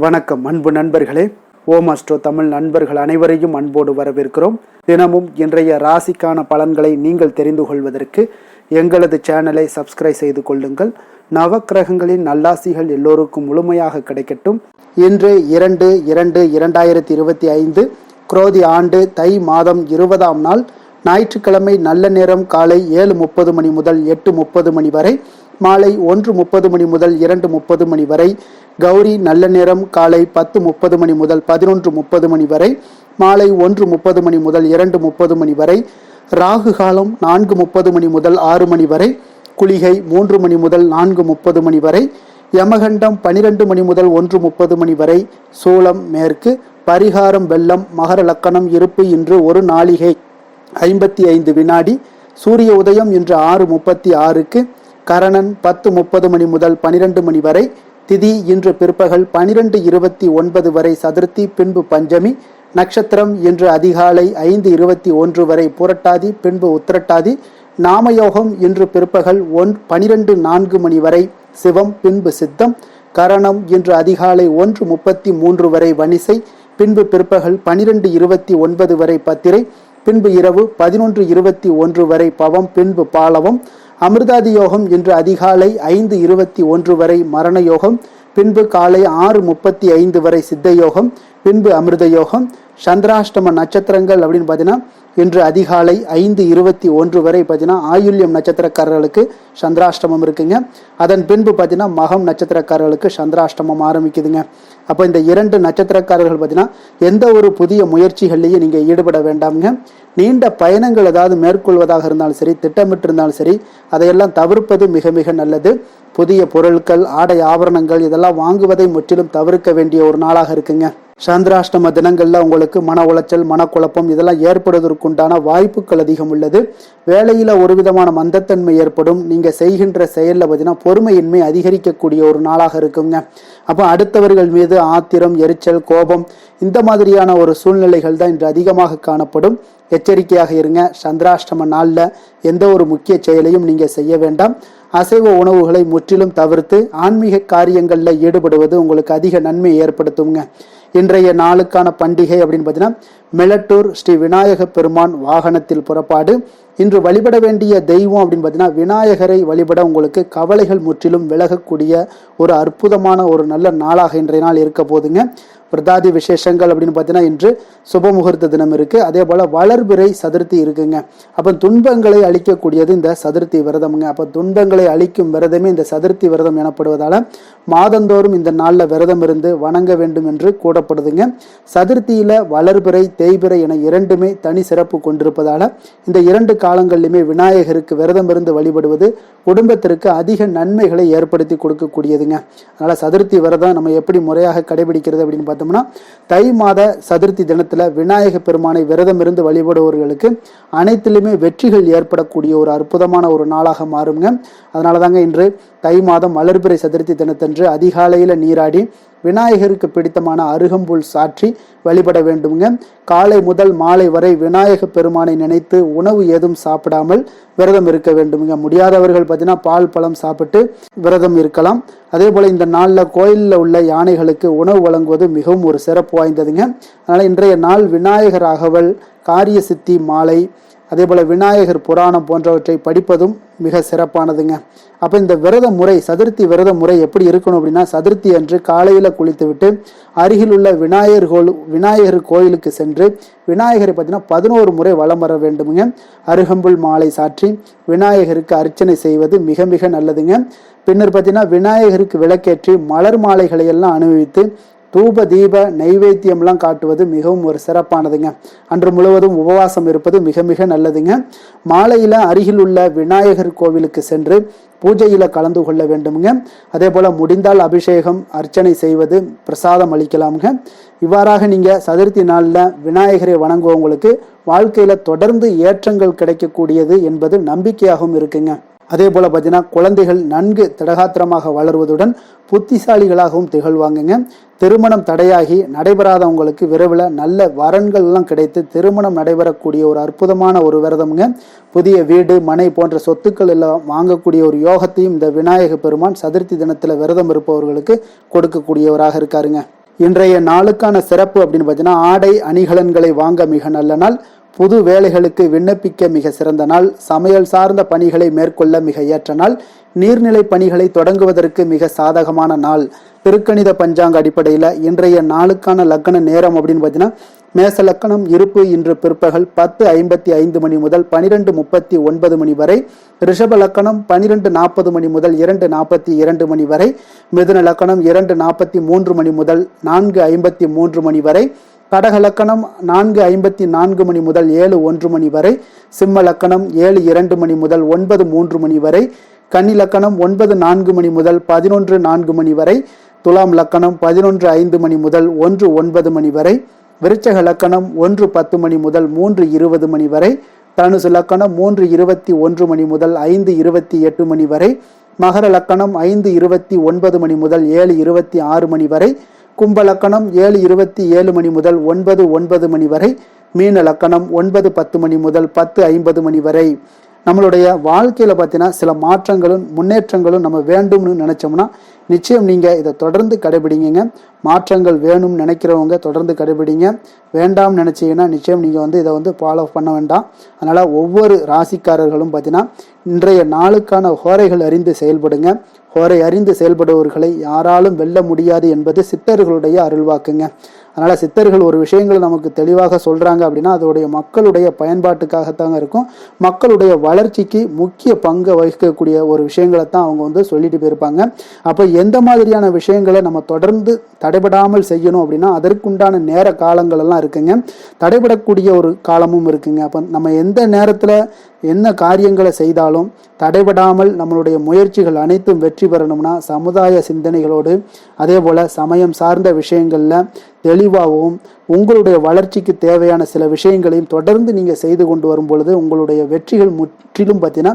வணக்கம் அன்பு நண்பர்களே. ஓம் அஸ்ட்ரோ தமிழ் நண்பர்கள் அனைவரையும் அன்போடு வரவேற்கிறோம். தினமும் இன்றைய ராசிக்கான பலன்களை நீங்கள் தெரிந்து கொள்வதற்கு எங்களது சேனலை சப்ஸ்கிரைப் செய்து கொள்ளுங்கள். நவக்கிரகங்களின் நல்லாசிகள் எல்லோருக்கும் முழுமையாக கிடைக்கட்டும். இன்று 2/2/2025 குரோதி ஆண்டு தை மாதம் 20ஆம் நாள் ஞாயிற்றுக்கிழமை. நல்ல நேரம் காலை 7:30 மணி முதல் 8:30 மணி வரை, மாலை 1:30 மணி முதல் 2:30 மணி வரை. கௌரி நல்ல நேரம் காலை 10:30 மணி முதல் 11:30 மணி வரை, மாலை 1:30 மணி முதல் 2:30 மணி வரை. ராகு காலம் 4:30 மணி முதல் 6 மணி வரை, குளிகை 3 மணி முதல் 4:30 மணி வரை, யமகண்டம் 12 மணி முதல் 1:30 மணி வரை. சூலம் மேற்கு, பரிகாரம் வெள்ளம். மகர லக்கணம் இருப்பு இன்று 1 நாழிகை 55 வினாடி. சூரிய உதயம் இன்று 6:36க்கு. கரணன் 10:30 மணி முதல் 12 மணி வரை. திதி இன்று பிற்பகல் 12:29 வரை சதுர்த்தி, பின்பு பஞ்சமி. நட்சத்திரம் இன்று அதிகாலை 5:21 வரை புரட்டாதி, பின்பு உத்திரட்டாதி. நாமயோகம் இன்று பிற்பகல் 12:04 மணி வரை சிவம், பின்பு சித்தம். கரணம் இன்று அதிகாலை 1:33 வரை வணிசை, பின்பு பிற்பகல் 12:29 வரை பத்திரை, பின்பு இரவு 11:21 வரை பவம், பின்பு பாலவம். அமிர்தாதி யோகம் இன்று அதிகாலை 5:21 வரை மரண யோகம், பின்பு காலை 6:35 வரை சித்த யோகம், பின்பு அமிர்த யோகம். சந்திராஷ்டம நட்சத்திரங்கள் அப்படின்னு பார்த்தீங்கன்னா இன்று அதிகாலை 5:21 வரை பார்த்தீங்கன்னா ஆயுள்யம் நட்சத்திரக்காரர்களுக்கு சந்திராஷ்டமம் இருக்குங்க. அதன் பின்பு பார்த்தீங்கன்னா மகம் நட்சத்திரக்காரர்களுக்கு சந்திராஷ்டமம் ஆரம்பிக்குதுங்க. அப்போ இந்த 2 நட்சத்திரக்காரர்கள் பார்த்தீங்கன்னா எந்த ஒரு புதிய முயற்சிகள்லையும் நீங்கள் ஈடுபட வேண்டாம்ங்க. நீண்ட பயணங்கள் ஏதாவது மேற்கொள்வதாக இருந்தாலும் சரி, திட்டமிட்டு இருந்தாலும் சரி, அதையெல்லாம் தவிர்ப்பது மிக மிக நல்லது. புதிய பொருட்கள், ஆடை ஆபரணங்கள் இதெல்லாம் வாங்குவதை முற்றிலும் தவிர்க்க வேண்டிய ஒரு நாளாக இருக்குங்க. சந்திராஷ்டம தினங்கள்ல உங்களுக்கு மன உளைச்சல், மனக்குழப்பம் இதெல்லாம் ஏற்படுவதற்குண்டான வாய்ப்புகள் அதிகம் உள்ளது. வேலையில ஒரு விதமான மந்தத்தன்மை ஏற்படும். நீங்க செய்கின்ற செயல்ல பார்த்தீங்கன்னா பொறுமையின்மை அதிகரிக்கக்கூடிய ஒரு நாளாக இருக்குங்க. அப்போ அடுத்தவர்கள் மீது ஆத்திரம், எரிச்சல், கோபம் இந்த மாதிரியான ஒரு சூழ்நிலைகள் தான் இன்று அதிகமாக காணப்படும். எச்சரிக்கையாக இருங்க. சந்திராஷ்டம நாளில் எந்த ஒரு முக்கிய செயலையும் நீங்க செய்ய வேண்டாம். அசைவ உணவுகளை முற்றிலும் தவிர்த்து ஆன்மீக காரியங்களில் ஈடுபடுவது உங்களுக்கு அதிக நன்மை ஏற்படுத்துங்க. இன்றைய நாளுக்கான பண்டிகை அப்படின்னு பார்த்தீங்கன்னா மெலட்டூர் ஸ்ரீ விநாயக பெருமான் வாகனத்தில் புறப்பாடு. இன்று வழிபட வேண்டிய தெய்வம் அப்படின்னு பார்த்தீங்கன்னா விநாயகரை வழிபட உங்களுக்கு கவலைகள் முற்றிலும் விலகக்கூடிய ஒரு அற்புதமான ஒரு நல்ல நாளாக இன்றைய நாள் இருக்க போதுங்க. பிரதாதி விசேஷங்கள் அப்படின்னு பார்த்தீங்கன்னா இன்று சுப முகூர்த்த தினம் இருக்கு. அதே போல வளர்பிறை சதுர்த்தி இருக்குங்க. அப்போ துன்பங்களை அழிக்கக்கூடியது இந்த சதுர்த்தி விரதம்ங்க. அப்போ துன்பங்களை அழிக்கும் விரதமே இந்த சதுர்த்தி விரதம் எனப்படுவதால மாதந்தோறும் இந்த நாளில் விரதம் இருந்து வணங்க வேண்டும் என்று கூறப்படுதுங்க. சதுர்த்தியில வளர்பிறை, தேய்பிறை என இரண்டுமே தனி சிறப்பு கொண்டிருப்பதால இந்த 2 காலங்களிலுமே விநாயகருக்கு விரதம் இருந்து வழிபடுவது குடும்பத்திற்கு அதிக நன்மைகளை ஏற்படுத்தி கொடுக்கக்கூடியதுங்க. அதனால சதுர்த்தி விரதம் நம்ம எப்படி முறையாக கடைபிடிக்கிறது அப்படின்னு பார்த்தோம்னா, தை மாத சதுர்த்தி தினத்துல விநாயக பெருமானை விரதம் இருந்து வழிபடுபவர்களுக்கு அனைத்திலுமே வெற்றிகள் ஏற்படக்கூடிய ஒரு அற்புதமான ஒரு நாளாக மாறுங்க. அதனாலதாங்க இன்று தை மாதம் வளர்பிறை சதுர்த்தி தினத்தன்று அதிகாலையில நீராடி விநாயகருக்கு பிடித்தமான அருகம்புல் சாற்றி வழிபட வேண்டுங்க. காலை முதல் மாலை வரை விநாயக பெருமானை நினைத்து உணவு ஏதும் சாப்பிடாமல் விரதம் இருக்க வேண்டுங்க. முடியாதவர்கள் பார்த்தீங்கன்னா பால் பழம் சாப்பிட்டு விரதம் இருக்கலாம். அதே போல இந்த நாளில் கோயிலில் உள்ள யானைகளுக்கு உணவு வழங்குவது மிகவும் ஒரு சிறப்பு வாய்ந்ததுங்க. அதனால இன்றைய நாள் விநாயகர் அகவல், காரிய சித்தி மாலை, அதே போல விநாயகர் புராணம் போன்றவற்றை படிப்பதும் மிக சிறப்பானதுங்க. அப்போ இந்த விரத முறை, சதுர்த்தி விரத முறை எப்படி இருக்கணும் அப்படின்னா, சதுர்த்தி அன்று காலையில குளித்து விட்டு அருகில் உள்ள விநாயகர் கோயிலுக்கு சென்று விநாயகரை பார்த்தீங்கன்னா 11 முறை வலம் வர வேண்டுமுங்க. அருகம்புல் மாலை சாற்றி விநாயகருக்கு அர்ச்சனை செய்வது மிக மிக நல்லதுங்க. பின்னர் பார்த்தீங்கன்னா விநாயகருக்கு விளக்கேற்றி மலர் மாலைகளை எல்லாம் அனுபவித்து தூப தீப நைவேத்தியம்லாம் காட்டுவது மிகவும் ஒரு சிறப்பானதுங்க. அன்று முழுவதும் உபவாசம் இருப்பது மிக மிக நல்லதுங்க. மாலையில அருகில் உள்ள விநாயகர் கோவிலுக்கு சென்று பூஜையில கலந்து கொள்ள வேண்டுமுங்க. அதே போல முடிந்தால் அபிஷேகம், அர்ச்சனை செய்வது, பிரசாதம் அளிக்கலாமுங்க. இவ்வாறாக நீங்க சதுர்த்தி நாள்ல விநாயகரை வணங்குவவங்களுக்கு வாழ்க்கையில தொடர்ந்து ஏற்றங்கள் கிடைக்கக்கூடியது என்பது நம்பிக்கையாகவும் இருக்குங்க. அதே போல பார்த்தீங்கன்னா குழந்தைகள் நன்கு திடகாத்திரமாக வளர்வதுடன் புத்திசாலிகளாகவும் திகழ்வாங்கங்க. திருமணம் தடையாகி நடைபெறாதவங்களுக்கு விரைவில் நல்ல வரன்கள்லாம் கிடைத்து திருமணம் நடைபெறக்கூடிய ஒரு அற்புதமான ஒரு விரதம்ங்க. புதிய வீடு மனை போன்ற சொத்துக்கள் எல்லாம் வாங்கக்கூடிய ஒரு யோகத்தையும் இந்த விநாயக பெருமான் சதுர்த்தி தினத்தில் விரதம் இருப்பவர்களுக்கு கொடுக்கக்கூடியவராக இருக்காருங்க. இன்றைய நாளுக்கான சிறப்பு அப்படின்னு பார்த்தீங்கன்னா, ஆடை அணிகலன்களை வாங்க மிக நல்ல நாள், புது வேலைகளுக்கு விண்ணப்பிக்க மிக சிறந்த நாள், சமையல் சார்ந்த பணிகளை மேற்கொள்ள மிக ஏற்ற நாள், நீர்நிலை பணிகளை தொடங்குவதற்கு மிக சாதகமான நாள். திருக்கணித பஞ்சாங்க அடிப்படையில் இன்றைய நாளுக்கான லக்கண நேரம் அப்படின்னு பார்த்தீங்கன்னா, மேச லக்கணம் இருப்பு இன்று பிற்பகல் 10:55 மணி முதல் 12:39 மணி வரை, ரிஷப லக்கணம் 12:40 மணி முதல் 2:42 மணி வரை, மிதுன லக்கணம் 2:43 மணி முதல் 4:53 மணி வரை, கடக லக்கணம் 4:54 மணி முதல் 7:01 மணி வரை, சிம்ம லக்கணம் 7:02 மணி முதல் 9:03 மணி வரை, கன்னி லக்கணம் 9:04 மணி முதல் 11:04 மணி வரை, துலாம் லக்கணம் 11:05 மணி முதல் 1:09 மணி வரை, விருச்சக லக்கணம் 1:10 மணி முதல் 3:20 மணி வரை, தனுசு லக்கணம் 3:21 மணி முதல் 5:28 மணி வரை, மகர லக்கணம் 5:29 மணி முதல் 7:26 மணி வரை, கும்ப லக்கணம் 7:27 மணி முதல் 9:09 மணி வரை, மீன லக்கணம் 9:10 மணி முதல் 10:50 மணி வரை. நம்மளுடைய வாழ்க்கையில பார்த்தீங்கன்னா சில மாற்றங்களும் முன்னேற்றங்களும் நம்ம வேண்டும்னு நினைச்சோம்னா நிச்சயம் நீங்க இதை தொடர்ந்து கடைபிடிங்க. மாற்றங்கள் வேணும்னு நினைக்கிறவங்க தொடர்ந்து கடைபிடிங்க. வேண்டாம் நினைச்சீங்கன்னா நிச்சயம் நீங்க இதை ஃபாலோ பண்ண வேண்டாம். அதனால ஒவ்வொரு ராசிக்காரர்களும் பார்த்தீங்கன்னா இன்றைய நாளுக்கான ஹோரைகள் அறிந்து செயல்படுங்க. ஹோரை அறிந்து செயல்படுபவர்களை யாராலும் வெல்ல முடியாது என்பது சித்தர்களுடைய அருள்வாக்குங்க. அதனால சித்தர்கள் ஒரு விஷயங்களை நமக்கு தெளிவாக சொல்றாங்க அப்படின்னா அதோடைய மக்களுடைய பயன்பாட்டுக்காகத்தாங்க இருக்கும். மக்களுடைய வளர்ச்சிக்கு முக்கிய பங்கு வகிக்கக்கூடிய ஒரு விஷயங்களை தான் அவங்க சொல்லிட்டு போயிருப்பாங்க. அப்போ எந்த மாதிரியான விஷயங்களை நம்ம தொடர்ந்து தடைபடாமல் செய்யணும் அப்படின்னா அதற்குண்டான நேர காலங்கள் எல்லாம் இருக்குங்க. தடைபடக்கூடிய ஒரு காலமும் இருக்குங்க. அப்போ நம்ம எந்த நேரத்தில் என்ன காரியங்களை செய்தாலும் தடைபடாமல் நம்மளுடைய முயற்சிகள் அனைத்தும் வெற்றி பெறணும்னா சமுதாய சிந்தனைகளோடு அதே போல சமயம் சார்ந்த விஷயங்கள்ல தெளிவாகவும் உங்களுடைய வளர்ச்சிக்கு தேவையான சில விஷயங்களையும் தொடர்ந்து நீங்கள் செய்து கொண்டு வரும் பொழுது உங்களுடைய வெற்றிகள் முற்றிலும் பார்த்தீங்கன்னா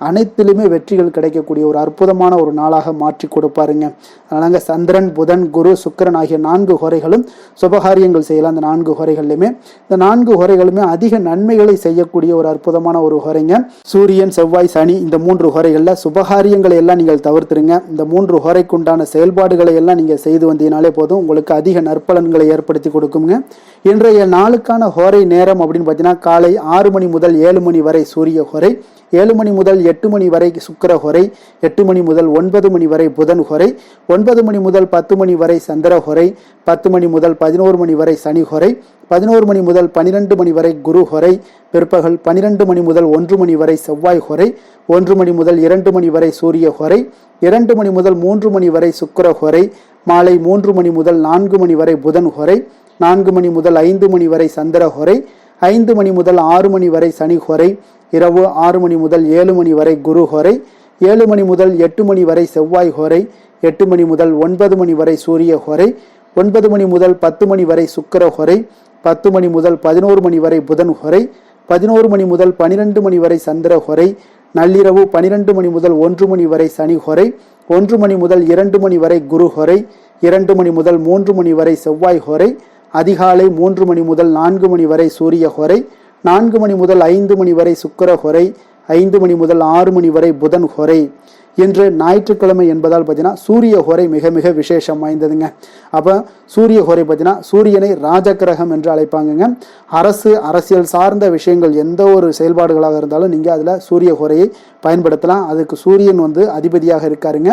அனைத்திலுமே வெற்றிகள் கிடைக்கக்கூடிய ஒரு அற்புதமான ஒரு நாளாக மாற்றி கொடுப்பாருங்க. அதனால சந்திரன் புதன் குரு சுக்கிரன் ஆகிய 4 ஹோரைகளும் சுபகாரியங்கள் செய்யலாம். அந்த 4 ஹோரைகள்லையுமே இந்த 4 ஹோரைகளுமே அதிக நன்மைகளை செய்யக்கூடிய ஒரு அற்புதமான ஒரு ஹோரைங்க. சூரியன் செவ்வாய் சனி இந்த 3 ஹோரைகளில் சுபகாரியங்களை எல்லாம் நீங்கள் தவிர்த்துருங்க. இந்த 3 ஹோரைக்குண்டான செயல்பாடுகளை எல்லாம் நீங்கள் செய்து வந்தீங்கனாலே போதும், உங்களுக்கு அதிக நற்பலன்களை ஏற்படுத்தி கொடுக்குங்க. இன்றைய நாளுக்கான ஹோரை நேரம் அப்படின்னு பார்த்தீங்கன்னா காலை 6 மணி முதல் 7 மணி வரை சூரிய ஹோரை, 7 மணி முதல் 8 மணி வரை சுக்கிர ஹோரை, 8 மணி முதல் 9 மணி வரை புதன் ஹோரை, 9 மணி முதல் 10 மணி வரை சந்திர ஹோரை, 10 மணி முதல் 11 மணி வரை சனி ஹோரை, 11 மணி முதல் 12 மணி வரை குரு ஹோரை, பிற்பகல் 12 மணி முதல் 1 மணி வரை செவ்வாய் ஹோரை, 1 மணி முதல் 2 மணி வரை சூரிய ஹோரை, 2 மணி முதல் 3 மணி வரை சுக்கிர ஹோரை, மாலை 3 மணி முதல் 4 மணி வரை புதன் ஹோரை, 4 மணி முதல் 5 மணி வரை சந்திர ஹோரை, 5 மணி முதல் 6 மணி வரை சனி ஹோரை, இரவு 6 மணி முதல் 7 மணி வரை குரு ஹோரை, 7 மணி முதல் 8 மணி வரை செவ்வாய் ஹோரை, 8 மணி முதல் 9 மணி வரை சூரிய ஹோரை, 9 மணி முதல் 10 மணி வரை சுக்கிர ஹோரை, 10 மணி முதல் 11 மணி வரை புதன் ஹோரை, 11 மணி முதல் 12 மணி வரை சந்திர ஹோரை, நள்ளிரவு 12 மணி முதல் 1 மணி வரை சனி ஹோரை, 1 மணி முதல் 2 மணி வரை குரு ஹோரை, 2 மணி முதல் 3 மணி வரை செவ்வாய் ஹோரை, அதிகாலை 3 மணி முதல் 4 மணி வரை சூரிய ஹோரை, 4 மணி முதல் 5 மணி வரை சுக்கிர ஹோரை, 5 மணி முதல் 6 மணி வரை புதன் ஹோரை. இன்று ஞாயிற்றுக்கிழமை என்பதால் பார்த்தீங்கன்னா சூரிய ஹோரை மிக மிக விசேஷம் வாய்ந்ததுங்க. அப்போ சூரிய ஹோரை பார்த்தீங்கன்னா சூரியனை ராஜகிரகம் என்று அழைப்பாங்கங்க. அரசியல் சார்ந்த விஷயங்கள் எந்த ஒரு செயல்பாடுகளாக இருந்தாலும் நீங்கள் அதில் சூரிய ஹோரையை பயன்படுத்தலாம். அதுக்கு சூரியன் அதிபதியாக இருக்காருங்க.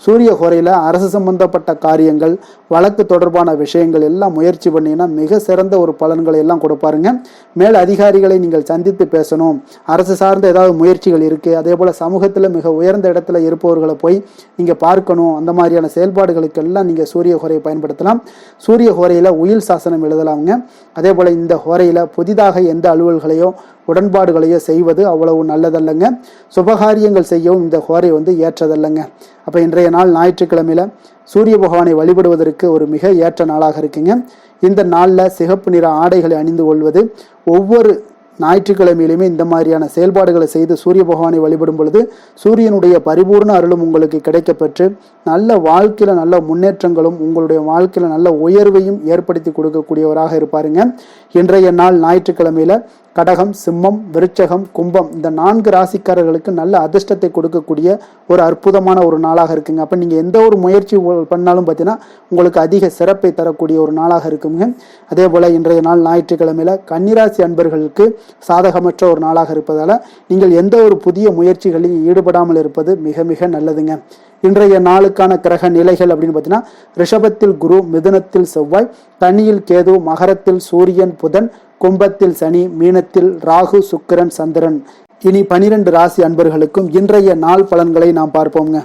சூரிய ஹோரையில் அரசு சம்பந்தப்பட்ட காரியங்கள் வழக்கு தொடர்பான விஷயங்கள் எல்லாம் முயற்சி பண்ணீங்கன்னா மிக சிறந்த ஒரு பலன்களை எல்லாம் கொடுப்பாருங்க. மேல் அதிகாரிகளை நீங்கள் சந்தித்து பேசணும், அரசு சார்ந்த ஏதாவது முயற்சிகள் இருக்குது, அதே போல் சமூகத்தில் மிக உயர்ந்த இடத்துல இருப்பவர்களை போய் நீங்கள் பார்க்கணும், அந்த மாதிரியான செயல்பாடுகளுக்கு எல்லாம் நீங்கள் சூரிய ஹோரையை பயன்படுத்தலாம். சூரிய ஹோரையில் உயில் சாசனம் எழுதலாமுங்க. அதே போல் இந்த ஹோரையில் புதிதாக எந்த அலுவல்களையோ உடன்பாடுகளையோ செய்வது அவ்வளவு நல்லதல்லங்க. சுபகாரியங்கள் செய்யவும் இந்த ஹோரை ஏற்றதல்லங்க. அப்போ இன்றைய நாள் ஞாயிற்றுக்கிழமையில சூரிய பகவானை வழிபடுவதற்கு ஒரு மிக ஏற்ற நாளாக இருக்குங்க. இந்த நாளில் சிகப்பு நிற ஆடைகளை அணிந்து கொள்வது ஒவ்வொரு ஞாயிற்றுக்கிழமையிலுமே இந்த மாதிரியான செயல்பாடுகளை செய்து சூரிய பகவானை வழிபடும் பொழுது சூரியனுடைய பரிபூர்ண அருளும் உங்களுக்கு கிடைக்கப்பெற்று நல்ல வாழ்க்கையில் நல்ல முன்னேற்றங்களும் உங்களுடைய வாழ்க்கையில் நல்ல உயர்வையும் ஏற்படுத்தி கொடுக்கக்கூடியவராக இருப்பாருங்க. இன்றைய நாள் ஞாயிற்றுக்கிழமையில கடகம், சிம்மம், விருச்சகம், கும்பம் இந்த 4 ராசிக்காரர்களுக்கு நல்ல அதிர்ஷ்டத்தை கொடுக்கக்கூடிய ஒரு அற்புதமான ஒரு நாளாக இருக்குங்க. அப்போ நீங்கள் எந்த ஒரு முயற்சி பண்ணாலும் பார்த்தீங்கன்னா உங்களுக்கு அதிக சிறப்பை தரக்கூடிய ஒரு நாளாக இருக்குங்க. அதே போல் இன்றைய நாள் ஞாயிற்றுக்கிழமையில கன்னிராசி அன்பர்களுக்கு சாதகமற்ற ஒரு நாளாக இருப்பதால் நீங்கள் எந்த ஒரு புதிய முயற்சிகளில் ஈடுபடாமல் இருப்பது மிக மிக நல்லதுங்க. இன்றைய நாளுக்கான கிரக நிலைகள் அப்படின்னு பார்த்தீங்கன்னா ரிஷபத்தில் குரு, மிதுனத்தில் செவ்வாய், கன்னியில் கேது, மகரத்தில் சூரியன் புதன், கும்பத்தில் சனி, மீனத்தில் ராகு, சுக்கிரன், சந்திரன். இனி 12 ராசி அன்பர்களுக்கும் இன்றைய நாள் பலன்களை நாம் பார்ப்போங்க.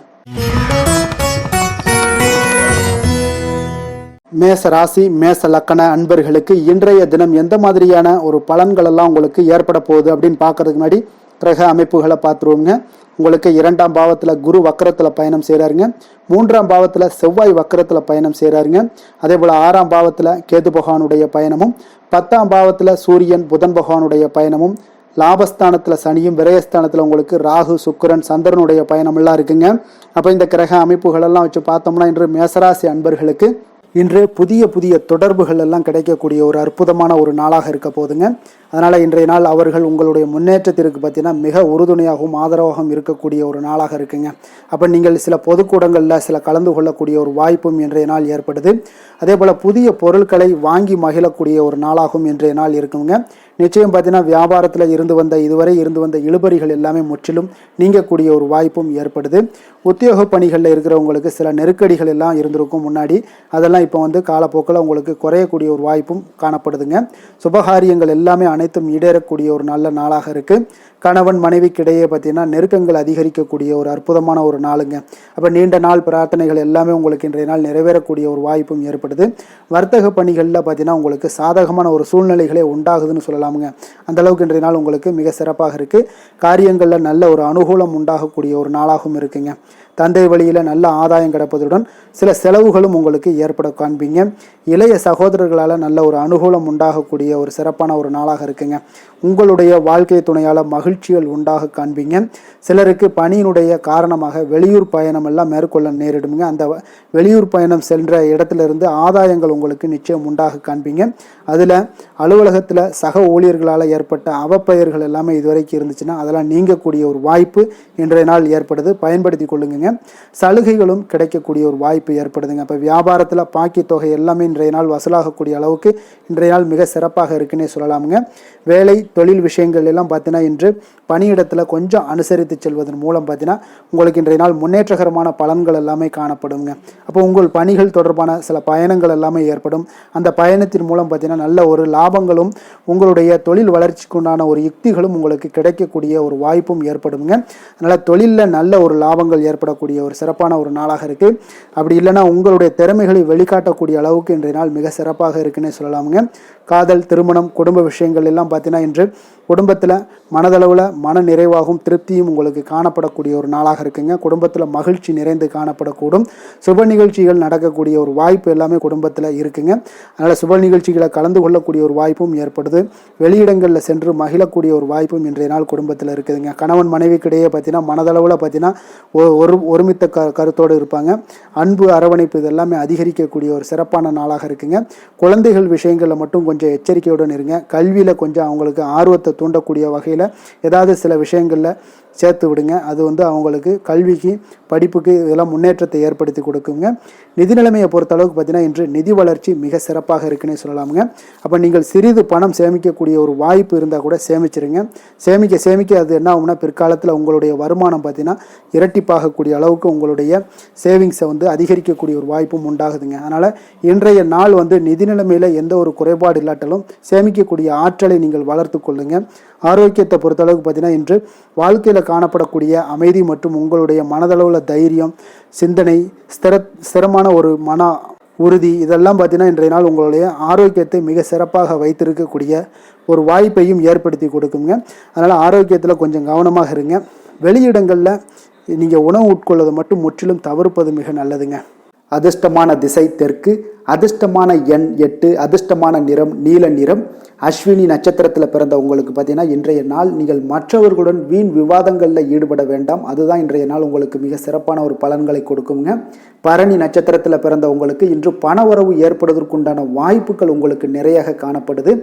மேச ராசி மேச லக்கண அன்பர்களுக்கு இன்றைய தினம் எந்த மாதிரியான ஒரு பலன்கள் எல்லாம் உங்களுக்கு ஏற்பட போகுது அப்படின்னு பார்க்கறதுக்கு முன்னாடி கிரக அமைப்புகளை பார்த்துருவோங்க. உங்களுக்கு 2ஆம் பாவத்தில் குரு வக்கரத்தில் பயணம் செய்கிறாருங்க. 3ஆம் பாவத்தில் செவ்வாய் வக்கரத்தில் பயணம் செய்கிறாருங்க. அதே போல் 6ஆம் பாவத்தில் கேது பகவானுடைய பயணமும், 10ஆம் பாவத்தில் சூரியன் புதன் பகவானுடைய பயணமும், லாபஸ்தானத்தில் சனியும், விரயஸ்தானத்தில் உங்களுக்கு ராகு, சுக்கிரன், சந்திரனுடைய பயணமெல்லாம் இருக்குங்க. அப்போ இந்த கிரக அமைப்புகளெல்லாம் வச்சு பார்த்தோம்னா இன்று மேசராசி அன்பர்களுக்கு இன்று புதிய புதிய தொடர்புகள் எல்லாம் கிடைக்கக்கூடிய ஒரு அற்புதமான ஒரு நாளாக இருக்க போதுங்க. அதனால் இன்றைய நாள் அவர்கள் உங்களுடைய முன்னேற்றத்திற்கு பார்த்தீங்கன்னா மிக உறுதுணையாகவும் ஆதரவாகவும் இருக்கக்கூடிய ஒரு நாளாக இருக்குங்க. அப்போ நீங்கள் சில பொதுக்கூடங்களில் சில கலந்து கொள்ளக்கூடிய ஒரு வாய்ப்பும் இன்றைய நாள் ஏற்படுது. அதே போல் புதிய பொருட்களை வாங்கி மகிழக்கூடிய ஒரு நாளாகவும் இன்றைய நாள் இருக்குங்க. நிச்சயம் பார்த்தீங்கன்னா வியாபாரத்தில் இதுவரை இருந்து வந்த இழுபறிகள் எல்லாமே முற்றிலும் நீங்கக்கூடிய ஒரு வாய்ப்பும் ஏற்படுது. உத்தியோக பணிகளில் இருக்கிறவங்களுக்கு சில நெருக்கடிகள் எல்லாம் இருந்திருக்கும் முன்னாடி, அதெல்லாம் இப்போ காலப்போக்கில் உங்களுக்கு குறையக்கூடிய ஒரு வாய்ப்பும் காணப்படுதுங்க. சுபகாரியங்கள் எல்லாமே அனைத்தும் ஈடேறக்கூடிய ஒரு நல்ல நாளாக இருக்குது. கணவன் மனைவிக்கிடையே பார்த்தீங்கன்னா நெருக்கங்கள் அதிகரிக்கக்கூடிய ஒரு அற்புதமான ஒரு நாளுங்க. அப்போ நீண்ட நாள் பிரார்த்தனைகள் எல்லாமே உங்களுக்கு இன்றைய நாள் நிறைவேறக்கூடிய ஒரு வாய்ப்பும் ஏற்படுது. வர்த்தக பணிகளில் பார்த்தீங்கன்னா உங்களுக்கு சாதகமான ஒரு சூழ்நிலைகளே உண்டாகுதுன்னு சொல்லலாமுங்க. அந்த அளவுக்கு இன்றைய நாள் உங்களுக்கு மிக சிறப்பாக இருக்குது. காரியங்களில் நல்ல ஒரு அனுகூலம் உண்டாகக்கூடிய ஒரு நாளாகவும் இருக்குங்க. தந்தை வழியில் நல்ல ஆதாயம் கிடைப்பதுடன் சில செலவுகளும் உங்களுக்கு ஏற்பட காண்பீங்க. இளைய சகோதரர்களால் நல்ல ஒரு அனுகூலம் உண்டாகக்கூடிய ஒரு சிறப்பான ஒரு நாளாக இருக்குங்க. உங்களுடைய வாழ்க்கை துணையால் மகிழ்ச்சிகள் உண்டாக காண்பீங்க. சிலருக்கு பணியினுடைய காரணமாக வெளியூர் பயணம் எல்லாம் மேற்கொள்ள நேரிடுங்க. அந்த வெளியூர் பயணம் சென்ற இடத்துல இருந்து ஆதாயங்கள் உங்களுக்கு நிச்சயம் உண்டாக காண்பீங்க. அதில் அலுவலகத்தில் சக ஊழியர்களால் ஏற்பட்ட அவப்பெயர்கள் எல்லாமே இதுவரைக்கும் இருந்துச்சுன்னா அதெல்லாம் நீங்கக்கூடிய ஒரு வாய்ப்பு இன்றைய நாள் ஏற்படுது. பயன்படுத்தி கொள்ளுங்க. சலுகைகளும் கிடைக்கக்கூடிய ஒரு வாய்ப்பு ஏற்படுதுங்க. இப்போ வியாபாரத்தில் பாக்கி தொகை எல்லாமே இன்றைய நாள் வசூலாகக்கூடிய அளவுக்கு இன்றைய நாள் மிக சிறப்பாக இருக்குன்னே சொல்லலாமுங்க. வேலை தொழில் விஷயங்கள் எல்லாம் பார்த்தீங்கன்னா இன்று பணியிடத்தில் கொஞ்சம் அனுசரித்து செல்வதன் மூலம் பார்த்தீங்கன்னா உங்களுக்கு இன்றைய நாள் முன்னேற்றகரமான பலன்கள் எல்லாமே காணப்படுங்க. அப்போ உங்கள் பணிகள் தொடர்பான சில பயணங்கள் எல்லாமே ஏற்படும். அந்த பயணத்தின் மூலம் பார்த்தீங்கன்னா நல்ல ஒரு லாபங்களும் உங்களுடைய தொழில் வளர்ச்சிக்குண்டான ஒரு யுக்திகளும் உங்களுக்கு கிடைக்கக்கூடிய ஒரு வாய்ப்பும் ஏற்படுங்க. அதனால் தொழிலில் நல்ல ஒரு லாபங்கள் ஏற்படக்கூடிய ஒரு சிறப்பான ஒரு நாளாக இருக்கு. அப்படி இல்லைன்னா உங்களுடைய திறமைகளை வெளிக்காட்டக்கூடிய அளவுக்கு இன்றைய நாள் மிக சிறப்பாக இருக்குன்னே சொல்லலாமுங்க. காதல், திருமணம், குடும்ப விஷயங்கள் எல்லாம் பார்த்தீங்கன்னா இன்று குடும்பத்தில் மனதளவில் மன நிறைவாகவும் திருப்தியும் உங்களுக்கு காணப்படக்கூடிய ஒரு நாளாக இருக்குங்க. குடும்பத்தில் மகிழ்ச்சி நிறைந்து காணப்படக்கூடும். சுப நிகழ்ச்சிகள் நடக்கக்கூடிய ஒரு வாய்ப்பு எல்லாமே குடும்பத்தில் இருக்குங்க. அதனால் சுப நிகழ்ச்சிகளை கலந்து கொள்ளக்கூடிய ஒரு வாய்ப்பும் ஏற்படுது. வெளியிடங்களில் சென்று மகிழக்கூடிய ஒரு வாய்ப்பும் இன்றைய நாள் குடும்பத்தில் இருக்குதுங்க. கணவன் மனைவிக்கிடையே பார்த்தீங்கன்னா மனதளவில் பார்த்தீங்கன்னா ஒருமித்த கருத்தோடு இருப்பாங்க. அன்பு, அரவணைப்பு இதெல்லாமே அதிகரிக்கக்கூடிய ஒரு சிறப்பான நாளாக இருக்குங்க. குழந்தைகள் விஷயங்களில் மட்டும் கொஞ்சம் எச்சரிக்கையுடன் இருங்க. கல்வியில் கொஞ்சம் அவங்களுக்கு ஆர்வத்தை தூண்டக்கூடிய வகையில் ஏதாவது சில விஷயங்களில் சேர்த்து விடுங்க. அது அவங்களுக்கு கல்விக்கு, படிப்புக்கு இதெல்லாம் முன்னேற்றத்தை ஏற்படுத்தி கொடுக்குங்க. நிதி நிலைமையை பொறுத்தளவுக்கு பார்த்தீங்கன்னா இன்று நிதி வளர்ச்சி மிக சிறப்பாக இருக்குன்னே சொல்லலாமுங்க. அப்போ நீங்கள் சிறிது பணம் சேமிக்கக்கூடிய ஒரு வாய்ப்பு இருந்தால் கூட சேமிச்சிருங்க. சேமிக்க அது என்ன ஆகும்னா பிற்காலத்தில் உங்களுடைய வருமானம் பார்த்தீங்கன்னா இரட்டிப்பாகக்கூடிய அளவுக்கு உங்களுடைய சேவிங்ஸை அதிகரிக்கக்கூடிய ஒரு வாய்ப்பும் உண்டாகுதுங்க. அதனால் இன்றைய நாள் நிதி நிலைமையில் எந்த ஒரு குறைபாடு இல்லாட்டாலும் சேமிக்கக்கூடிய ஆற்றலை நீங்கள் வளர்த்து கொள்ளுங்க. ஆரோக்கியத்தை பொறுத்தளவுக்கு பார்த்தீங்கன்னா இன்று வாழ்க்கையில் காணப்படக்கூடிய அமைதி மற்றும் உங்களுடைய மனதளவில் தைரியம், சிந்தனை, ஸ்திரமான ஒரு மன உறுதி இதெல்லாம் பார்த்தீங்கன்னா இன்றைய நாள் உங்களுடைய ஆரோக்கியத்தை மிக சிறப்பாக வைத்திருக்கக்கூடிய ஒரு வாய்ப்பையும் ஏற்படுத்தி கொடுக்குங்க. அதனால் ஆரோக்கியத்தில் கொஞ்சம் கவனமாக இருங்க. வெளியிடங்களில் நீங்கள் உணவு உட்கொள்வதை மட்டும் முற்றிலும் தவிர்ப்பது மிக நல்லதுங்க. அதிர்ஷ்டமான திசை தெற்கு, அதிர்ஷ்டமான எண் 8, அதிர்ஷ்டமான நிறம் நீல நிறம். அஸ்வினி நட்சத்திரத்தில் பிறந்த உங்களுக்கு பார்த்தீங்கன்னா இன்றைய நாள் நீங்கள் மற்றவர்களுடன் வீண் விவாதங்களில் ஈடுபட வேண்டாம். அதுதான் இன்றைய நாள் உங்களுக்கு மிக சிறப்பான ஒரு பலன்களை கொடுக்குங்க. பரணி நட்சத்திரத்தில் பிறந்த உங்களுக்கு இன்று பணவரவு ஏற்படுவதற்குண்டான வாய்ப்புகள் உங்களுக்கு நிறையாக காணப்படுது.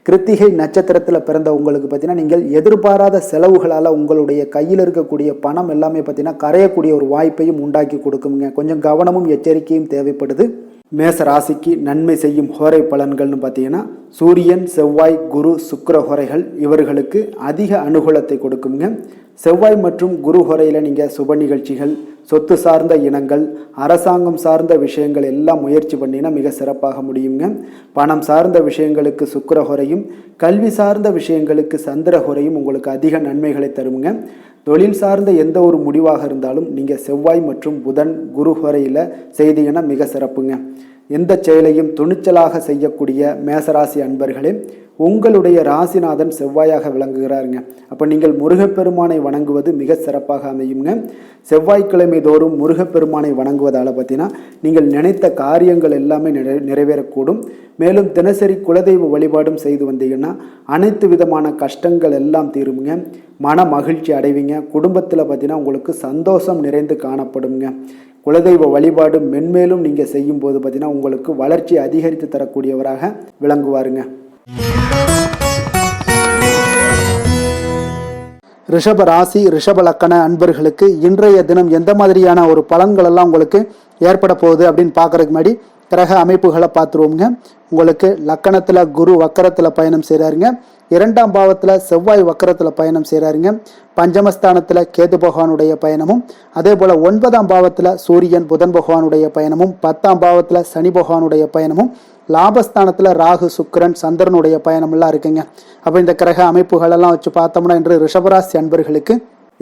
கிருத்திகை நட்சத்திரத்தில் பிறந்த உங்களுக்கு பார்த்தீங்கன்னா நீங்கள் எதிர்பாராத செலவுகளால் உங்களுடைய கையில் இருக்கக்கூடிய பணம் எல்லாமே பார்த்தீங்கன்னா கரையக்கூடிய ஒரு வாய்ப்பையும் உண்டாக்கி கொடுக்குங்க. கொஞ்சம் கவனமும் எச்சரிக்கையும் தேவைப்படுது. மேச ராசிக்கு நன்மை செய்யும் ஹோரை பலன்கள்னு பார்த்தீங்கன்னா சூரியன், செவ்வாய், குரு, சுக்கிர ஹோரைகள் இவர்களுக்கு அதிக அனுகூலத்தை கொடுக்குங்க. செவ்வாய் மற்றும் குரு ஹோரையில் நீங்கள் சுப நிகழ்ச்சிகள், சொத்து சார்ந்த இனங்கள், அரசாங்கம் சார்ந்த விஷயங்கள் எல்லாம் முயற்சி பண்ணினா மிக சிறப்பாக முடியுங்க. பணம் சார்ந்த விஷயங்களுக்கு சுக்கிர ஹோரையும், கல்வி சார்ந்த விஷயங்களுக்கு சந்திர ஹோரையும் உங்களுக்கு அதிக நன்மைகளை தருங்க. தொழில் சார்ந்த எந்த ஒரு முடிவாக இருந்தாலும் நீங்கள் செவ்வாய் மற்றும் புதன், குரு ஹோரையில் செய்தீங்கன்னா மிக சிறப்புங்க. எந்த செயலையும் துணிச்சலாக செய்யக்கூடிய மேசராசி அன்பர்களே, உங்களுடைய ராசிநாதன் செவ்வாயாக விளங்குகிறாருங்க. அப்போ நீங்கள் முருகப்பெருமானை வணங்குவது மிக சிறப்பாக அமையுங்க. செவ்வாய்க்கிழமை தோறும் முருகப்பெருமானை வணங்குவதால் பார்த்தீங்கன்னா நீங்கள் நினைத்த காரியங்கள் எல்லாமே நிறைவேறக்கூடும். மேலும் தினசரி குலதெய்வ வழிபாடும் செய்து வந்தீங்கன்னா அனைத்து விதமான கஷ்டங்கள் எல்லாம் தீருங்க. மன மகிழ்ச்சி அடைவீங்க. குடும்பத்தில் பார்த்தீங்கன்னா உங்களுக்கு சந்தோஷம் நிறைந்து காணப்படுங்க. குலதெய்வ வழிபாடு மென்மேலும் நீங்கள் செய்யும்போது பார்த்தீங்கன்னா உங்களுக்கு வளர்ச்சி அதிகரித்து தரக்கூடியவராக விளங்குவாருங்க. ரிஷப ராசி, ரிஷப லக்கண அன்பர்களுக்கு இன்றைய தினம் எந்த மாதிரியான ஒரு பலன்கள் எல்லாம் உங்களுக்கு ஏற்பட போகுது அப்படின்னு பார்க்கறதுக்கு முன்னாடி கிரக அமைப்புகளை பார்த்துருவோங்க. உங்களுக்கு லக்கணத்தில் குரு வக்கரத்தில் பயணம் செய்கிறாருங்க. 2ஆம் பாவத்தில் செவ்வாய் வக்கரத்தில் பயணம் செய்கிறாருங்க. பஞ்சமஸ்தானத்தில் கேது பகவானுடைய பயணமும், அதே போல் 9ஆம் பாவத்தில் சூரியன் புதன் பகவானுடைய பயணமும், 10ஆம் பாவத்தில் சனி பகவானுடைய பயணமும், லாபஸ்தானத்தில் ராகு சுக்கிரன் சந்திரனுடைய பயணமெல்லாம் இருக்குங்க. அப்போ இந்த கிரக அமைப்புகளெல்லாம் வச்சு பார்த்தோம்னா இன்று ரிஷபராசி அன்பர்களுக்கு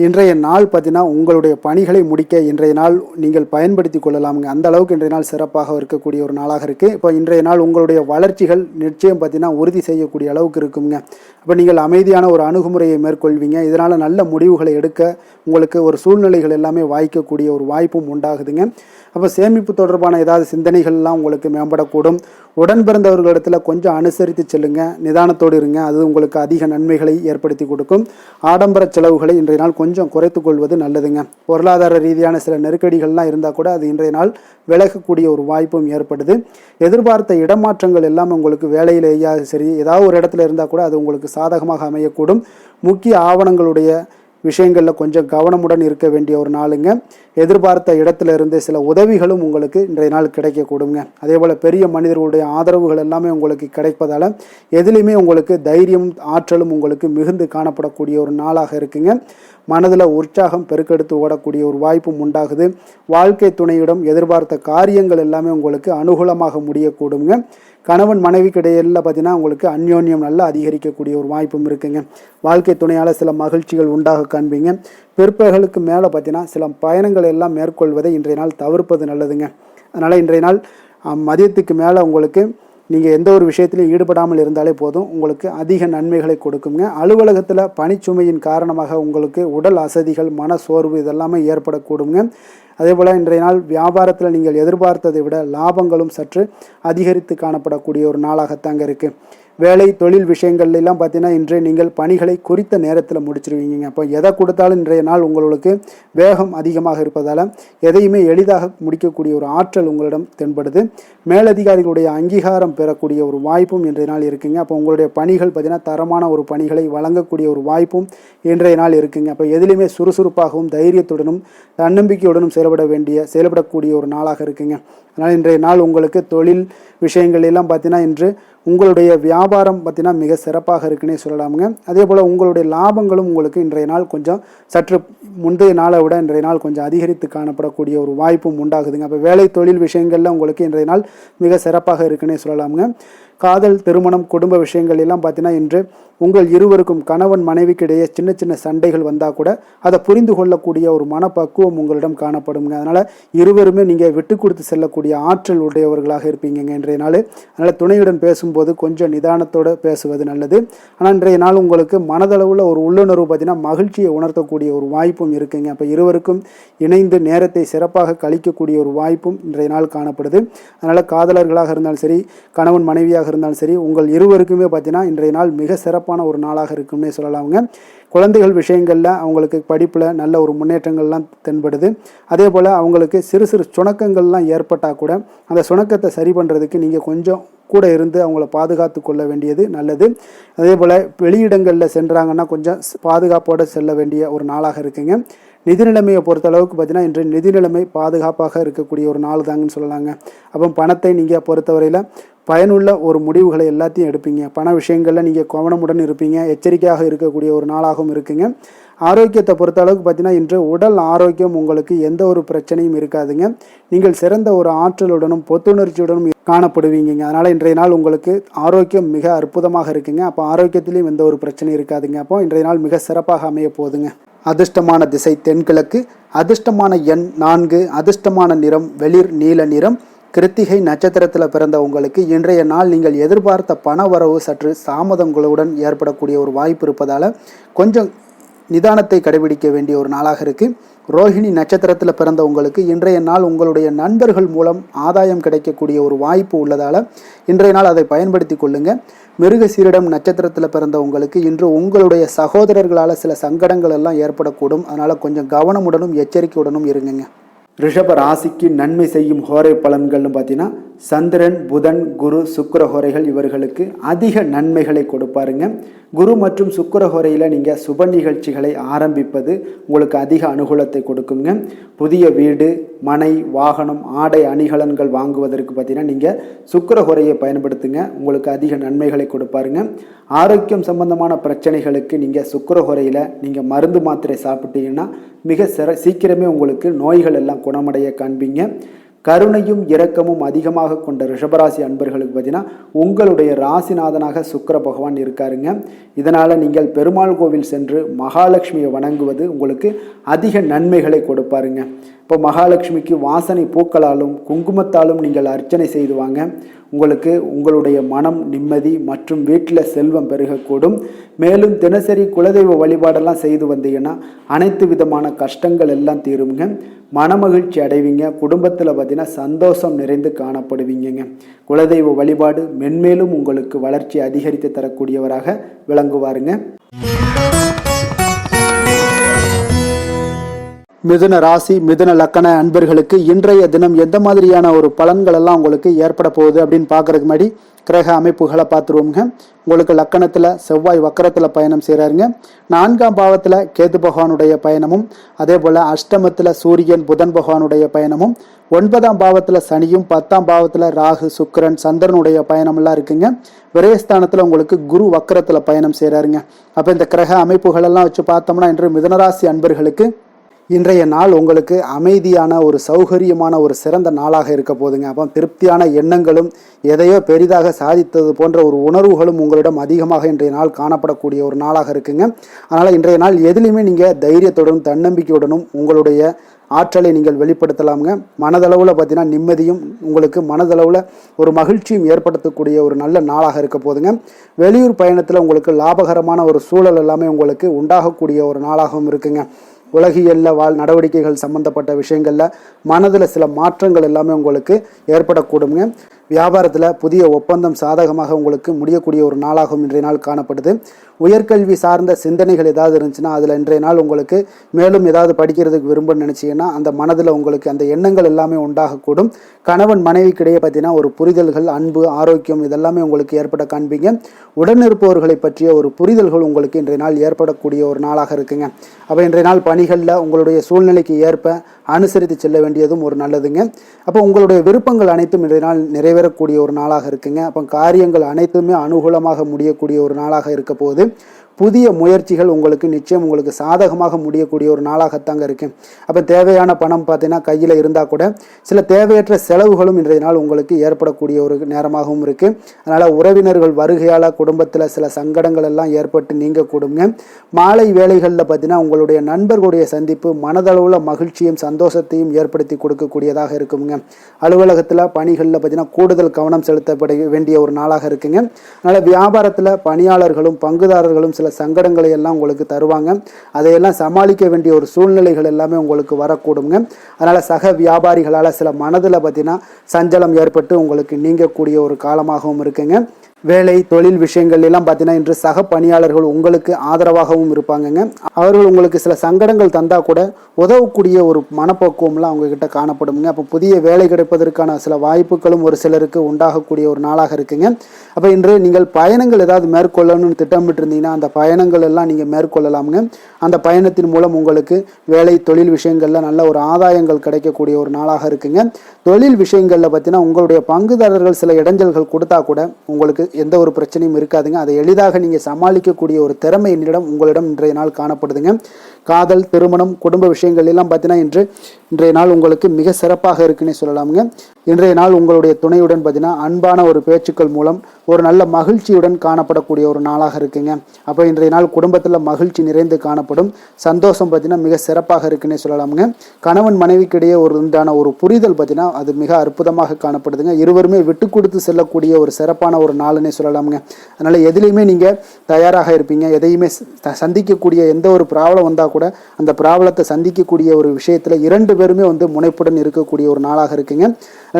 இன்றைய நாள் பார்த்தீங்கன்னா உங்களுடைய பணிகளை முடிக்க இன்றைய நாள் நீங்கள் பயன்படுத்தி கொள்ளலாமுங்க. அந்த அளவுக்கு இன்றைய நாள் சிறப்பாக இருக்கக்கூடிய ஒரு நாளாக இருக்குது. இப்போ இன்றைய நாள் உங்களுடைய வளர்ச்சிகள் நிச்சயம் பார்த்தீங்கன்னா உறுதி செய்யக்கூடிய அளவுக்கு இருக்குங்க. அப்போ நீங்கள் அமைதியான ஒரு அணுகுமுறையை மேற்கொள்வீங்க. இதனால் நல்ல முடிவுகளை எடுக்க உங்களுக்கு ஒரு சூழ்நிலைகள் எல்லாமே வாய்க்கக்கூடிய ஒரு வாய்ப்பும் உண்டாகுதுங்க. அப்போ சேமிப்பு தொடர்பான ஏதாவது சிந்தனைகள்லாம் உங்களுக்கு மேம்படக்கூடும். உடன் பிறந்தவர்களிடத்தில் கொஞ்சம் அனுசரித்து செல்லுங்க, நிதானத்தோடு இருங்க. அது உங்களுக்கு அதிக நன்மைகளை ஏற்படுத்தி கொடுக்கும். ஆடம்பர செலவுகளை இன்றைய நாள் கொஞ்சம் குறைத்து கொள்வது நல்லதுங்க. பொருளாதார ரீதியான சில நெருக்கடிகள்லாம் இருந்தால் கூட அது இன்றைய நாள் விலகக்கூடிய ஒரு வாய்ப்பும் ஏற்படுது. எதிர்பார்த்த இடமாற்றங்கள் எல்லாம் உங்களுக்கு வேலையிலேயே சரி ஏதாவது ஒரு இடத்துல இருந்தால் கூட அது உங்களுக்கு சாதகமாக அமையக்கூடும். முக்கிய ஆவணங்களுடைய விஷயங்களில் கொஞ்சம் கவனமுடன் இருக்க வேண்டிய ஒரு நாளுங்க. எதிர்பார்த்த இடத்துல இருந்து சில உதவிகளும் உங்களுக்கு இன்றைய நாள் கிடைக்கக்கூடுங்க. அதே போல் பெரிய மனிதர்களுடைய ஆதரவுகள் எல்லாமே உங்களுக்கு கிடைப்பதால் எதுலேயுமே உங்களுக்கு தைரியம் ஆற்றலும் உங்களுக்கு மிகுந்து காணப்படக்கூடிய ஒரு நாளாக இருக்குங்க. மனதில் உற்சாகம் பெருக்கெடுத்து ஓடக்கூடிய ஒரு வாய்ப்பும் உண்டாகுது. வாழ்க்கை துணையிடம் எதிர்பார்த்த காரியங்கள் எல்லாமே உங்களுக்கு அனுகூலமாக முடியக்கூடுங்க. கணவன் மனைவிக்கு இடையில பார்த்தீங்கன்னா உங்களுக்கு அந்யோன்யம் நல்லா அதிகரிக்கக்கூடிய ஒரு வாய்ப்பும் இருக்குங்க. வாழ்க்கை துணையால் சில மகிழ்ச்சிகள் உண்டாக காண்பீங்க. பிற்பகலுக்கு மேலே பார்த்தீங்கன்னா சில பயணங்கள் எல்லாம் மேற்கொள்வதை இன்றைய நாள் தவிர்ப்பது நல்லதுங்க. அதனால் இன்றைய நாள் மதியத்துக்கு மேலே உங்களுக்கு நீங்கள் எந்த ஒரு விஷயத்திலையும் ஈடுபடாமல் இருந்தாலே போதும், உங்களுக்கு அதிக நன்மைகளை கொடுக்குங்க. அலுவலகத்தில் பணிச்சுமையின் காரணமாக உங்களுக்கு உடல் அசதிகள், மன சோர்வு இதெல்லாமே ஏற்படக்கூடுங்க. அதே போல் இன்றைய நாள் வியாபாரத்தில் நீங்கள் எதிர்பார்த்ததை விட லாபங்களும் சற்று அதிகரித்து காணப்படக்கூடிய ஒரு நாளாகத்தாங்க இருக்குது. வேலை தொழில் விஷயங்கள்லாம் பார்த்தீங்கன்னா இன்று நீங்கள் பணிகளை குறித்த நேரத்தில் முடிச்சிருவீங்க. அப்போ எதை கொடுத்தாலும் இன்றைய நாள் உங்களுக்கு வேகம் அதிகமாக இருப்பதால் எதையுமே எளிதாக முடிக்கக்கூடிய ஒரு ஆற்றல் உங்களிடம் தென்படுது. மேலதிகாரிகளுடைய அங்கீகாரம் பெறக்கூடிய ஒரு வாய்ப்பும் இன்றைய நாள் இருக்குங்க. அப்போ உங்களுடைய பணிகள் பார்த்தீங்கன்னா தரமான ஒரு பணிகளை வழங்கக்கூடிய ஒரு வாய்ப்பும் இன்றைய நாள் இருக்குங்க. அப்போ எதிலுமே சுறுசுறுப்பாகவும் தைரியத்துடனும் தன்னம்பிக்கையுடனும் செயல்படக்கூடிய ஒரு நாளாக இருக்குங்க. அதனால் இன்றைய நாள் உங்களுக்கு தொழில் விஷயங்கள் எல்லாம் பார்த்தீங்கன்னா இன்று உங்களுடைய வியாபாரம் பார்த்தீங்கன்னா மிக சிறப்பாக இருக்குன்னே சொல்லலாமுங்க. அதே போல் உங்களுடைய லாபங்களும் உங்களுக்கு இன்றைய நாள் கொஞ்சம் சற்று முந்தைய நாளை விட இன்றைய நாள் கொஞ்சம் அதிகரித்து காணப்படக்கூடிய ஒரு வாய்ப்பும் உண்டாகுதுங்க. அப்போ வேலை தொழில் விஷயங்களில் உங்களுக்கு இன்றைய நாள் மிக சிறப்பாக இருக்குன்னே சொல்லலாமுங்க. காதல், திருமணம், குடும்ப விஷயங்கள் எல்லாம் பார்த்தீங்கன்னா இன்று உங்கள் இருவருக்கும் கணவன் மனைவிக்கு இடையே சின்ன சின்ன சண்டைகள் வந்தால் கூட அதை புரிந்து கொள்ளக்கூடிய ஒரு மனப்பக்குவம் உங்களிடம் காணப்படுங்க. அதனால் இருவருமே நீங்கள் விட்டு கொடுத்து செல்லக்கூடிய ஆற்றல் உடையவர்களாக இருப்பீங்க இன்றைய நாள். அதனால் துணையுடன் பேசும்போது பேசும்போது கொஞ்சம் நிதானத்தோடு பேசுவது நல்லது. ஆனால் இன்றைய நாள் உங்களுக்கு மனதளவில் ஒரு உள்ளுணர்வு பார்த்தீங்கன்னா மகிழ்ச்சியை உணர்த்தக்கூடிய ஒரு வாய்ப்பும் இருக்குங்க. அப்போ இருவருக்கும் இணைந்து நேரத்தை சிறப்பாக கழிக்கக்கூடிய ஒரு வாய்ப்பும் இன்றைய நாள் காணப்படுது. அதனால் காதலர்களாக இருந்தாலும் சரி, கணவன் மனைவியாக இருந்தாலும் சரி, உங்கள் இருவருக்குமே பார்த்தீங்கன்னா இன்றைய நாள் மிக சிறப்பான ஒரு நாளாக இருக்கும்னே சொல்லலாமுங்க. குழந்தைகள் விஷயங்களில் அவங்களுக்கு படிப்பில் நல்ல ஒரு முன்னேற்றங்கள்லாம் தென்படுது. அதே போல் அவங்களுக்கு சிறு சிறு சுணக்கங்கள்லாம் ஏற்பட்டால் கூட அந்த சுணக்கத்தை சரி பண்ணுறதுக்கு நீங்கள் கொஞ்சம் கூட இருந்து அவங்கள பாதுகாத்து கொள்ள வேண்டியது நல்லது. அதே போல் வெளியிடங்களில் சென்றாங்கன்னா கொஞ்சம் பாதுகாப்போடு செல்ல வேண்டிய ஒரு நாளாக இருக்குங்க. நிதி நிலைமையை பொறுத்தளவுக்கு பார்த்தீங்கன்னா இன்று நிதி நிலைமை பாதுகாப்பாக இருக்கக்கூடிய ஒரு நாள் தாங்கன்னு சொல்லலாங்க. அப்போ பணத்தை நீங்கள் பொறுத்தவரையில் பயனுள்ள ஒரு முடிவுகளை எல்லாத்தையும் எடுப்பீங்க. பண விஷயங்களில் நீங்கள் கவனமுடன் இருப்பீங்க. எச்சரிக்கையாக இருக்கக்கூடிய ஒரு நாளாகவும் இருக்குங்க. ஆரோக்கியத்தை பொறுத்த அளவுக்கு பார்த்தீங்கன்னா இன்று உடல் ஆரோக்கியம் உங்களுக்கு எந்த ஒரு பிரச்சனையும் இருக்காதுங்க. நீங்கள் சிறந்த ஒரு ஆற்றலுடனும் புத்துணர்ச்சியுடனும் காணப்படுவீங்க. அதனால் இன்றைய நாள் உங்களுக்கு ஆரோக்கியம் மிக அற்புதமாக இருக்குங்க. அப்போ ஆரோக்கியத்திலையும் எந்த ஒரு பிரச்சனையும் இருக்காதுங்க. அப்போ இன்றைய நாள் மிக சிறப்பாக அமைய போகுதுங்க. அதிர்ஷ்டமான திசை தென்கிழக்கு, அதிர்ஷ்டமான எண் 4, அதிர்ஷ்டமான நிறம் வெளிர் நீல நிறம். கிருத்திகை நட்சத்திரத்தில் பிறந்த உங்களுக்கு இன்றைய நாள் நீங்கள் எதிர்பார்த்த பண வரவு சற்று தாமதங்களுடன் ஏற்படக்கூடிய ஒரு வாய்ப்பு இருப்பதால் கொஞ்சம் நிதானத்தை கடைபிடிக்க வேண்டிய ஒரு நாளாக இருக்குது. ரோஹிணி நட்சத்திரத்தில் பிறந்த உங்களுக்கு இன்றைய நாள் உங்களுடைய நண்பர்கள் மூலம் ஆதாயம் கிடைக்கக்கூடிய ஒரு வாய்ப்பு உள்ளதால் இன்றைய நாள் அதை பயன்படுத்தி கொள்ளுங்கள். மிருகசீரிடம் நட்சத்திரத்தில் பிறந்த உங்களுக்கு இன்று உங்களுடைய சகோதரர்களால் சில சங்கடங்கள் எல்லாம் ஏற்படக்கூடும். அதனால் கொஞ்சம் கவனமுடனும் எச்சரிக்கையுடனும் இருங்குங்க. ரிஷப ராசிக்கு நன்மை செய்யும் ஹோரை பலன்கள்னு பார்த்தீங்கன்னா சந்திரன், புதன், குரு, சுக்கிர ஹோரைகள் இவர்களுக்கு அதிக நன்மைகளை கொடுப்பாருங்க. குரு மற்றும் சுக்கிர ஹோரையில் நீங்கள் சுப நிகழ்ச்சிகளை ஆரம்பிப்பது உங்களுக்கு அதிக அனுகூலத்தை கொடுக்குங்க. புதிய வீடு, மனை, வாகனம், ஆடை அணிகலன்கள் வாங்குவதற்கு பார்த்தீங்கன்னா நீங்கள் சுக்கிர ஹோரையை பயன்படுத்துங்க. உங்களுக்கு அதிக நன்மைகளை கொடுப்பாருங்க. ஆரோக்கியம் சம்பந்தமான பிரச்சனைகளுக்கு நீங்கள் சுக்கிர ஹோரையில் நீங்கள் மருந்து மாத்திரை சாப்பிட்டீங்கன்னா மிக சீக்கிரமே உங்களுக்கு நோய்கள் எல்லாம் குணமடைய காண்பீங்க. கருணையும் இரக்கமும் அதிகமாக கொண்ட ரிஷபராசி அன்பர்களுக்கு பார்த்தீங்கன்னா உங்களுடைய ராசிநாதனாக சுக்கிர பகவான் இருக்காருங்க. இதனால் நீங்கள் பெருமாள் கோவில் சென்று மகாலட்சுமியை வணங்குவது உங்களுக்கு அதிக நன்மைகளை கொடுப்பாருங்க. இப்போ மகாலட்சுமிக்கு வாசனை பூக்களாலும் குங்குமத்தாலும் நீங்கள் அர்ச்சனை செய்து வாங்க. உங்களுக்கு உங்களுடைய மனம் நிம்மதி மற்றும் வீட்டில் செல்வம் பெருகக்கூடும். மேலும் தினசரி குலதெய்வ வழிபாடெல்லாம் செய்து வந்தீங்கன்னா அனைத்து விதமான கஷ்டங்கள் எல்லாம் தீருங்க. மனமகிழ்ச்சி அடைவீங்க. குடும்பத்தில் பார்த்தீங்கன்னா சந்தோஷம் நிறைந்து காணப்படுவீங்க. குலதெய்வ வழிபாடு மென்மேலும் உங்களுக்கு வளர்ச்சி அதிகரித்து தரக்கூடியவராக விளங்குவாருங்க. மிதுன ராசி, மிதுன லக்கண அன்பர்களுக்கு இன்றைய தினம் எந்த மாதிரியான ஒரு பலன்கள் எல்லாம் உங்களுக்கு ஏற்பட போகுது அப்படின்னு பார்க்கறதுக்கு முன்னாடி கிரக அமைப்புகளை பார்த்துருவோங்க. உங்களுக்கு லக்கணத்தில் செவ்வாய் வக்கரத்தில் பயணம் செய்கிறாருங்க. 4ஆம் பாவத்தில் கேது பகவானுடைய பயணமும், அதே போல் அஷ்டமத்தில் சூரியன் புதன் பகவானுடைய பயணமும், 9ஆம் பாவத்தில் சனியும், 10ஆம் பாவத்தில் ராகு சுக்கிரன் சந்திரனுடைய பயணமெல்லாம் இருக்குங்க. விரயஸ்தானத்தில் உங்களுக்கு குரு வக்கரத்தில் பயணம் செய்கிறாருங்க. அப்போ இந்த கிரக அமைப்புகளெல்லாம் வச்சு பார்த்தோம்னா இன்று மிதுனராசி அன்பர்களுக்கு இன்றைய நாள் உங்களுக்கு அமைதியான ஒரு சௌகரியமான ஒரு சிறந்த நாளாக இருக்க போதுங்க. அப்போ திருப்தியான எண்ணங்களும் எதையோ பெரிதாக சாதித்தது போன்ற ஒரு உணர்வுகளும் உங்களிடம் அதிகமாக இன்றைய நாள் காணப்படக்கூடிய ஒரு நாளாக இருக்குங்க. அதனால் இன்றைய நாள் எதுலையுமே நீங்கள் தைரியத்துடனும் தன்னம்பிக்கையுடனும் உங்களுடைய ஆற்றலை நீங்கள் வெளிப்படுத்தலாமுங்க. மனதளவில் பார்த்தீங்கன்னா நிம்மதியும் உங்களுக்கு மனதளவில் ஒரு மகிழ்ச்சியும் ஏற்படுத்தக்கூடிய ஒரு நல்ல நாளாக இருக்க போதுங்க. வெளியூர் பயணத்தில் உங்களுக்கு லாபகரமான ஒரு சூழல் எல்லாமே உங்களுக்கு உண்டாகக்கூடிய ஒரு நாளாகவும் இருக்குங்க. உலகியலில் நடவடிக்கைகள் சம்பந்தப்பட்ட விஷயங்களில் மனதில் சில மாற்றங்கள் எல்லாமே உங்களுக்கு ஏற்படக்கூடுங்க. வியாபாரத்தில் புதிய ஒப்பந்தம் சாதகமாக உங்களுக்கு முடியக்கூடிய ஒரு நாளாகவும் இன்றைய நாள் காணப்படுது. உயர்கல்வி சார்ந்த சிந்தனைகள் ஏதாவது இருந்துச்சுன்னா அதில் இன்றைய நாள் உங்களுக்கு மேலும் ஏதாவது படிக்கிறதுக்கு விரும்ப நினச்சிங்கன்னா அந்த மனதில் உங்களுக்கு அந்த எண்ணங்கள் எல்லாமே உண்டாகக்கூடும். கணவன் மனைவிக்கிடையே பார்த்தீங்கன்னா ஒரு புரிதல்கள், அன்பு, ஆரோக்கியம் இதெல்லாமே உங்களுக்கு ஏற்பட காண்பீங்க. உடனிருப்பவர்களை பற்றிய ஒரு புரிதல்கள் உங்களுக்கு இன்றைய நாள் ஏற்படக்கூடிய ஒரு நாளாக இருக்குங்க. அப்போ இன்றைய நாள் பணிகளில் உங்களுடைய சூழ்நிலைக்கு ஏற்ப அனுசரித்து செல்ல வேண்டியதும் ஒரு நல்லதுங்க. அப்போ உங்களுடைய விருப்பங்கள் அனைத்தும் இன்றைய நாள் நிறைவேறக்கூடிய ஒரு நாளாக இருக்குங்க. அப்போ காரியங்கள் அனைத்துமே அனுகூலமாக முடியக்கூடிய ஒரு நாளாக இருக்க போது புதிய முயற்சிகள் உங்களுக்கு நிச்சயம் உங்களுக்கு சாதகமாக முடியக்கூடிய ஒரு நாளாகத்தாங்க இருக்கு. அப்போ தேவையான பணம் பார்த்தீங்கன்னா கையில் இருந்தால் கூட சில தேவையற்ற செலவுகளும் இன்றைய நாள் உங்களுக்கு ஏற்படக்கூடிய ஒரு நேரமாகவும் இருக்கு. அதனால உறவினர்கள் வருகையால் குடும்பத்தில் சில சங்கடங்கள் எல்லாம் ஏற்பட்டு நீங்க கூடுங்க. மாலை வேளைகளில் பார்த்தீங்கன்னா உங்களுடைய நண்பர்களுடைய சந்திப்பு மனதளவுல மகிழ்ச்சியும் சந்தோஷத்தையும் ஏற்படுத்தி கொடுக்கக்கூடியதாக இருக்குங்க. அலுவலகத்தில் பணிகளில் பார்த்தீங்கன்னா கூடுதல் கவனம் செலுத்தப்பட வேண்டிய ஒரு நாளாக இருக்குங்க. அதனால வியாபாரத்தில் பணியாளர்களும் பங்குதாரர்களும் சில சங்கடங்களை எல்லாம் உங்களுக்கு தருவாங்க. அதையெல்லாம் சமாளிக்க வேண்டிய ஒரு சூழ்நிலைகள் எல்லாமே உங்களுக்கு வரக்கூடுங்க. அதனால சக வியாபாரிகளால் சில மனதில் பார்த்தீங்கன்னா சஞ்சலம் ஏற்பட்டு உங்களுக்கு நீங்கக்கூடிய ஒரு காலமாகவும் இருக்குங்க. வேலை தொழில் விஷயங்கள் எல்லாம் பார்த்தீங்கன்னா இன்று சக பணியாளர்கள் உங்களுக்கு ஆதரவாகவும் இருப்பாங்கங்க. அவர்கள் உங்களுக்கு சில சங்கடங்கள் தந்தா கூட உதவக்கூடிய ஒரு மனப்பக்குவம்லாம் அவங்ககிட்ட காணப்படுங்க. அப்போ புதிய வேலை கிடைப்பதற்கான சில வாய்ப்புகளும் ஒரு சிலருக்கு உண்டாகக்கூடிய ஒரு நாளாக இருக்குங்க. அப்போ இன்று நீங்கள் பயணங்கள் ஏதாவது மேற்கொள்ளணும்னு திட்டமிட்டு இருந்தீங்கன்னா அந்த பயணங்கள் எல்லாம் நீங்கள் மேற்கொள்ளலாமுங்க. அந்த பயணத்தின் மூலம் உங்களுக்கு வேலை தொழில் விஷயங்கள்ல நல்ல ஒரு ஆதாயங்கள் கிடைக்கக்கூடிய ஒரு நாளாக இருக்குங்க. தொழில் விஷயங்கள்ல பார்த்தீங்கன்னா உங்களுடைய பங்குதாரர்கள் சில இடைஞ்சல்கள் கொடுத்தா கூட உங்களுக்கு எந்த ஒரு பிரச்சனையும் இருக்காதுங்க. அதை எளிதாக நீங்க சமாளிக்கக்கூடிய ஒரு திறமை உங்களிடம் இன்றைய நாள் காணப்படுதுங்க. காதல் திருமணம் குடும்ப விஷயங்கள் எல்லாம் பார்த்தீங்கன்னா இன்றைய நாள் உங்களுக்கு மிக சிறப்பாக இருக்குன்னு சொல்லலாமுங்க. இன்றைய நாள் உங்களுடைய துணையுடன் பார்த்தீங்கன்னா அன்பான ஒரு பேச்சுக்கள் மூலம் ஒரு நல்ல மகிழ்ச்சியுடன் காணப்படக்கூடிய ஒரு நாளாக இருக்குங்க. அப்போ இன்றைய நாள் குடும்பத்தில் மகிழ்ச்சி நிறைந்து காணப்படும். சந்தோஷம் பார்த்தீங்கன்னா மிக சிறப்பாக இருக்குன்னே சொல்லலாமுங்க. கணவன் மனைவிக்கிடையே உண்டான ஒரு புரிதல் பார்த்தீங்கன்னா அது மிக அற்புதமாக காணப்படுதுங்க. இருவருமே விட்டு கொடுத்து செல்லக்கூடிய ஒரு சிறப்பான ஒரு நாளுன்னே சொல்லலாமுங்க. அதனால எதுலையுமே நீங்க தயாராக இருப்பீங்க. எதையுமே சந்திக்கக்கூடிய எந்த ஒரு ப்ராப்ளம் வந்தா கூட அந்த ப்ராப்ளத்தை சந்திக்கக்கூடிய ஒரு விஷயத்துல இரண்டு பேருமே முனைப்புடன் இருக்கக்கூடிய ஒரு நாளாக இருக்குங்க.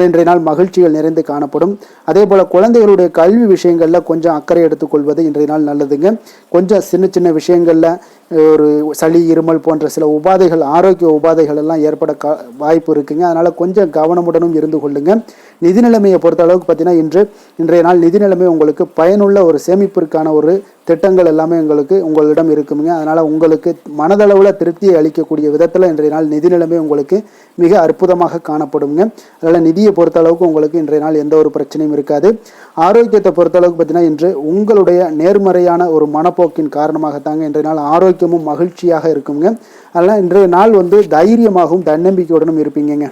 இன்றைய நாள் மகிழ்ச்சிகள் நிறைந்து காணப்படும். அதே போல குழந்தைகளுடைய கல்வி விஷயங்கள்ல கொஞ்சம் அக்கறை எடுத்துக்கொள்வது இன்றைய நாள் நல்லதுங்க. கொஞ்சம் சின்ன சின்ன விஷயங்கள்ல ஒரு சளி இருமல் போன்ற சில உபாதைகள் ஆரோக்கிய உபாதைகள் எல்லாம் ஏற்பட வாய்ப்பு இருக்குங்க. அதனால கொஞ்சம் கவனமுடனும் இருந்து கொள்ளுங்க. நிதி நிலைமையை பொறுத்த அளவுக்கு பார்த்தீங்கன்னா இன்றைய நாள் நிதி நிலைமை உங்களுக்கு பயனுள்ள ஒரு சேமிப்பிற்கான ஒரு திட்டங்கள் எல்லாமே உங்களிடம் இருக்குங்க. அதனால உங்களுக்கு மனதளவில் திருப்தியை அளிக்கக்கூடிய விதத்தில் இன்றைய நாள் நிதி நிலைமை உங்களுக்கு மிக அற்புதமாக காணப்படுங்க. அதனால நிதியை பொறுத்த அளவுக்கு உங்களுக்கு இன்றைய நாள் எந்த ஒரு பிரச்சனையும் இருக்காது. ஆரோக்கியத்தை பொறுத்த அளவுக்கு பார்த்தீங்கன்னா இன்று உங்களுடைய நேர்மறையான ஒரு மனப்போக்கின் காரணமாகத்தாங்க இன்றைய நாள் ஆரோக்கியமும் மகிழ்ச்சியாக இருக்குங்க. அதனால இன்றைய நாள் தைரியமாகவும் தன்னம்பிக்கையுடனும் இருப்பீங்க.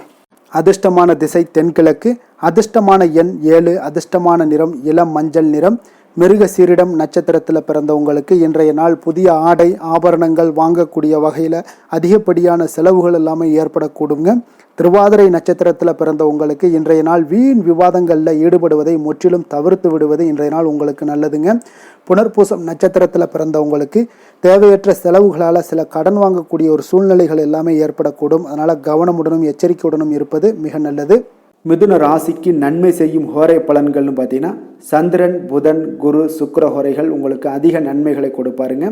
அதிர்ஷ்டமான திசை தென்கிழக்கு, அதிர்ஷ்டமான எண் 7, அதிர்ஷ்டமான நிறம் இளம் மஞ்சள் நிறம். மிருக சீரிடம் நட்சத்திரத்தில் பிறந்தவங்களுக்கு இன்றைய நாள் புதிய ஆடை ஆபரணங்கள் வாங்கக்கூடிய வகையில் அதிகப்படியான செலவுகள் எல்லாமே ஏற்படக்கூடுங்க. திருவாதிரை நட்சத்திரத்தில் பிறந்தவங்களுக்கு இன்றைய நாள் வீண் விவாதங்களில் ஈடுபடுவதை முற்றிலும் தவிர்த்து விடுவது இன்றைய நாள் உங்களுக்கு நல்லதுங்க. புனர்பூசம் நட்சத்திரத்தில் பிறந்தவங்களுக்கு தேவையற்ற செலவுகளால் சில கடன் வாங்கக்கூடிய ஒரு சூழ்நிலைகள் எல்லாமே ஏற்படக்கூடும். அதனால் கவனமுடனும் எச்சரிக்கையுடனும் இருப்பது மிக நல்லது. மிதுன ராசிக்கு நன்மை செய்யும் ஹோரை பலன்கள்னு பார்த்தீங்கன்னா சந்திரன் புதன் குரு சுக்கிர ஹோரைகள் உங்களுக்கு அதிக நன்மைகளை கொடுப்பாருங்க.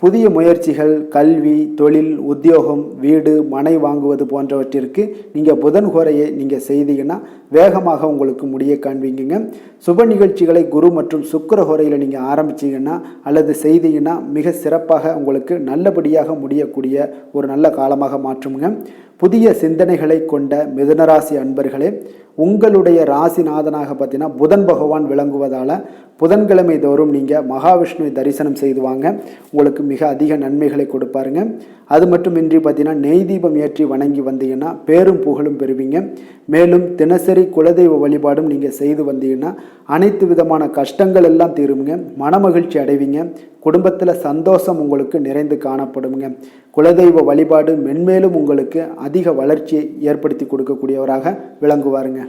புதிய முயற்சிகள் கல்வி தொழில் உத்தியோகம் வீடு மனை வாங்குவது போன்றவற்றிற்கு நீங்கள் புதன் ஹோரையை நீங்கள் செய்தீங்கன்னா வேகமாக உங்களுக்கு முடிய காண்பீங்க. சுப நிகழ்ச்சிகளை குரு மற்றும் சுக்கிர ஹோரையில் நீங்கள் ஆரம்பிச்சிங்கன்னா அல்லது செய்தீங்கன்னா மிக சிறப்பாக உங்களுக்கு நல்லபடியாக முடியக்கூடிய ஒரு நல்ல காலமாக மாற்றுங்க. புதிய சிந்தனைகளை கொண்ட மிதுனராசி அன்பர்களே, உங்களுடைய ராசிநாதனாக பார்த்தீங்கன்னா புதன் பகவான் விளங்குவதால் புதன்கிழமை தோறும் நீங்கள் மகாவிஷ்ணுவை தரிசனம் செய்து வாங்க. உங்களுக்கு மிக அதிக நன்மைகளை கொடுப்பாருங்க. அது மட்டுமின்றி பார்த்தீங்கன்னா நெய் தீபம் ஏற்றி வணங்கி வந்தீங்கன்னா பேரும் புகழும் பெறுவீங்க. மேலும் தினசரி குலதெய்வ வழிபாடும் நீங்கள் செய்து வந்தீங்கன்னா அனைத்து விதமான கஷ்டங்கள் எல்லாம் தீருங்க. மனமகிழ்ச்சி அடைவீங்க. குடும்பத்தில் சந்தோஷம் உங்களுக்கு நிறைந்து காணப்படுங்க. குலதெய்வ வழிபாடு மென்மேலும் உங்களுக்கு அதிக வளர்ச்சியை ஏற்படுத்தி கொடுக்கக்கூடியவராக விளங்குவாருங்க.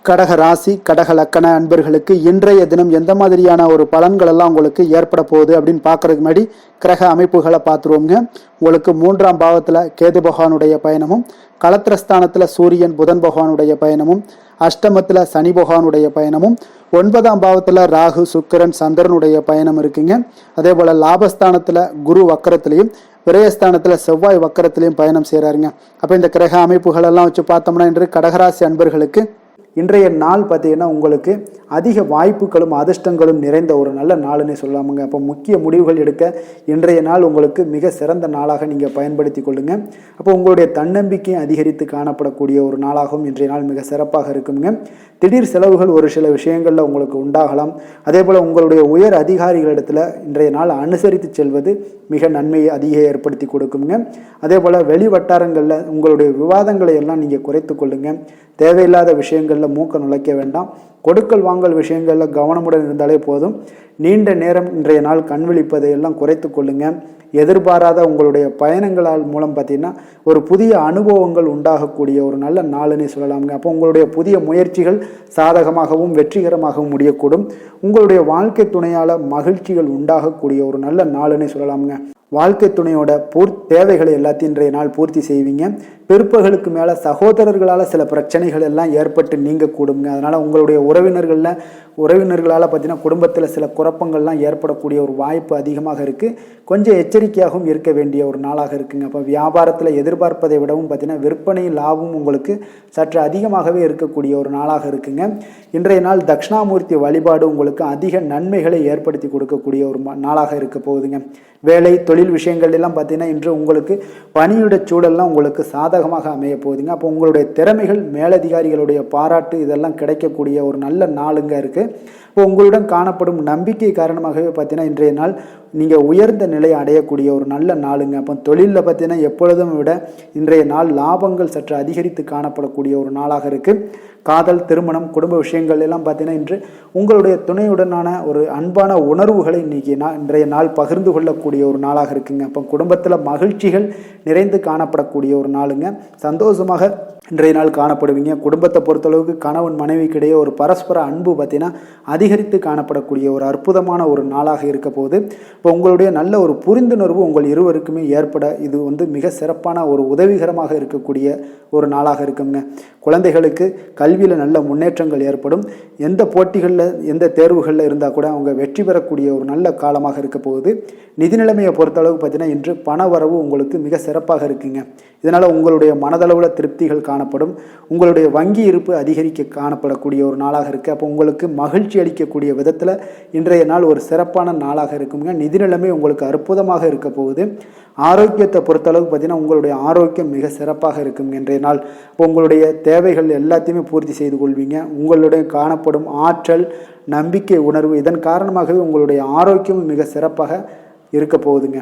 கடக ராசி கடக லக்கண அன்பர்களுக்கு இன்றைய தினம் எந்த மாதிரியான ஒரு பலன்கள் எல்லாம் உங்களுக்கு ஏற்பட போகுது அப்படின்னு பார்க்கறதுக்கு முன்னாடி கிரக அமைப்புகளை பார்த்துருவோங்க. உங்களுக்கு 3ஆம் பாவத்தில் கேது பகவானுடைய பயணமும், களத்திரஸ்தானத்தில் சூரியன் புதன் பகவானுடைய பயணமும், அஷ்டமத்தில் சனி பகவானுடைய பயணமும், 9ஆம் பாவத்தில் ராகு சுக்கிரன் சந்திரனுடைய பயணம் இருக்குங்க. அதே போல லாபஸ்தானத்தில் குரு வக்கரத்திலையும் விரயஸ்தானத்தில் செவ்வாய் வக்கரத்திலையும் பயணம் செய்கிறாருங்க. அப்போ இந்த கிரக அமைப்புகள் எல்லாம் வச்சு பார்த்தோம்னா இன்று கடகராசி அன்பர்களுக்கு இன்றைய நாள் பார்த்தீங்கன்னா உங்களுக்கு அதிக வாய்ப்புகளும் அதிர்ஷ்டங்களும் நிறைந்த ஒரு நல்ல நாளுன்னு சொல்லலாமுங்க. அப்போ முக்கிய முடிவுகள் எடுக்க இன்றைய நாள் உங்களுக்கு மிக சிறந்த நாளாக நீங்கள் பயன்படுத்தி கொள்ளுங்க. அப்போ உங்களுடைய தன்னம்பிக்கையை அதிகரித்து காணப்படக்கூடிய ஒரு நாளாகவும் இன்றைய நாள் மிக சிறப்பாக இருக்குங்க. திடீர் செலவுகள் ஒரு சில விஷயங்களில் உங்களுக்கு உண்டாகலாம். அதே போல் உங்களுடைய உயர் அதிகாரிகளிடத்தில் இன்றைய நாள் அனுசரித்து செல்வது மிக நன்மையை அதிக ஏற்படுத்தி கொடுக்குங்க. அதே போல் வெளி வட்டாரங்களில் உங்களுடைய விவாதங்களை எல்லாம் நீங்கள் குறைத்து கொள்ளுங்க. தேவையில்லாத விஷயங்களில் மூக்க நுழைக்க வேண்டாம். கொடுக்கல் வாங்கல் விஷயங்களில் கவனமுடன் இருந்தாலே போதும். நீண்ட நேரம் இன்றைய நாள் கண் விழிப்பதை எல்லாம் குறைத்து கொள்ளுங்க. எதிர்பாராத உங்களுடைய பயணங்களால் மூலம் பார்த்தீங்கன்னா ஒரு புதிய அனுபவங்கள் உண்டாகக்கூடிய ஒரு நல்ல நாளுன்னு சொல்லலாமுங்க. அப்போ உங்களுடைய புதிய முயற்சிகள் சாதகமாகவும் வெற்றிகரமாகவும் முடியக்கூடும். உங்களுடைய வாழ்க்கை துணையால் மகிழ்ச்சிகள் உண்டாகக்கூடிய ஒரு நல்ல நாளுன்னு சொல்லலாமுங்க. வாழ்க்கை துணையோட தேவைகளை எல்லாத்தையும் இன்றைய நாள் பூர்த்தி செய்வீங்க. பிற்பகலுக்கு மேலே சகோதரர்களால் சில பிரச்சனைகள் எல்லாம் ஏற்பட்டு நீங்கக்கூடுங்க. அதனால் உங்களுடைய உறவினர்களால் பார்த்தீங்கன்னா குடும்பத்தில் சில குழப்பங்கள்லாம் ஏற்படக்கூடிய ஒரு வாய்ப்பு அதிகமாக இருக்குது. கொஞ்சம் எச்சரிக்கையாகவும் இருக்க வேண்டிய ஒரு நாளாக இருக்குங்க. அப்போ வியாபாரத்தில் எதிர்பார்ப்பதை விடவும் பார்த்தீங்கன்னா விற்பனை லாபமும் உங்களுக்கு சற்று அதிகமாகவே இருக்கக்கூடிய ஒரு நாளாக இருக்குங்க. இன்றைய நாள் தட்சிணாமூர்த்தி வழிபாடு உங்களுக்கு அதிக நன்மைகளை ஏற்படுத்தி கொடுக்கக்கூடிய ஒரு நாளாக இருக்க போகுதுங்க. வேலை தொழில் விஷயங்கள் எல்லாம் பார்த்தீங்கன்னா இன்று உங்களுக்கு பணியுட சூழல்லாம் உங்களுக்கு சாதகமாக அமைய போகுதுங்க. அப்போ உங்களுடைய திறமைகள் மேலதிகாரிகளுடைய பாராட்டு இதெல்லாம் கிடைக்கக்கூடிய ஒரு நல்ல நாளுங்க இருக்குது. இப்போ உங்களுடன் காணப்படும் நம்பிக்கை காரணமாகவே பார்த்தீங்கன்னா இன்றைய நாள் நீங்கள் உயர்ந்த நிலையை அடையக்கூடிய ஒரு நல்ல நாளுங்க. அப்போ தொழிலில் பார்த்தீங்கன்னா எப்பொழுதும் விட இன்றைய நாள் லாபங்கள் சற்று அதிகரித்து காணப்படக்கூடிய ஒரு நாளாக இருக்குது. காதல், திருமணம், குடும்ப விஷயங்கள் எல்லாம் பார்த்தீங்கன்னா இன்று உங்களுடைய துணையுடனான ஒரு அன்பான உணர்வுகளை இன்றைய நாள் பகிர்ந்து கொள்ளக்கூடிய ஒரு நாளாக இருக்குங்க. அப்போ குடும்பத்தில் மகிழ்ச்சிகள் நிறைந்து காணப்படக்கூடிய ஒரு நாளுங்க. சந்தோஷமாக இன்றைய நாள் காணப்படுவீங்க. குடும்பத்தை பொறுத்தளவுக்கு கணவன் மனைவிக்கிடையே ஒரு பரஸ்பர அன்பு பார்த்தீங்கன்னா அதிகரித்து காணப்படக்கூடிய ஒரு அற்புதமான ஒரு நாளாக இருக்க போது. இப்போ உங்களுடைய நல்ல ஒரு புரிந்துணர்வு உங்கள் இருவருக்குமே ஏற்பட இது மிக சிறப்பான ஒரு உதவிகரமாக இருக்கக்கூடிய ஒரு நாளாக இருக்குங்க. குழந்தைகளுக்கு கல்வியில் நல்ல முன்னேற்றங்கள் ஏற்படும். எந்த போட்டிகளில் எந்த தேர்வுகளில் இருந்தால் கூட அவங்க வெற்றி பெறக்கூடிய ஒரு நல்ல காலமாக இருக்க போகுது. நிதி நிலைமையை பொறுத்தளவுக்கு பார்த்தீங்கன்னா இன்று பண வரவு உங்களுக்கு மிக சிறப்பாக இருக்குங்க. இதனால் உங்களுடைய மனதளவில் திருப்திகள் காணப்படும். உங்களுடைய வங்கி இருப்பு அதிகரிக்க காணப்படக்கூடிய ஒரு நாளாக இருக்குது. அப்போ உங்களுக்கு மகிழ்ச்சி அளிக்கக்கூடிய விதத்தில் இன்றைய நாள் ஒரு சிறப்பான நாளாக இருக்குங்க. நிதி நிலைமை உங்களுக்கு அற்புதமாக இருக்க போகுது. ஆரோக்கியத்தை பொறுத்தளவுக்கு பார்த்தீங்கன்னா உங்களுடைய ஆரோக்கியம் மிக சிறப்பாக இருக்குங்க இன்றைய நாள். உங்களுடைய தேவைகள் எல்லாத்தையுமே பூர்த்தி செய்து கொள்வீங்க. உங்களுடைய காணப்படும் ஆற்றல், நம்பிக்கை, உணர்வு இதன் காரணமாகவே உங்களுடைய ஆரோக்கியமும் மிக சிறப்பாக இருக்க போகுதுங்க.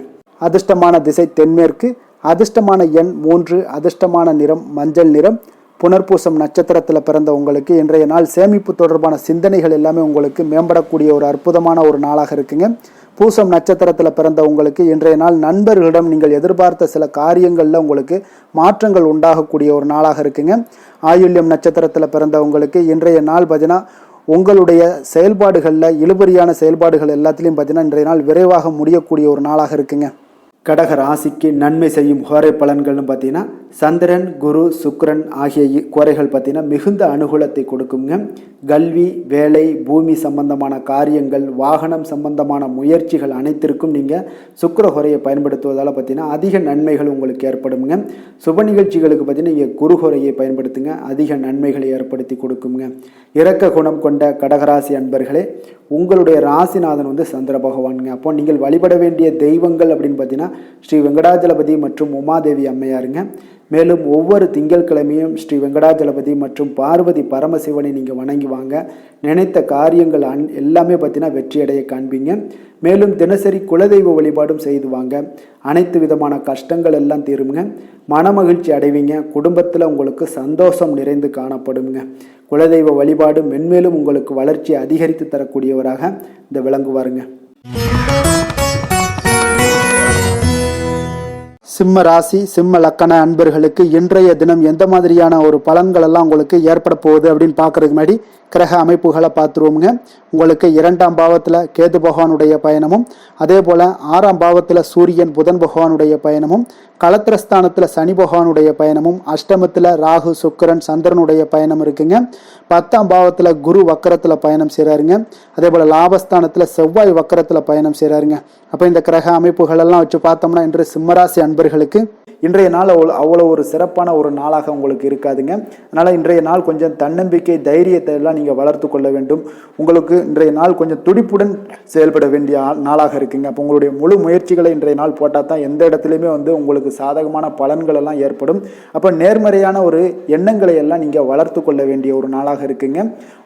அதிர்ஷ்டமான திசை தென்மேற்கு, அதிர்ஷ்டமான எண் 3, அதிர்ஷ்டமான நிறம் மஞ்சள் நிறம். புனர்பூசம் நட்சத்திரத்தில் பிறந்த உங்களுக்கு இன்றைய நாள் சேமிப்பு தொடர்பான சிந்தனைகள் எல்லாமே உங்களுக்கு மேம்படக்கூடிய ஒரு அற்புதமான ஒரு நாளாக இருக்குங்க. பூசம் நட்சத்திரத்தில் பிறந்த உங்களுக்கு இன்றைய நாள் நண்பர்களிடம் நீங்கள் எதிர்பார்த்த சில காரியங்களில் உங்களுக்கு மாற்றங்கள் உண்டாகக்கூடிய ஒரு நாளாக இருக்குங்க. ஆயுள்யம் நட்சத்திரத்தில் பிறந்த உங்களுக்கு இன்றைய நாள் பார்த்தீங்கன்னா உங்களுடைய செயல்பாடுகளில் இழுபறியான செயல்பாடுகள் எல்லாத்துலேயும் பார்த்தீங்கன்னா இன்றைய நாள் விரைவாக முடியக்கூடிய ஒரு நாளாக இருக்குங்க. கடக ராசிக்கு நன்மை செய்யும் கோரை பலன்கள்னு பார்த்தீங்கன்னா சந்திரன், குரு, சுக்கிரன் ஆகிய கோரைகள் பார்த்தீங்கன்னா மிகுந்த அனுகூலத்தை கொடுக்குங்க. கல்வி, வேலை, பூமி சம்பந்தமான காரியங்கள், வாகனம் சம்பந்தமான முயற்சிகள் அனைத்திற்கும் நீங்கள் சுக்கிர கோரையை பயன்படுத்துவதால் பார்த்தீங்கன்னா அதிக நன்மைகள் உங்களுக்கு ஏற்படுங்க. சுப நிகழ்ச்சிகளுக்கு பார்த்தீங்கன்னா நீங்கள் குரு கோரையை பயன்படுத்துங்க, அதிக நன்மைகளை ஏற்படுத்தி கொடுக்குங்க. இரக்க குணம் கொண்ட கடகராசி அன்பர்களே, உங்களுடைய ராசிநாதன் சந்திர பகவானுங்க. அப்போ நீங்கள் வழிபட வேண்டிய தெய்வங்கள் அப்படின்னு பார்த்தீங்கன்னா ஸ்ரீ வெங்கடாஜலபதி மற்றும் உமாதேவி அம்மையாருங்க. மேலும் ஒவ்வொரு திங்கட்கிழமையும் ஸ்ரீ வெங்கடாஜலபதி மற்றும் பார்வதி பரமசிவனை நீங்கள் வணங்கி வாங்க. நினைத்த காரியங்கள் எல்லாமே பார்த்தீங்கன்னா வெற்றியடைய காண்பீங்க. மேலும் தினசரி குலதெய்வ வழிபாடும் செய்து வாங்க. அனைத்து விதமான கஷ்டங்கள் எல்லாம் தீருங்க. மனமகிழ்ச்சி அடைவீங்க. குடும்பத்தில் உங்களுக்கு சந்தோஷம் நிறைந்து காணப்படுங்க. குலதெய்வ வழிபாடு மென்மேலும் உங்களுக்கு வளர்ச்சியை அதிகரித்து தரக்கூடியவராக இந்த விளங்குவாருங்க. சிம்ம ராசி, சிம்ம லக்கண அன்பர்களுக்கு இன்றைய தினம் எந்த மாதிரியான ஒரு பலன்கள் எல்லாம் உங்களுக்கு ஏற்பட போகுது அப்படின்னு பார்க்கறதுக்கு முன்னாடி கிரக அமைப்புகளை பார்த்துருவோமுங்க. உங்களுக்கு 2ஆம் பாவத்தில் கேது பகவானுடைய பயணமும், அதே போல் 6ஆம் பாவத்தில் சூரியன் புதன் பகவானுடைய பயணமும், களத்திரஸ்தானத்தில் சனி பகவானுடைய பயணமும், அஷ்டமத்தில் ராகு சுக்கிரன் சந்திரனுடைய பயணம் இருக்குங்க. 10ஆம் பாவத்தில் குரு வக்கரத்தில் பயணம் செய்கிறாருங்க. அதே போல் லாபஸ்தானத்தில் செவ்வாய் வக்கரத்தில் பயணம் செய்கிறாருங்க. அப்போ இந்த கிரக அமைப்புகள் எல்லாம் வச்சு பார்த்தோம்னா இன்று சிம்மராசி அன்பர்களுக்கு இன்றைய நாள் அவ்வளோ ஒரு சிறப்பான ஒரு நாளாக உங்களுக்கு இருக்காதுங்க. அதனால் இன்றைய நாள் கொஞ்சம் தன்னம்பிக்கை தைரியத்தை எல்லாம் நீங்கள் வளர்த்து கொள்ள வேண்டும். உங்களுக்கு இன்றைய நாள் கொஞ்சம் துடிப்புடன் செயல்பட வேண்டிய நாளாக இருக்குங்க. அப்போ உங்களுடைய முழு முயற்சிகளை இன்றைய நாள் போட்டால் தான் எந்த இடத்துலையுமே உங்களுக்கு சாதகமான பலன்கள் எல்லாம் ஏற்படும். அப்போ நேர்மறையான ஒரு எண்ணங்களை எல்லாம் நீங்கள் வளர்த்து கொள்ள வேண்டிய ஒரு நாளாக இருக்குங்க.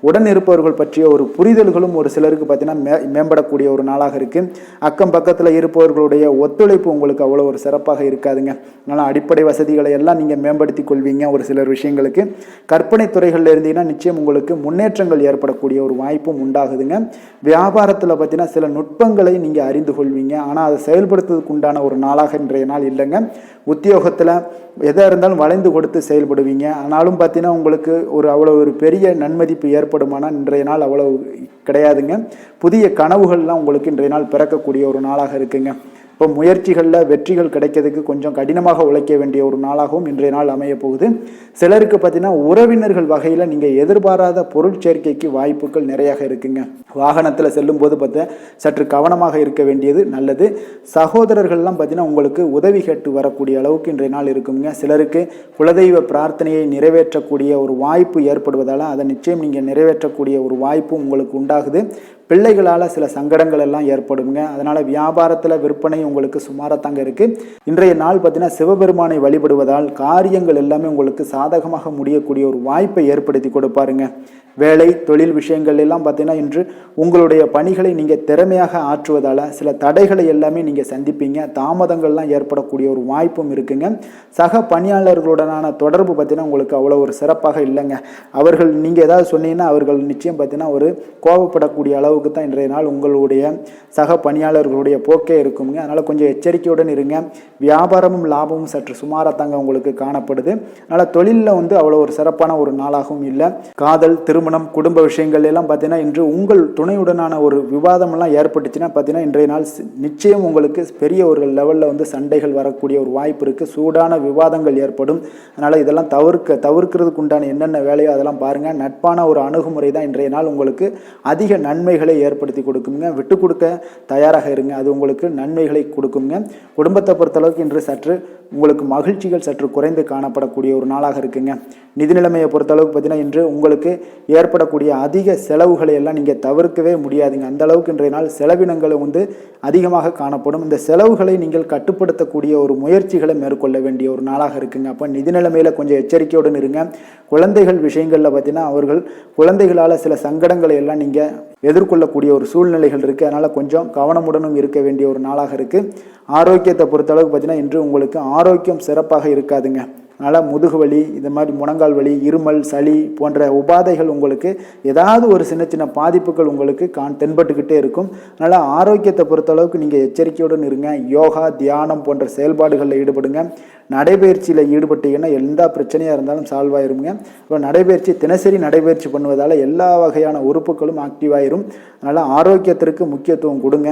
உடன் இருப்பவர்கள் பற்றிய ஒரு புரிதல்களும் ஒரு சிலருக்கு பார்த்தீங்கன்னா மேம்படக்கூடிய ஒரு நாளாக இருக்கு. அக்கம் பக்கத்தில் இருப்பவர்களுடைய ஒத்துழைப்பு உங்களுக்கு அவ்வளோ ஒரு சிறப்பாக இருக்காதுங்க. அதனால் அடிப்படை வசதிகளை எல்லாம் நீங்கள் மேம்படுத்தி கொள்வீங்க. ஒரு சிலர் விஷயங்களுக்கு கற்பனை துறைகளில் இருந்தீங்கன்னா நிச்சயம் உங்களுக்கு முன்னேற்றங்கள் ஏற்படக்கூடிய ஒரு வாய்ப்பும் உண்டாகுதுங்க. வியாபாரத்தில் பார்த்தீங்கன்னா சில நுட்பங்களை நீங்கள் அறிந்து கொள்வீங்க. ஆனால் அதை செயல்படுத்துவதற்கு உண்டான ஒரு நாளாக இன்றைய நாள் இல்லைங்க. உத்தியோகத்தில் எதாக இருந்தாலும் வளைந்து கொடுத்து செயல்படுவீங்க. ஆனாலும் பார்த்தீங்கன்னா உங்களுக்கு அவ்வளோ ஒரு பெரிய நன்மதிப்பு ஏற்படுமானால் இன்றைய நாள் அவ்வளவு கிடையாதுங்க. புதிய கனவுகள்லாம் உங்களுக்கு இன்றைய நாள் பிறக்கக்கூடிய ஒரு நாளாக இருக்குங்க. இப்போ முயற்சிகளில் வெற்றிகள் கிடைக்கிறதுக்கு கொஞ்சம் கடினமாக உழைக்க வேண்டிய ஒரு நாளாகவும் இன்றைய நாள் அமைய போகுது. சிலருக்கு பார்த்தீங்கன்னா உறவினர்கள் வகையில் நீங்கள் எதிர்பாராத பொருள் சேர்க்கைக்கு வாய்ப்புகள் நிறையாக இருக்குங்க. வாகனத்தில் செல்லும் போது பார்த்தா சற்று கவனமாக இருக்க வேண்டியது நல்லது. சகோதரர்கள்லாம் பார்த்தீங்கன்னா உங்களுக்கு உதவி கேட்டு வரக்கூடிய அளவுக்கு இன்றைய நாள் இருக்குங்க. சிலருக்கு குலதெய்வ பிரார்த்தனையை நிறைவேற்றக்கூடிய ஒரு வாய்ப்பு ஏற்படுவதால் அதை நிச்சயம் நீங்கள் நிறைவேற்றக்கூடிய ஒரு வாய்ப்பு உங்களுக்கு உண்டாகுது. பிள்ளைகளால் சில சங்கடங்கள் எல்லாம் ஏற்படுங்க. அதனால் வியாபாரத்தில் விற்பனை உங்களுக்கு சுமாரத்தாங்க இருக்குது. இன்றைய நாள் பார்த்தீங்கன்னா சிவபெருமானை வழிபடுவதால் காரியங்கள் எல்லாமே உங்களுக்கு சாதகமாக முடியக்கூடிய ஒரு வாய்ப்பை ஏற்படுத்தி கொடுப்பாருங்க. வேலை தொழில் விஷயங்கள் எல்லாம் பார்த்தீங்கன்னா இன்று உங்களுடைய பணிகளை நீங்கள் திறமையாக ஆற்றுவதால் சில தடைகளை எல்லாமே நீங்கள் சந்திப்பீங்க. தாமதங்கள்லாம் ஏற்படக்கூடிய ஒரு வாய்ப்பும் இருக்குங்க. சக பணியாளர்களுடனான தொடர்பு பார்த்தீங்கன்னா உங்களுக்கு அவ்வளோ ஒரு சிறப்பாக இல்லைங்க. அவர்கள் நீங்கள் ஏதாவது சொன்னீங்கன்னா அவர்கள் நிச்சயம் பார்த்தீங்கன்னா ஒரு கோபப்படக்கூடிய அளவுக்கு தான் இன்றைய நாள் உங்களுடைய சக பணியாளர்களுடைய போக்கே இருக்குங்க. அதனால் கொஞ்சம் எச்சரிக்கையுடன் இருங்க. வியாபாரமும் லாபமும் சற்று சுமாரத்தாங்க உங்களுக்கு காணப்படுது. அதனால் தொழிலில் அவ்வளோ ஒரு சிறப்பான ஒரு நாளாகவும் இல்லை. காதல் திருமணம் குடும்ப விஷயங்கள் எல்லாம் பார்த்தீங்கன்னா இன்று உங்கள் துணையுடனான ஒரு விவாதம் எல்லாம் ஏற்பட்டுச்சுன்னா பார்த்தீங்கன்னா இன்றைய நாள் நிச்சயம் உங்களுக்கு பெரிய ஒரு லெவலில் சண்டைகள் வரக்கூடிய ஒரு வாய்ப்பு இருக்குது. சூடான விவாதங்கள் ஏற்படும். அதனால் இதெல்லாம் தவிர்க்கிறதுக்கு உண்டான என்னென்ன வேலையோ அதெல்லாம் பாருங்கள். நட்பான ஒரு அணுகுமுறை தான் இன்றைய நாள் உங்களுக்கு அதிக நன்மைகளை ஏற்படுத்தி கொடுக்குங்க. விட்டு கொடுக்க தயாராக இருங்க. அது உங்களுக்கு நன்மைகளை கொடுக்குங்க. குடும்பத்தை பொறுத்தளவுக்கு இன்று சற்று உங்களுக்கு மகிழ்ச்சிகள் சற்று குறைந்து காணப்படக்கூடிய ஒரு நாளாக இருக்குங்க. நிதி நிலைமையை பொறுத்தளவுக்கு பார்த்தீங்கன்னா இன்று உங்களுக்கு ஏற்படக்கூடிய அதிக செலவுகளை எல்லாம் நீங்கள் தவிர்க்கவே முடியாதுங்க. அந்த அளவுக்கு இன்றைய நாள் செலவினங்கள் அதிகமாக காணப்படும். இந்த செலவுகளை நீங்கள் கட்டுப்படுத்தக்கூடிய ஒரு முயற்சிகளை மேற்கொள்ள வேண்டிய ஒரு நாளாக இருக்குங்க. அப்போ நிதி நிலைமையில் கொஞ்சம் எச்சரிக்கையுடன் இருங்க. குழந்தைகள் விஷயங்களில் பார்த்தீங்கன்னா அவர்கள் குழந்தைகளால் சில சங்கடங்களை எல்லாம் நீங்கள் எதிர்கொள்ளக்கூடிய ஒரு சூழ்நிலைகள் இருக்குது. அதனால் கொஞ்சம் கவனமுடனும் இருக்க வேண்டிய ஒரு நாளாக இருக்குது. ஆரோக்கியத்தை பொறுத்தளவுக்கு பார்த்தீங்கன்னா இன்று உங்களுக்கு ஆரோக்கியம் சிறப்பாக இருக்காதுங்க. அதனால் முதுகு வலி, இந்த மாதிரி முழங்கால் வலி, இருமல், சளி போன்ற உபாதைகள் உங்களுக்கு ஏதாவது ஒரு சின்ன சின்ன பாதிப்புகள் உங்களுக்கு தென்பட்டுக்கிட்டே இருக்கும். அதனால் ஆரோக்கியத்தை பொறுத்தளவுக்கு நீங்கள் எச்சரிக்கையுடன் இருங்க. யோகா தியானம் போன்ற செயல்பாடுகளில் ஈடுபடுங்க. நடைபயிற்சியில் ஈடுபட்டீங்கன்னா எந்த பிரச்சனையாக இருந்தாலும் சால்வ் ஆயிருங்க. இப்போ நடைபயிற்சி தினசரி நடைபயிற்சி பண்ணுவதால் எல்லா வகையான உறுப்புகளும் ஆக்டிவ் ஆயிரும். அதனால் ஆரோக்கியத்திற்கு முக்கியத்துவம் கொடுங்க.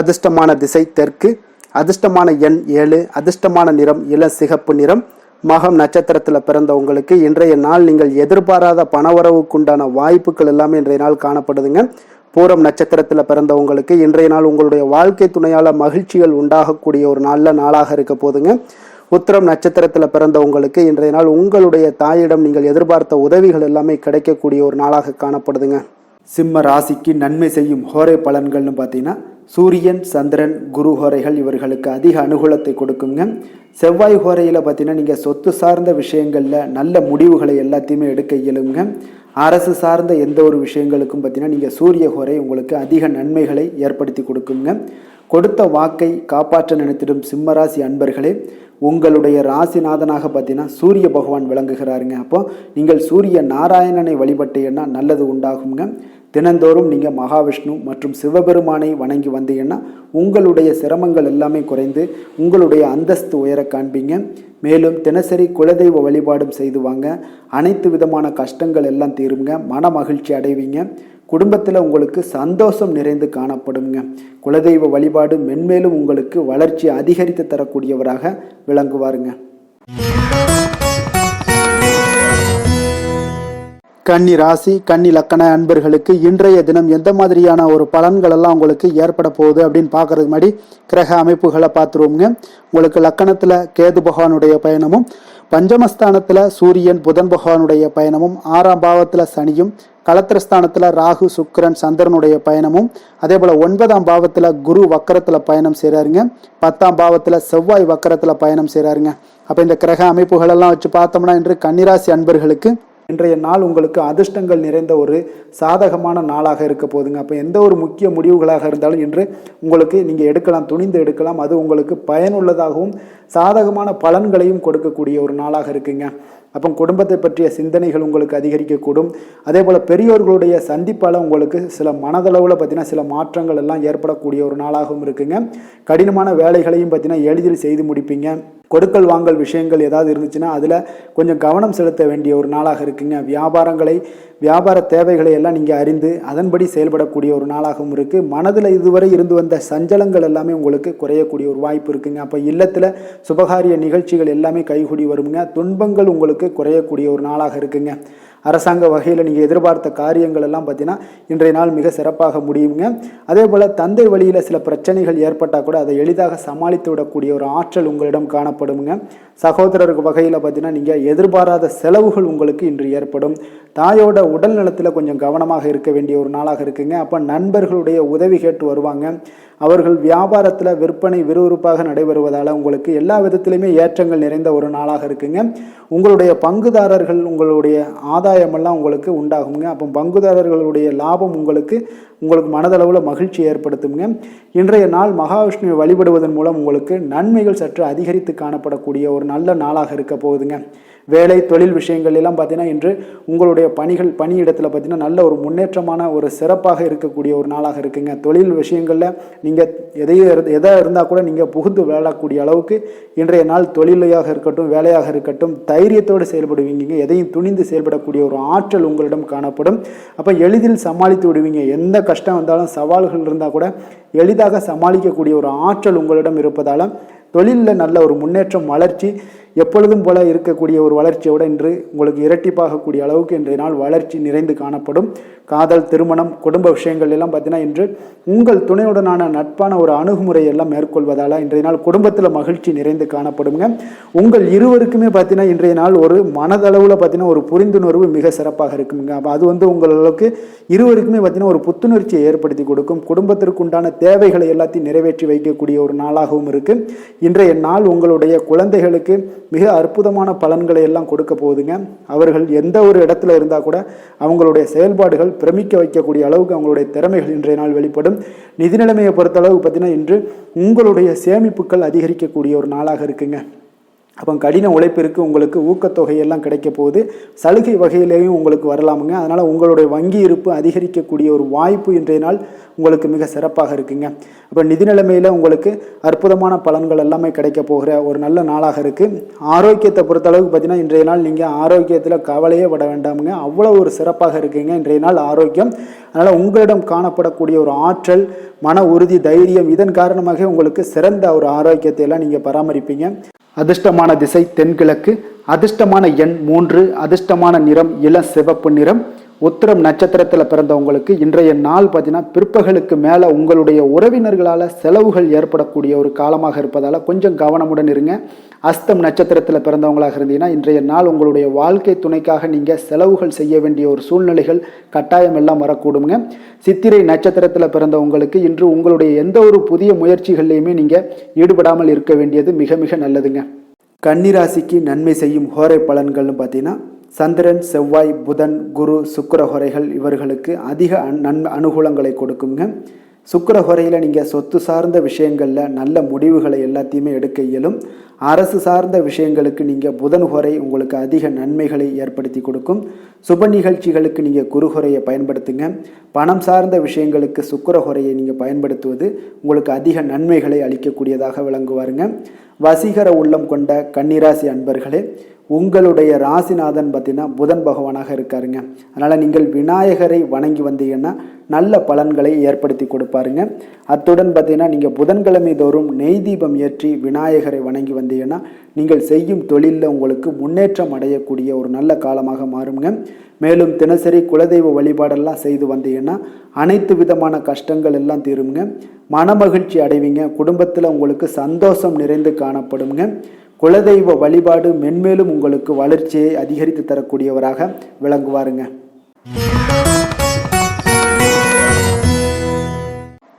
அதிர்ஷ்டமான திசை தெற்கு, அதிர்ஷ்டமான எண் 7, அதிர்ஷ்டமான நிறம் இளசிகப்பு நிறம். மகம் நட்சத்திரத்தில் பிறந்த உங்களுக்கு இன்றைய நாள் நீங்கள் எதிர்பாராத பணவரவுக்குண்டான வாய்ப்புகள் எல்லாமே இன்றைய நாள் காணப்படுதுங்க. பூரம் நட்சத்திரத்தில் பிறந்தவங்களுக்கு இன்றைய நாள் உங்களுடைய வாழ்க்கை துணையால் மகிழ்ச்சிகள் உண்டாகக்கூடிய ஒரு நல்ல நாளாக இருக்க போதுங்க. உத்திரம் நட்சத்திரத்தில் பிறந்தவங்களுக்கு இன்றைய நாள் உங்களுடைய தாயிடம் நீங்கள் எதிர்பார்த்த உதவிகள் எல்லாமே கிடைக்கக்கூடிய ஒரு நாளாக காணப்படுதுங்க. சிம்ம ராசிக்கு நன்மை செய்யும் ஹோரை பலன்கள்னு பார்த்தீங்கன்னா சூரியன் சந்திரன் குரு ஹோரைகள் இவர்களுக்கு அதிக அனுகூலத்தை கொடுக்குங்க. செவ்வாய் ஹோரையில் பார்த்தீங்கன்னா நீங்கள் சொத்து சார்ந்த விஷயங்களில் நல்ல முடிவுகளை எல்லாத்தையுமே எடுக்க இயலுங்க. அரசு சார்ந்த எந்த ஒரு விஷயங்களுக்கும் பார்த்தீங்கன்னா நீங்கள் சூரிய ஹோரை உங்களுக்கு அதிக நன்மைகளை ஏற்படுத்தி கொடுக்குங்க. கொடுத்த வாக்கை காப்பாற்ற நினைத்திடும் சிம்மராசி அன்பர்களே, உங்களுடைய ராசிநாதனாக பார்த்தீங்கன்னா சூரிய பகவான் விளங்குகிறாருங்க. அப்போ நீங்கள் சூரிய நாராயணனை வழிபட்டீங்கன்னா நல்லது உண்டாகுங்க. தினந்தோறும் நீங்கள் மகாவிஷ்ணு மற்றும் சிவபெருமானை வணங்கி வந்தீங்கன்னா உங்களுடைய சிரமங்கள் எல்லாமே குறைந்து உங்களுடைய அந்தஸ்து உயர காண்பீங்க. மேலும் தினசரி குலதெய்வ வழிபாடும் செய்து வாங்க. அனைத்து விதமான கஷ்டங்கள் எல்லாம் தீருங்க. மன மகிழ்ச்சி அடைவீங்க. குடும்பத்தில் உங்களுக்கு சந்தோஷம் நிறைந்து காணப்படுங்க. குலதெய்வ வழிபாடு மென்மேலும் உங்களுக்கு வளர்ச்சி அதிகரித்து தரக்கூடியவராக விளங்குவாருங்க. கன்னி ராசி கன்னி லக்கண அன்பர்களுக்கு இன்றைய தினம் எந்த மாதிரியான ஒரு பலன்கள் எல்லாம் உங்களுக்கு ஏற்பட போகுது அப்படின்னு பார்க்கறதுக்கு முன்னாடி கிரக அமைப்புகளை பார்த்துருவோங்க. உங்களுக்கு லக்கணத்துல கேது பகவானுடைய பயணமும், பஞ்சமஸ்தானத்துல சூரியன் புதன் பகவானுடைய பயணமும், 6ஆம் பாவத்துல சனியும், களத்திரஸ்தானத்துல ராகு சுக்கிரன் சந்திரனுடைய பயணமும், அதே போல 9ஆம் பாவத்துல குரு வக்கரத்துல பயணம் செய்றாருங்க. 10ஆம் பாவத்துல செவ்வாய் வக்கரத்துல பயணம் செய்றாருங்க. அப்ப இந்த கிரக அமைப்புகள் எல்லாம் வச்சு பார்த்தோம்னா இன்று கன்னிராசி அன்பர்களுக்கு இன்றைய நாள் உங்களுக்கு அதிர்ஷ்டங்கள் நிறைந்த ஒரு சாதகமான நாளாக இருக்க போகுதுங்க. அப்போ எந்த ஒரு முக்கிய முடிவுகளாக இருந்தாலும் இன்று உங்களுக்கு நீங்கள் எடுக்கலாம், துணிந்து எடுக்கலாம். அது உங்களுக்கு பயனுள்ளதாகவும் சாதகமான பலன்களையும் கொடுக்கக்கூடிய ஒரு நாளாக இருக்குங்க. அப்போ குடும்பத்தை பற்றிய சிந்தனைகள் உங்களுக்கு அதிகரிக்கக்கூடும். அதே போல் பெரியோர்களுடைய சந்திப்பால் உங்களுக்கு சில மனதளவில் பார்த்தீங்கன்னா சில மாற்றங்கள் எல்லாம் ஏற்படக்கூடிய ஒரு நாளாகவும் இருக்குங்க. கடினமான வேலைகளையும் பார்த்தீங்கன்னா எளிதில் செய்து முடிப்பீங்க. கொடுக்கல் வாங்கல் விஷயங்கள் ஏதாவது இருந்துச்சுன்னா அதில் கொஞ்சம் கவனம் செலுத்த வேண்டிய ஒரு நாளாக இருக்குங்க. வியாபார தேவைகளை எல்லாம் நீங்கள் அறிந்து அதன்படி செயல்படக்கூடிய ஒரு நாளாகவும் இருக்குது. மனதில் இதுவரை இருந்து வந்த சஞ்சலங்கள் எல்லாமே உங்களுக்கு குறையக்கூடிய ஒரு வாய்ப்பு இருக்குங்க. அப்போ இல்லத்தில் சுபகாரிய நிகழ்ச்சிகள் எல்லாமே கைகூடி வருங்க. துன்பங்கள் உங்களுக்கு குறையக்கூடிய ஒரு நாளாக இருக்குங்க. அரசாங்க வகையில் நீங்கள் எதிர்பார்த்த காரியங்கள் எல்லாம் பார்த்தீங்கன்னா இன்றைய நாள் மிக சிறப்பாக முடியுங்க. அதே போல் தந்தை வழியில் சில பிரச்சனைகள் ஏற்பட்டால் கூட அதை எளிதாக சமாளித்து விடக்கூடிய ஒரு ஆற்றல் உங்களிடம் காணப்படுங்க. சகோதரர்கள் வகையில் பார்த்தீங்கன்னா நீங்கள் எதிர்பாராத செலவுகள் உங்களுக்கு இன்று ஏற்படும். தாயோட உடல் நலத்தில் கொஞ்சம் கவனமாக இருக்க வேண்டிய ஒரு நாளாக இருக்குங்க. அப்போ நண்பர்களுடைய உதவி கேட்டு வருவாங்க. அவர்கள் வியாபாரத்தில் விற்பனை விறுவிறுப்பாக நடைபெறுவதால் உங்களுக்கு எல்லா விதத்திலையுமே ஏற்றங்கள் நிறைந்த ஒரு நாளாக இருக்குங்க. உங்களுடைய பங்குதாரர்கள் உங்களுடைய ஆதாயமெல்லாம் உங்களுக்கு உண்டாகுங்க. அப்போ பங்குதாரர்களுடைய லாபம் உங்களுக்கு மனதளவில் மகிழ்ச்சி ஏற்படுத்துங்க. இன்றைய நாள் மகாவிஷ்ணுவை வழிபடுவதன் மூலம் உங்களுக்கு நன்மைகள் சற்று அதிகரித்து காணப்படக்கூடிய ஒரு நல்ல நாளாக இருக்க போகுதுங்க. வேலை தொழில் விஷயங்கள் எல்லாம் பார்த்தீங்கன்னா இன்று உங்களுடைய பணியிடத்தில் பார்த்தீங்கன்னா நல்ல ஒரு முன்னேற்றமான ஒரு சிறப்பாக இருக்கக்கூடிய ஒரு நாளாக இருக்குங்க. தொழில் விஷயங்களில் நீங்கள் எதாக இருந்தால் கூட நீங்கள் புகுந்து விளையாடக்கூடிய அளவுக்கு இன்றைய நாள் தொழிலையாக இருக்கட்டும் வேலையாக இருக்கட்டும் தைரியத்தோடு செயல்படுவீங்க. எதையும் துணிந்து செயல்படக்கூடிய ஒரு ஆற்றல் உங்களிடம் காணப்படும். அப்போ எளிதில் சமாளித்து விடுவீங்க. எந்த கஷ்டம் வந்தாலும் சவால்கள் இருந்தால் கூட எளிதாக சமாளிக்கக்கூடிய ஒரு ஆற்றல் உங்களிடம் இருப்பதால் தொழிலில் நல்ல ஒரு முன்னேற்றம் வளர்ச்சி எப்பொழுதும் போல இருக்கக்கூடிய ஒரு வளர்ச்சியோடு இன்று உங்களுக்கு இரட்டிப்பாகக்கூடிய அளவுக்கு இன்றைய நாள் வளர்ச்சி நிறைந்து காணப்படும். காதல், திருமணம், குடும்ப விஷயங்கள் எல்லாம் பார்த்தீங்கன்னா இன்று உங்கள் துணையுடனான நட்பான ஒரு அணுகுமுறை எல்லாம் மேற்கொள்வதால் இன்றைய நாள் குடும்பத்தில் மகிழ்ச்சி நிறைந்து காணப்படுங்க. உங்கள் இருவருக்குமே பார்த்தீங்கன்னா இன்றைய நாள் ஒரு மனதளவில் பார்த்தீங்கன்னா ஒரு புரிந்துணர்வு மிக சிறப்பாக இருக்குங்க. அப்போ அது உங்களுக்கு இருவருக்குமே பார்த்தீங்கன்னா ஒரு புத்துணர்ச்சியை ஏற்படுத்தி கொடுக்கும். குடும்பத்திற்கு உண்டான தேவைகளை எல்லாத்தையும் நிறைவேற்றி வைக்கக்கூடிய ஒரு நாளாகவும் இருக்குது. இன்றைய நாள் உங்களுடைய குழந்தைகளுக்கு மிக அற்புதமான பலன்களை எல்லாம் கொடுக்க போகுதுங்க. அவர்கள் எந்த ஒரு இடத்துல இருந்தால் கூட அவங்களுடைய செயல்பாடுகள் பிரமிக்க வைக்கக்கூடிய அளவுக்கு அவங்களுடைய திறமைகள் இன்றைய நாள் வெளிப்படும். நிதி நிலைமையை பொறுத்தளவு பார்த்தீங்கன்னா இன்று உங்களுடைய சேமிப்புகள் அதிகரிக்கக்கூடிய ஒரு நாளாக இருக்குங்க. அப்போ கடின உழைப்பிற்கு உங்களுக்கு ஊக்கத்தொகையெல்லாம் கிடைக்க போகுது. சலுகை வகையிலேயும் உங்களுக்கு வரலாமுங்க. அதனால் உங்களுடைய வங்கி இருப்பு அதிகரிக்கக்கூடிய ஒரு வாய்ப்பு இன்றைய நாள் உங்களுக்கு மிக சிறப்பாக இருக்குங்க. அப்போ நிதி நிலைமையில் உங்களுக்கு அற்புதமான பலன்கள் எல்லாமே கிடைக்க போகிற ஒரு நல்ல நாளாக இருக்குது. ஆரோக்கியத்தை பொறுத்தளவுக்கு பார்த்தீங்கன்னா இன்றைய நாள் நீங்கள் ஆரோக்கியத்தில் கவலையே பட வேண்டாமுங்க. அவ்வளோ ஒரு சிறப்பாக இருக்குங்க இன்றைய நாள் ஆரோக்கியம். அதனால் உங்களிடம் காணப்படக்கூடிய ஒரு ஆற்றல், மன உறுதி, தைரியம் இதன் காரணமாக உங்களுக்கு சிறந்த ஒரு ஆரோக்கியத்தை எல்லாம் நீங்கள் பராமரிப்பீங்க. அதிர்ஷ்டமான திசை தென்கிழக்கு, அதிர்ஷ்டமான எண் 3, அதிர்ஷ்டமான நிறம் இளம் சிவப்பு நிறம். உத்திரம் நட்சத்திரத்தில் பிறந்தவங்களுக்கு இன்றைய நாள் பார்த்தீங்கன்னா பிற்பகலுக்கு மேலே உங்களுடைய உறவினர்களால் செலவுகள் ஏற்படக்கூடிய ஒரு காலமாக இருப்பதால் கொஞ்சம் கவனமுடன் இருங்க. அஸ்தம் நட்சத்திரத்தில் பிறந்தவங்களாக இருந்தீங்கன்னா இன்றைய நாள் உங்களுடைய வாழ்க்கை துணைக்காக நீங்கள் செலவுகள் செய்ய வேண்டிய ஒரு சூழ்நிலைகள் கட்டாயம் எல்லாம் வரக்கூடுங்க. சித்திரை நட்சத்திரத்தில் பிறந்தவங்களுக்கு இன்று உங்களுடைய எந்த ஒரு புதிய முயற்சிகள்லையுமே நீங்கள் ஈடுபடாமல் இருக்க வேண்டியது மிக மிக நல்லதுங்க. கன்னிராசிக்கு நன்மை செய்யும் ஹோரை பலன்கள்னு பார்த்தீங்கன்னா சந்திரன், செவ்வாய், புதன், குரு, சுக்கிர ஹோரைகள் இவர்களுக்கு அதிக அனுகூலங்களை கொடுக்குங்க. சுக்கிர ஹோரையில் நீங்கள் சொத்து சார்ந்த விஷயங்களில் நல்ல முடிவுகளை எல்லாத்தையுமே எடுக்க இயலும். அரசு சார்ந்த விஷயங்களுக்கு நீங்கள் புதன் ஹோரை உங்களுக்கு அதிக நன்மைகளை ஏற்படுத்தி கொடுக்கும். சுப நிகழ்ச்சிகளுக்கு நீங்கள் குரு ஹோரையை பயன்படுத்துங்க. பணம் சார்ந்த விஷயங்களுக்கு சுக்கிர ஹோரையை நீங்கள் பயன்படுத்துவது உங்களுக்கு அதிக நன்மைகளை அளிக்கக்கூடியதாக விளங்குவாருங்க. வசீகர உள்ளம் கொண்ட கன்னிராசி அன்பர்களே, உங்களுடைய ராசிநாதன் பார்த்தீங்கன்னா புதன் பகவானாக இருக்காருங்க. அதனால் நீங்கள் விநாயகரை வணங்கி வந்தீங்கன்னா நல்ல பலன்களை ஏற்படுத்தி கொடுப்பாருங்க. அத்துடன் பார்த்தீங்கன்னா நீங்கள் புதன்கிழமை தோறும் நெய் தீபம் ஏற்றி விநாயகரை வணங்கி வந்தீங்கன்னா நீங்கள் செய்யும் தொழிலில் உங்களுக்கு முன்னேற்றம் அடையக்கூடிய ஒரு நல்ல காலமாக மாறுங்க. மேலும் தினசரி குலதெய்வ வழிபாடெல்லாம் செய்து வந்தீங்கன்னா அனைத்து விதமான கஷ்டங்கள் எல்லாம் தீருங்க. மனமகிழ்ச்சி அடைவீங்க. குடும்பத்தில் உங்களுக்கு சந்தோஷம் நிறைந்து காணப்படுங்க. குலதெய்வ வழிபாடு மென்மேலும் உங்களுக்கு வளர்ச்சியை அதிகரித்து தரக்கூடியவராக விளங்குவாருங்க.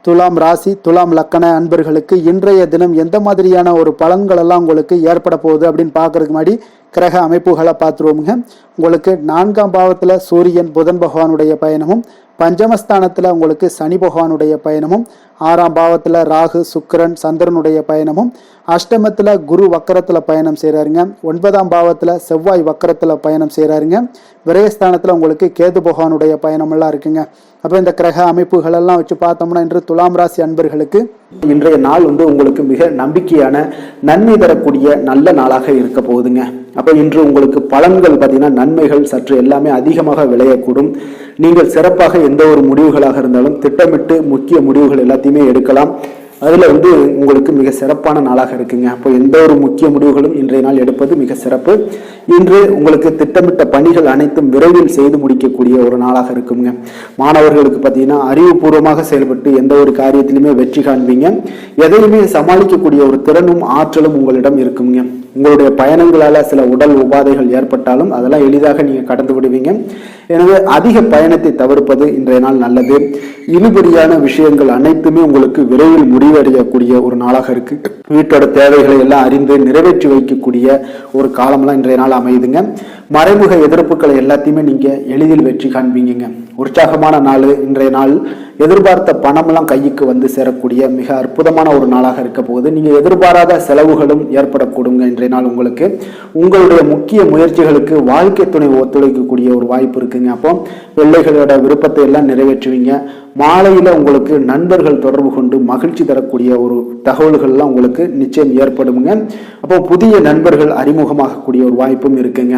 துலாம் ராசி துலாம் லக்கண அன்பர்களுக்கு இன்றைய தினம் எந்த மாதிரியான ஒரு பலன்கள் எல்லாம் உங்களுக்கு ஏற்பட போகுது அப்படின்னு பார்க்கறதுக்கு முன்னாடி கிரக அமைப்புகளை பார்த்துருவோமுங்க. உங்களுக்கு 4ஆம் பாவத்தில் சூரியன் புதன் பகவானுடைய பயணமும், பஞ்சமஸ்தானத்தில் உங்களுக்கு சனி பகவானுடைய பயணமும், 6ஆம் பாவத்தில் ராகு சுக்கிரன் சந்திரனுடைய பயணமும், அஷ்டமத்தில் குரு வக்கரத்தில் பயணம் செய்கிறாருங்க. 9ஆம் பாவத்தில் செவ்வாய் வக்கரத்தில் பயணம் செய்கிறாருங்க. விரயஸ்தானத்தில் உங்களுக்கு கேது பகவானுடைய பயணமெல்லாம் இருக்குங்க. அப்போ இந்த கிரக அமைப்புகளெல்லாம் வச்சு பார்த்தோம்னா இன்று துலாம் ராசி அன்பர்களுக்கு இன்றைய நாள் உங்களுக்கு மிக நம்பிக்கையான நன்மை தரக்கூடிய நல்ல நாளாக இருக்க போகுதுங்க. அப்போ இன்று உங்களுக்கு பலன்கள் பார்த்தீங்கன்னா நன்மைகள் சற்று எல்லாமே அதிகமாக விளையக்கூடும். நீங்கள் சிறப்பாக எந்த ஒரு முடிவுகளாக இருந்தாலும் திட்டமிட்டு முக்கிய முடிவுகள் எல்லாத்தையுமே எடுக்கலாம். அதில் உங்களுக்கு மிக சிறப்பான நாளாக இருக்குங்க. அப்போ எந்த ஒரு முக்கிய முடிவுகளும் இன்றைய நாள் எடுப்பது மிக சிறப்பு. இன்று உங்களுக்கு திட்டமிட்ட பணிகள் அனைத்தும் விரைவில் செய்து முடிக்கக்கூடிய ஒரு நாளாக இருக்குங்க. மாணவர்களுக்கு பார்த்தீங்கன்னா அறிவுபூர்வமாக செயல்பட்டு எந்த ஒரு காரியத்திலுமே வெற்றி காண்பீங்க. எதையுமே சமாளிக்கக்கூடிய ஒரு திறனும் ஆற்றலும் உங்களிடம் இருக்குங்க. உங்களுடைய பயணங்களால சில உடல் உபாதைகள் ஏற்பட்டாலும் அதெல்லாம் எளிதாக நீங்க கடந்து விடுவீங்க. எனவே அதிக பயணத்தை தவிர்ப்பது இன்றைய நாள் நல்லது. இழுபடியான விஷயங்கள் அனைத்துமே உங்களுக்கு விரைவில் முடிவடையக்கூடிய ஒரு நாளாக இருக்கு. வீட்டோட தேவைகளை எல்லாம் அறிந்து நிறைவேற்றி வைக்கக்கூடிய ஒரு காலம்லாம் இன்றைய நாள் அமையுதுங்க. மறைமுக எதிர்ப்புகளை எல்லாத்தையுமே நீங்க எளிதில் வெற்றி காண்பீங்க. உற்சாகமான நாள் இன்றைய நாள். எதிர்பார்த்த பணம்லாம் கைக்கு சேரக்கூடிய மிக அற்புதமான ஒரு நாளாக இருக்க போகுது. நீங்க எதிர்பாராத செலவுகளும் ஏற்படக்கூடுங்க இன்றைய நாள். உங்களுக்கு உங்களுடைய முக்கிய முயற்சிகளுக்கு வாழ்க்கை துணை ஒத்துழைக்கக்கூடிய ஒரு வாய்ப்பு இருக்குங்க. அப்போ பிள்ளைகளோட விருப்பத்தை எல்லாம் நிறைவேற்றுவீங்க. மாலையில உங்களுக்கு நண்பர்கள் தொடர்பு கொண்டு மகிழ்ச்சி தரக்கூடிய ஒரு தகவல்கள்லாம் உங்களுக்கு நிச்சயம் ஏற்படுங்க. அப்போ புதிய நண்பர்கள் அறிமுகமாகக்கூடிய ஒரு வாய்ப்பும் இருக்குங்க.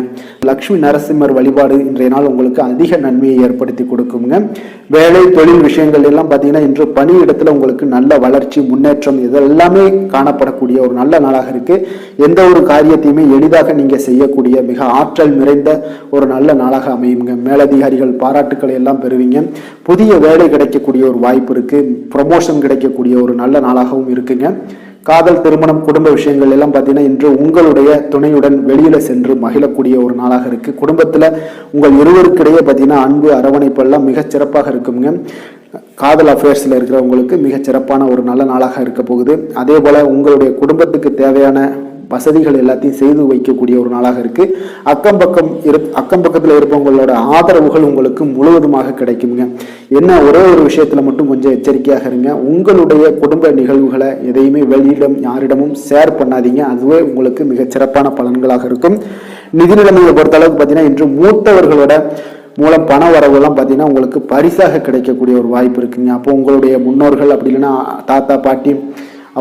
லட்சுமி நரசிம்மர் வழிபாடு இன்றைய நாள் உங்களுக்கு அதிக நன்மையை ஏற்படுத்தி கொடுக்குங்க. வேலை தொழில் விஷயங்கள் எல்லாம் பார்த்தீங்கன்னா இன்று பணியிடத்துல உங்களுக்கு நல்ல வளர்ச்சி முன்னேற்றம் இதெல்லாமே காணப்படக்கூடிய ஒரு நல்ல நாளாக இருக்கு. எந்த ஒரு காரியத்தையுமே எளிதாக நீங்க செய்யக்கூடிய மிக ஆற்றல் நிறைந்த ஒரு நல்ல நாளாக அமையுங்க. மேலதிகாரிகள் பாராட்டுக்களை எல்லாம் பெறுவீங்க. புதிய வேலை கிடைக்கக்கூடிய ஒரு வாய்ப்பு இருக்கு. ப்ரமோஷன் கிடைக்கக்கூடிய ஒரு நல்ல நாளாகவும் இருக்குங்க. காதல் திருமணம் குடும்ப விஷயங்கள் எல்லாம் பார்த்தீங்கன்னா இன்று உங்களுடைய துணையுடன் வெளியில சென்று மகிழக்கூடிய ஒரு நாளாக இருக்கு. குடும்பத்துல உங்கள் இருவருக்கிடையே பார்த்தீங்கன்னா அன்பு அரவணைப்பு எல்லாம் மிகச் சிறப்பாக இருக்குங்க. காதல் அஃபேர்ஸ்ல இருக்கிறவங்களுக்கு மிகச் சிறப்பான ஒரு நல்ல நாளாக இருக்க போகுது. அதே போல உங்களுடைய குடும்பத்துக்கு தேவையான வசதிகள் எல்லாத்தையும் செய்து வைக்கக்கூடிய ஒரு நாளாக இருக்கு. அக்கம் பக்கத்துல இருப்பவங்களோட ஆதரவுகள் உங்களுக்கு முழுவதுமாக கிடைக்குங்க. என்ன ஒரே ஒரு விஷயத்துல மட்டும் கொஞ்சம் எச்சரிக்கையாக இருங்க. உங்களுடைய குடும்ப நிகழ்வுகளை எதையுமே வெளியிடம் யாரிடமும் ஷேர் பண்ணாதீங்க. அதுவே உங்களுக்கு மிகச் சிறப்பான பலன்களாக இருக்கும். நிதி நிலைமையை பொறுத்த அளவுக்கு பார்த்தீங்கன்னா இன்று மூத்தவர்களோட மூலம் பண வரவுலாம் பார்த்தீங்கன்னா உங்களுக்கு பரிசாக கிடைக்கக்கூடிய ஒரு வாய்ப்பு இருக்குங்க. அப்போ உங்களுடைய முன்னோர்கள் அப்படி இல்லைன்னா தாத்தா பாட்டி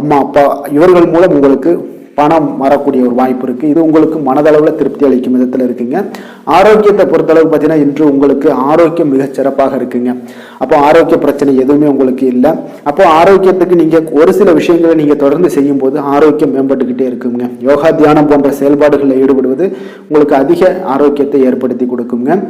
அம்மா அப்பா இவர்கள் மூலம் உங்களுக்கு பணம் வரக்கூடிய ஒரு வாய்ப்பு இருக்கு. இது உங்களுக்கு மனதளவில் திருப்தி அளிக்கும் விதத்தில் இருக்குங்க. ஆரோக்கியத்தை பொறுத்தளவு பார்த்தீங்கன்னா இன்று உங்களுக்கு ஆரோக்கியம் மிகச் சிறப்பாக இருக்குங்க. அப்போ ஆரோக்கிய பிரச்சனை எதுவுமே உங்களுக்கு இல்லை. அப்போ ஆரோக்கியத்துக்கு நீங்க ஒரு சில விஷயங்களை நீங்க தொடர்ந்து செய்யும் போது ஆரோக்கியம் மேம்பட்டுக்கிட்டே இருக்குங்க. யோகா தியானம் போன்ற செயல்பாடுகளில் ஈடுபடுவது உங்களுக்கு அதிக ஆரோக்கியத்தை ஏற்படுத்தி கொடுக்குங்க.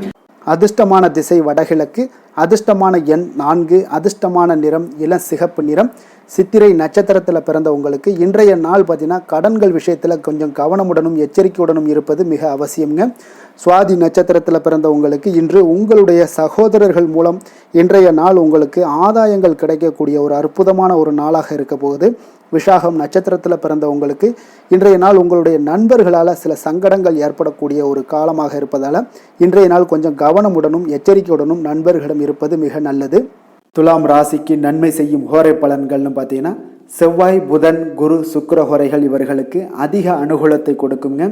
அதிர்ஷ்டமான திசை வடகிழக்கு, அதிர்ஷ்டமான எண் 4, அதிர்ஷ்டமான நிறம் இளம் சிகப்பு நிறம். சித்திரை நட்சத்திரத்தில் பிறந்த உங்களுக்கு இன்றைய நாள் பார்த்தீங்கன்னா கடன்கள் விஷயத்தில் கொஞ்சம் கவனமுடனும் எச்சரிக்கையுடனும் இருப்பது மிக அவசியம்ங்க. சுவாதி நட்சத்திரத்தில் பிறந்த உங்களுக்கு இன்று உங்களுடைய சகோதரர்கள் மூலம் இன்றைய நாள் உங்களுக்கு ஆதாயங்கள் கிடைக்கக்கூடிய ஒரு அற்புதமான ஒரு நாளாக இருக்க போகுது. விஷாகம் நட்சத்திரத்தில் பிறந்த உங்களுக்கு இன்றைய நாள் உங்களுடைய நண்பர்களால் சில சங்கடங்கள் ஏற்படக்கூடிய ஒரு காலமாக இருப்பதால் இன்றைய நாள் கொஞ்சம் கவனமுடனும் எச்சரிக்கையுடனும் நண்பர்களிடம் இருப்பது மிக நல்லது. துலாம் ராசிக்கு நன்மை செய்யும் ஹோரை பலன்கள்னு பார்த்தீங்கன்னா செவ்வாய், புதன், குரு, சுக்கிர ஹோரைகள் இவர்களுக்கு அதிக அனுகூலத்தை கொடுக்குங்க.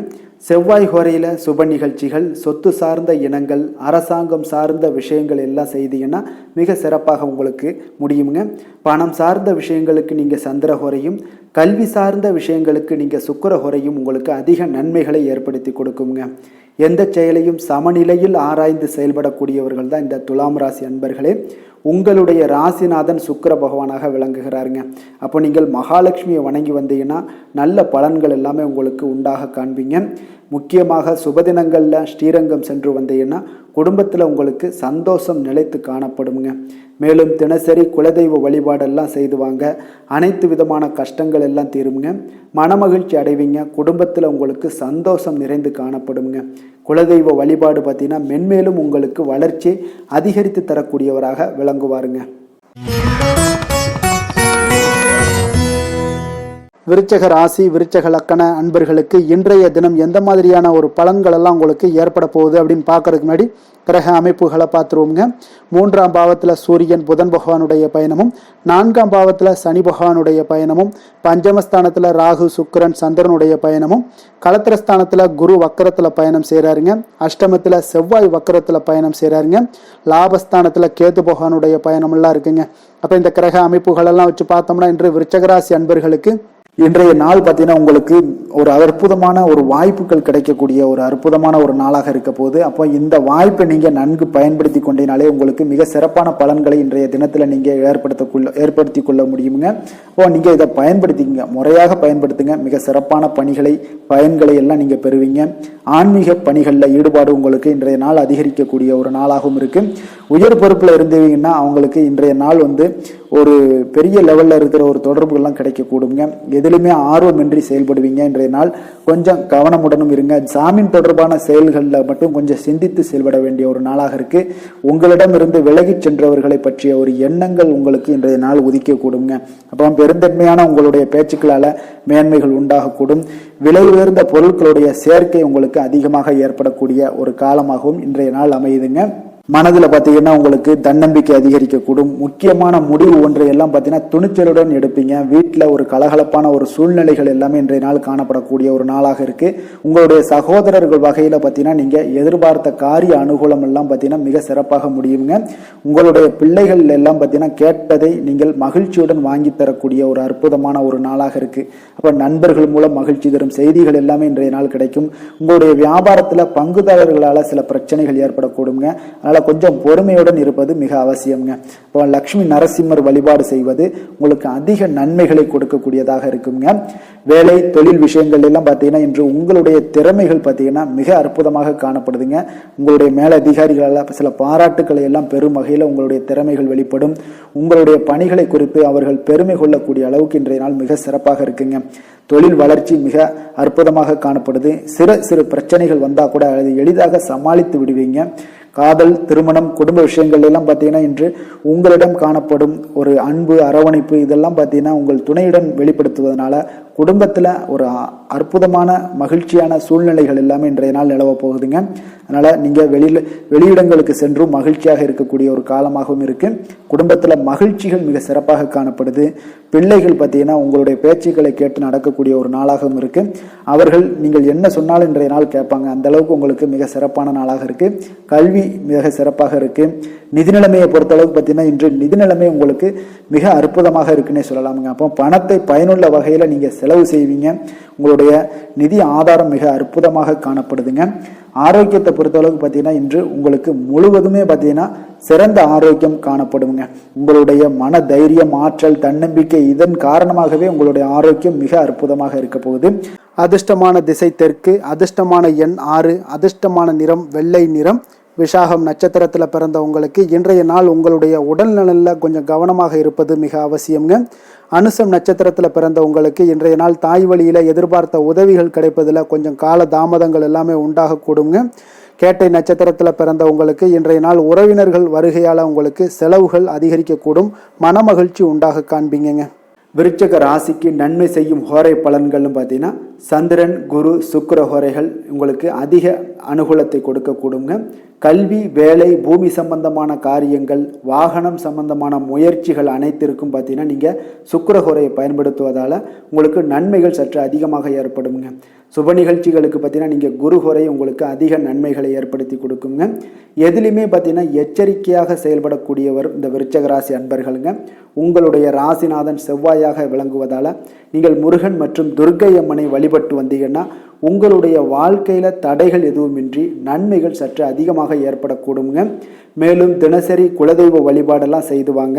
செவ்வாய் ஹோரையில் சுப நிகழ்ச்சிகள், சொத்து சார்ந்த இனங்கள், அரசாங்கம் சார்ந்த விஷயங்கள் எல்லாம் செய்தீங்கன்னா மிக சிறப்பாக உங்களுக்கு முடியுங்க. பணம் சார்ந்த விஷயங்களுக்கு நீங்கள் சந்திர ஹோரையும், கல்வி சார்ந்த விஷயங்களுக்கு நீங்கள் சுக்கிர ஹோரையும் உங்களுக்கு அதிக நன்மைகளை ஏற்படுத்தி கொடுக்குங்க. எந்த செயலையும் சமநிலையில் ஆராய்ந்து செயல்படக்கூடியவர்கள் தான் இந்த துலாம் ராசி அன்பர்களே. உங்களுடைய ராசிநாதன் சுக்கிர பகவானாக விளங்குகிறாருங்க. அப்போ நீங்கள் மகாலட்சுமியை வணங்கி வந்தீங்கன்னா நல்ல பலன்கள் எல்லாமே உங்களுக்கு உண்டாக காண்பீங்க. முக்கியமாக சுபதினங்களில் ஸ்ரீரங்கம் சென்று வந்தீங்கன்னா குடும்பத்தில் உங்களுக்கு சந்தோஷம் நிலைத்து காணப்படுங்க. மேலும் தினசரி குலதெய்வ வழிபாடெல்லாம் செய்து வாங்க, அனைத்து விதமான கஷ்டங்கள் எல்லாம் தீருங்க, மனமகிழ்ச்சி அடைவீங்க, குடும்பத்தில் உங்களுக்கு சந்தோஷம் நிறைந்து காணப்படுங்க. குலதெய்வ வழிபாடு பார்த்தீங்கன்னா மென்மேலும் உங்களுக்கு வளர்ச்சி அதிகரித்து தரக்கூடியவராக விளங்குவாருங்க. விருச்சக ராசி, விருச்சக லக்கண அன்பர்களுக்கு இன்றைய தினம் எந்த மாதிரியான ஒரு பலன்கள் எல்லாம் உங்களுக்கு ஏற்பட போகுது அப்படின்னு பார்க்கறதுக்கு முன்னாடி கிரக அமைப்புகளை பார்த்துருவோங்க. 3ஆம் பாவத்தில் சூரியன் புதன் பகவானுடைய பயணமும், 4ஆம் பாவத்தில் சனி பகவானுடைய பயணமும், பஞ்சமஸ்தானத்தில் ராகு சுக்கிரன் சந்திரனுடைய பயணமும், களத்திரஸ்தானத்தில் குரு வக்கரத்தில் பயணம் செய்கிறாருங்க, அஷ்டமத்தில் செவ்வாய் வக்கரத்தில் பயணம் செய்கிறாருங்க, லாபஸ்தானத்தில் கேது பகவானுடைய பயணமெல்லாம் இருக்குங்க. அப்போ இந்த கிரக அமைப்புகளெல்லாம் வச்சு பார்த்தோம்னா இன்று விருச்சகராசி அன்பர்களுக்கு இன்றைய நாள் பார்த்தீங்கன்னா உங்களுக்கு ஒரு அற்புதமான ஒரு வாய்ப்புகள் கிடைக்கக்கூடிய ஒரு அற்புதமான ஒரு நாளாக இருக்க போகுது. அப்போ இந்த வாய்ப்பை நீங்கள் நன்கு பயன்படுத்தி கொண்டீனாலே உங்களுக்கு மிக சிறப்பான பலன்களை இன்றைய தினத்தில் நீங்கள் ஏற்படுத்தி கொள்ள முடியுங்க. அப்போ நீங்கள் இதை பயன்படுத்திங்க, முறையாக பயன்படுத்துங்க, மிக சிறப்பான பயன்களை எல்லாம் நீங்கள் பெறுவீங்க. ஆன்மீக பணிகளில் ஈடுபாடு உங்களுக்கு இன்றைய நாள் அதிகரிக்கக்கூடிய ஒரு நாளாகவும் இருக்கு. உயர் பொறுப்பில் இருந்தீங்கன்னா அவங்களுக்கு இன்றைய நாள் ஒரு பெரிய லெவலில் இருக்கிற ஒரு தொடர்புகள்லாம் கிடைக்கக்கூடுங்க. எதிலுமே ஆர்வமின்றி செயல்படுவீங்க. இன்றைய நாள் கொஞ்சம் கவனமுடனும் இருங்க. ஜாமீன் தொடர்பான செயல்களில் மட்டும் கொஞ்சம் சிந்தித்து செயல்பட வேண்டிய ஒரு நாளாக இருக்கு. உங்களிடம் இருந்து விலகி சென்றவர்களை பற்றிய ஒரு எண்ணங்கள் உங்களுக்கு இன்றைய நாள் உதிக்கக்கூடுங்க. அப்போ பெருந்தன்மையான உங்களுடைய பேச்சுக்களால் மேன்மைகள் உண்டாகக்கூடும். விலை உயர்ந்த பொருட்களுடைய சேர்க்கை உங்களுக்கு அதிகமாக ஏற்படக்கூடிய ஒரு காலமாகவும் இன்றைய நாள் அமையுதுங்க. மனதில் பார்த்தீங்கன்னா உங்களுக்கு தன்னம்பிக்கை அதிகரிக்கக்கூடும். முக்கியமான முடிவு ஒன்றை எல்லாம் பார்த்தீங்கன்னா துணிச்சலுடன் எடுப்பீங்க. வீட்டில் ஒரு கலகலப்பான ஒரு சூழ்நிலைகள் எல்லாமே இன்றைய நாள் காணப்படக்கூடிய ஒரு நாளாக இருக்கு. உங்களுடைய சகோதரர்கள் வகையில் பார்த்தீங்கன்னா நீங்கள் எதிர்பார்த்த காரிய அனுகூலம் எல்லாம் பார்த்தீங்கன்னா மிக சிறப்பாக முடியுங்க. உங்களுடைய பிள்ளைகள் எல்லாம் பார்த்தீங்கன்னா கேட்டதை நீங்கள் மகிழ்ச்சியுடன் வாங்கி தரக்கூடிய ஒரு அற்புதமான ஒரு நாளாக இருக்கு. அப்போ நண்பர்கள் மூலம் மகிழ்ச்சி தரும் செய்திகள் எல்லாமே இன்றைய நாள் கிடைக்கும். உங்களுடைய வியாபாரத்தில் பங்குதாரர்களால் சில பிரச்சனைகள் ஏற்படக்கூடுங்க. கொஞ்சம் பொறுமையுடன் இருப்பது மிக அவசியம்ங்க. இப்போ லட்சுமி நரசிம்மர் வழிபாடு செய்வது உங்களுக்கு அதிக நன்மைகளை கொடுக்கக்கூடியதாக இருக்குங்க. வேலை தொழில் விஷயங்கள் எல்லாம் பார்த்தீங்கன்னா இன்று உங்களுடைய திறமைகள் பார்த்தீங்கன்னா மிக அற்புதமாக காணப்படுதுங்க. உங்களுடைய மேலதிகாரிகளால் சில பாராட்டுக்களை எல்லாம் பெரும் வகையில் உங்களுடைய திறமைகள் வெளிப்படும். உங்களுடைய பணிகளை குறித்து அவர்கள் பெருமை கொள்ளக்கூடிய அளவுக்கு இன்றைய நாள் மிக சிறப்பாக இருக்குங்க. தொழில் வளர்ச்சி மிக அற்புதமாக காணப்படுது. சிறு பிரச்சனைகள் வந்தால் கூட அதை எளிதாக சமாளித்து விடுவீங்க. காதல், திருமணம், குடும்ப விஷயங்கள் எல்லாம் பார்த்தீங்கன்னா இன்று உங்களிடம் காணப்படும் ஒரு அன்பு, அரவணைப்பு இதெல்லாம் பார்த்தீங்கன்னா உங்கள் துணையுடன் வெளிப்படுத்துவதனால குடும்பத்தில் ஒரு அற்புதமான மகிழ்ச்சியான சூழ்நிலைகள் எல்லாமே இன்றைய நாள் நிலவ போகுதுங்க. அதனால் நீங்கள் வெளியிடங்களுக்கு சென்றும் மகிழ்ச்சியாக இருக்கக்கூடிய ஒரு காலமாகவும் இருக்கு. குடும்பத்தில் மகிழ்ச்சிகள் மிக சிறப்பாக காணப்படுது. பிள்ளைகள் பார்த்தீங்கன்னா உங்களுடைய பேச்சுக்களை கேட்டு நடக்கக்கூடிய ஒரு நாளாகவும் இருக்கு. அவர்கள் நீங்கள் என்ன சொன்னாலும் இன்றைய நாள் கேட்பாங்க. அந்த அளவுக்கு உங்களுக்கு மிக சிறப்பான நாளாக இருக்கு. கல்வி மிக சிறப்பாக இருக்கு. நிதி நிலைமையை பொறுத்தளவுக்கு பார்த்தீங்கன்னா இன்று நிதி நிலைமை உங்களுக்கு மிக அற்புதமாக இருக்குன்னே சொல்லலாமுங்க. அப்போ பணத்தை பயனுள்ள வகையில் நீங்கள் செலவு செய்வீங்க. உங்களுடைய நிதி ஆதாரம் மிக அற்புதமாக காணப்படுதுங்க. ஆரோக்கியத்தை பொறுத்தளவுக்கு பார்த்தீங்கன்னா இன்று உங்களுக்கு முழுவதுமே பார்த்தீங்கன்னா சிறந்த ஆரோக்கியம் காணப்படுங்க. உங்களுடைய மன தைரியம், ஆற்றல், தன்னம்பிக்கை இதன் காரணமாகவே உங்களுடைய ஆரோக்கியம் மிக அற்புதமாக இருக்க போகுது. அதிர்ஷ்டமான திசை தெற்கு, அதிர்ஷ்டமான எண் 6, அதிர்ஷ்டமான நிறம் வெள்ளை நிறம். விஷாகம் நட்சத்திரத்தில் பிறந்த உங்களுக்கு இன்றைய நாள் உங்களுடைய உடல்நலனில் கொஞ்சம் கவனமாக இருப்பது மிக அவசியம்ங்க. அனுசம் நட்சத்திரத்தில் பிறந்த உங்களுக்கு இன்றைய நாள் தாய் வழியில் எதிர்பார்த்த உதவிகள் கிடைப்பதில் கொஞ்சம் கால தாமதங்கள் எல்லாமே உண்டாகக்கூடுங்க. கேட்டை நட்சத்திரத்தில் பிறந்த உங்களுக்கு இன்றைய நாள் உறவினர்கள் வருகையால் உங்களுக்கு செலவுகள் அதிகரிக்கக்கூடும். மனமகிழ்ச்சி உண்டாக காண்பீங்க. விருச்சக ராசிக்கு நன்மை செய்யும் ஹோரை பலன்கள்னு பார்த்தீங்கன்னா சந்திரன், குரு, சுக்கிர ஹோரைகள் உங்களுக்கு அதிக அனுகூலத்தை கொடுக்கக்கூடுங்க. கல்வி, வேலை, பூமி சம்பந்தமான காரியங்கள், வாகனம் சம்பந்தமான முயற்சிகள் அனைத்திற்கும் பார்த்தீங்கன்னா நீங்கள் சுக்கிர ஹோரையை பயன்படுத்துவதால் உங்களுக்கு நன்மைகள் சற்று அதிகமாக ஏற்படுங்க. சுப நிகழ்ச்சிகளுக்கு பார்த்தீங்கன்னா நீங்கள் குரு ஹோரை உங்களுக்கு அதிக நன்மைகளை ஏற்படுத்தி கொடுக்குங்க. எதுலையுமே பார்த்தீங்கன்னா எச்சரிக்கையாக செயல்படக்கூடியவர் இந்த விருச்சக ராசி அன்பர்களுங்க. உங்களுடைய ராசிநாதன் செவ்வாயாக விளங்குவதால் நீங்கள் முருகன் மற்றும் துர்க்கை அம்மனை வழிபட்டு வந்தீங்கன்னா உங்களுடைய வாழ்க்கையில் தடைகள் எதுவுமின்றி நன்மைகள் சற்று அதிகமாக ஏற்படக்கூடுங்க. மேலும் தினசரி குலதெய்வ வழிபாடெல்லாம் செய்து வாங்க.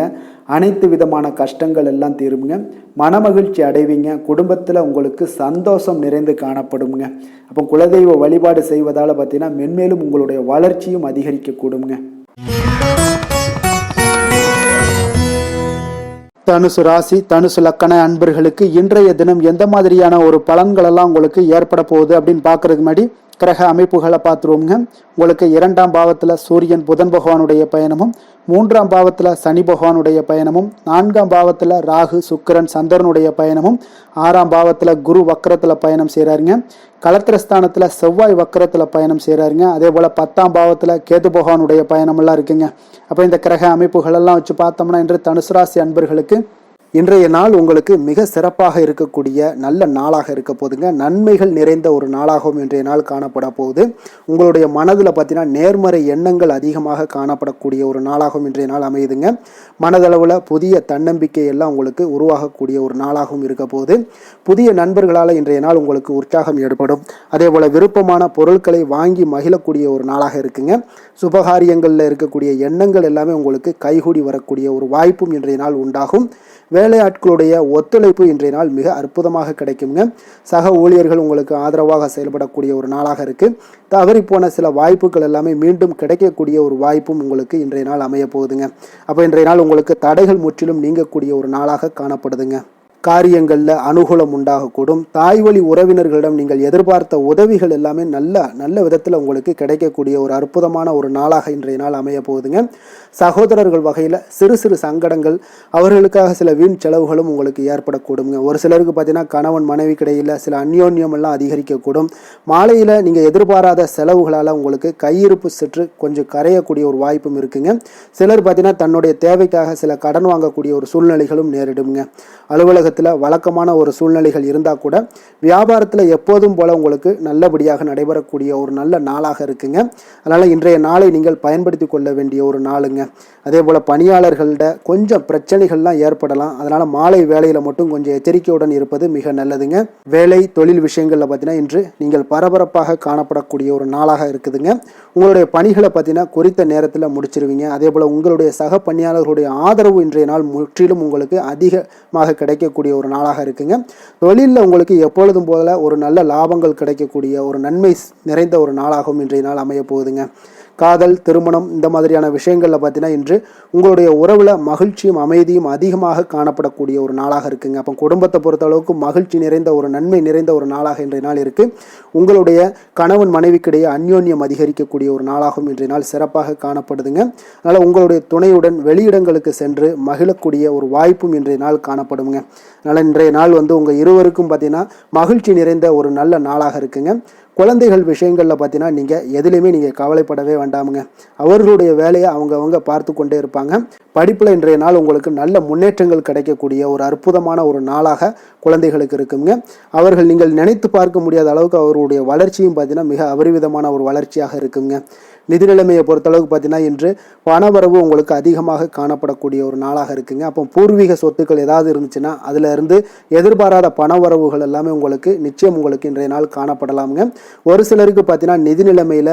அனைத்து விதமான கஷ்டங்கள் எல்லாம் தீருங்க. மனமகிழ்ச்சி அடைவீங்க. குடும்பத்தில் உங்களுக்கு சந்தோஷம் நிறைந்து காணப்படுங்க. அப்போ குலதெய்வ வழிபாடு செய்வதால் பார்த்தீங்கன்னா மென்மேலும் உங்களுடைய வளர்ச்சியும் அதிகரிக்கக்கூடுங்க. தனுசு ராசி, தனுசு லக்கண அன்பர்களுக்கு இன்றைய தினம் எந்த மாதிரியான ஒரு பலன்கள் எல்லாம் உங்களுக்கு ஏற்பட போகுது அப்படின்னு பார்க்கறதுக்கு முன்னாடி கிரக அமைப்புகளை பார்த்துருவோங்க. உங்களுக்கு 2ஆம் பாவத்தில் சூரியன் புதன் பகவானுடைய பயணமும், 3ஆம் பாவத்தில் சனி பகவானுடைய பயணமும், 4ஆம் பாவத்தில் ராகு சுக்கிரன் சந்திரனுடைய பயணமும், 6ஆம் பாவத்தில் குரு வக்கரத்தில் பயணம் செய்கிறாருங்க. களத்திரஸ்தானத்தில் செவ்வாய் வக்கரத்தில் பயணம் செய்கிறாருங்க. அதே போல் 10ஆம் பாவத்தில் கேது பகவானுடைய பயணமெல்லாம் இருக்குங்க. அப்போ இந்த கிரக அமைப்புகளெல்லாம் வச்சு பார்த்தோம்னா இன்று தனுசு ராசி அன்பர்களுக்கு இன்றைய நாள் உங்களுக்கு மிக சிறப்பாக இருக்கக்கூடிய நல்ல நாளாக இருக்க போகுதுங்க. நன்மைகள் நிறைந்த ஒரு நாளாகவும் இன்றைய நாள் காணப்பட போகுது. உங்களுடைய மனதில் பார்த்தீங்கன்னா நேர்மறை எண்ணங்கள் அதிகமாக காணப்படக்கூடிய ஒரு நாளாகவும் இன்றைய நாள் அமையுதுங்க. மனதளவில் புதிய தன்னம்பிக்கை எல்லாம் உங்களுக்கு உருவாகக்கூடிய ஒரு நாளாகவும் இருக்க போகுது. புதிய நண்பர்களால் இன்றைய நாள் உங்களுக்கு உற்சாகம் ஏற்படும். அதே போல் விருப்பமான பொருட்களை வாங்கி மகிழக்கூடிய ஒரு நாளாக இருக்குங்க. சுபகாரியங்களில் இருக்கக்கூடிய எண்ணங்கள் எல்லாமே உங்களுக்கு கைகூடி வரக்கூடிய ஒரு வாய்ப்பும் இன்றைய நாள் உண்டாகும். வேலையாட்களுடைய ஒத்துழைப்பு இன்றைய நாள் மிக அற்புதமாக கிடைக்குங்க. சக ஊழியர்கள் உங்களுக்கு ஆதரவாக செயல்படக்கூடிய ஒரு நாளாக இருக்குது. தவறி போன சில வாய்ப்புகள் எல்லாமே மீண்டும் கிடைக்கக்கூடிய ஒரு வாய்ப்பும் உங்களுக்கு இன்றைய நாள் அமைய போகுதுங்க. அப்போ இன்றைய நாள் உங்களுக்கு தடைகள் முற்றிலும் நீங்கக்கூடிய ஒரு நாளாக காணப்படுதுங்க. காரியங்களில் அனுகூலம் உண்டாகக்கூடும். தாய் வழி உறவினர்களிடம் நீங்கள் எதிர்பார்த்த உதவிகள் எல்லாமே நல்ல விதத்தில் உங்களுக்கு கிடைக்கக்கூடிய ஒரு அற்புதமான ஒரு நாளாக இன்றைய நாள் அமைய போகுதுங்க. சகோதரர்கள் வகையில் சிறு சிறு சங்கடங்கள், அவர்களுக்காக சில வீண் செலவுகளும் உங்களுக்கு ஏற்படக்கூடுங்க. ஒரு சிலருக்கு பார்த்தீங்கன்னா கணவன் மனைவி கிடையில் சில அந்யோன்யம் எல்லாம் அதிகரிக்கக்கூடும். மாலையில் நீங்கள் எதிர்பாராத செலவுகளால் உங்களுக்கு கையிருப்பு சற்று கொஞ்சம் கரையக்கூடிய ஒரு வாய்ப்பும் இருக்குங்க. சிலர் பார்த்தீங்கன்னா தன்னுடைய தேவைக்காக சில கடன் வாங்கக்கூடிய ஒரு சூழ்நிலைகளும் நேரிடுங்க. அலுவலகத்தில் வழக்கமான ஒரு சூழ்நிலைகள் இருந்தால் கூட வியாபாரத்தில் எப்போதும் போல உங்களுக்கு நல்லபடியாக நடைபெறக்கூடிய ஒரு நல்ல நாளாக இருக்குங்க. அதனால் இன்றைய நாளை நீங்கள் பயன்படுத்தி கொள்ள வேண்டிய ஒரு நாளுங்க. அதே போல் பணியாளர்கள்ட கொஞ்சம் பிரச்சனைகள்லாம் ஏற்படலாம். அதனால் மாலை வேலையில் மட்டும் கொஞ்சம் எச்சரிக்கையுடன் இருப்பது மிக நல்லதுங்க. வேலை தொழில் விஷயங்களில் பார்த்தீங்கன்னா இன்று நீங்கள் பரபரப்பாக காணப்படக்கூடிய ஒரு நாளாக இருக்குதுங்க. உங்களுடைய பணிகளை பார்த்தீங்கன்னா குறித்த நேரத்தில் முடிச்சிருவீங்க. அதே போல் உங்களுடைய சக பணியாளர்களுடைய ஆதரவு இன்றைய நாள் முற்றிலும் உங்களுக்கு அதிகமாக கிடைக்கக்கூடிய ஒரு நாளாக இருக்குங்க. தொழிலில் உங்களுக்கு எப்பொழுதும் போல ஒரு நல்ல லாபங்கள் கிடைக்கக்கூடிய ஒரு நன்மை நிறைந்த ஒரு நாளாகவும் இன்றைய நாள் அமைய போகுதுங்க. காதல், திருமணம் இந்த மாதிரியான விஷயங்களில் பார்த்தீங்கன்னா இன்று உங்களுடைய உறவில் மகிழ்ச்சியும் அமைதியும் அதிகமாக காணப்படக்கூடிய ஒரு நாளாக இருக்குங்க. அப்போ குடும்பத்தை பொறுத்த அளவுக்கு மகிழ்ச்சி நிறைந்த ஒரு நன்மை நிறைந்த ஒரு நாளாக இன்றைய நாள் இருக்குது. உங்களுடைய கணவன் மனைவிக்கிடையே அந்யோன்யம் அதிகரிக்கக்கூடிய ஒரு நாளாகவும் இன்றைய நாள் சிறப்பாக காணப்படுதுங்க. அதனால் உங்களுடைய துணையுடன் வெளியிடங்களுக்கு சென்று மகிழக்கூடிய ஒரு வாய்ப்பும் இன்றைய நாள் காணப்படுங்க. அதனால் இன்றைய நாள் உங்கள் இருவருக்கும் பார்த்தீங்கன்னா மகிழ்ச்சி நிறைந்த ஒரு நல்ல நாளாக இருக்குங்க. குழந்தைகள் விஷயங்களில் பார்த்தீங்கன்னா நீங்கள் எதுலேயுமே நீங்கள் கவலைப்படவே வேண்டாமுங்க. அவர்களுடைய வேலையை அவங்க பார்த்து கொண்டே இருப்பாங்க. படிப்பில் இன்றைய நாள் உங்களுக்கு நல்ல முன்னேற்றங்கள் கிடைக்கக்கூடிய ஒரு அற்புதமான ஒரு நாளாக குழந்தைகளுக்கு இருக்குங்க. அவர்கள் நீங்கள் நினைத்து பார்க்க முடியாத அளவுக்கு அவருடைய வளர்ச்சியும் பார்த்தீங்கன்னா மிக அபரிவிதமான ஒரு வளர்ச்சியாக இருக்குங்க. நிதி நிலைமையை பொறுத்தளவுக்கு பார்த்தீங்கன்னா இன்று பணவரவு உங்களுக்கு அதிகமாக காணப்படக்கூடிய ஒரு நாளாக இருக்குங்க. அப்போ பூர்வீக சொத்துக்கள் ஏதாவது இருந்துச்சுன்னா அதில் இருந்து எதிர்பாராத பணவரவுகள் எல்லாமே உங்களுக்கு நிச்சயம் உங்களுக்கு இன்றைய நாள் காணப்படலாமுங்க. ஒரு சிலருக்கு பார்த்தீங்கன்னா நிதி நிலைமையில்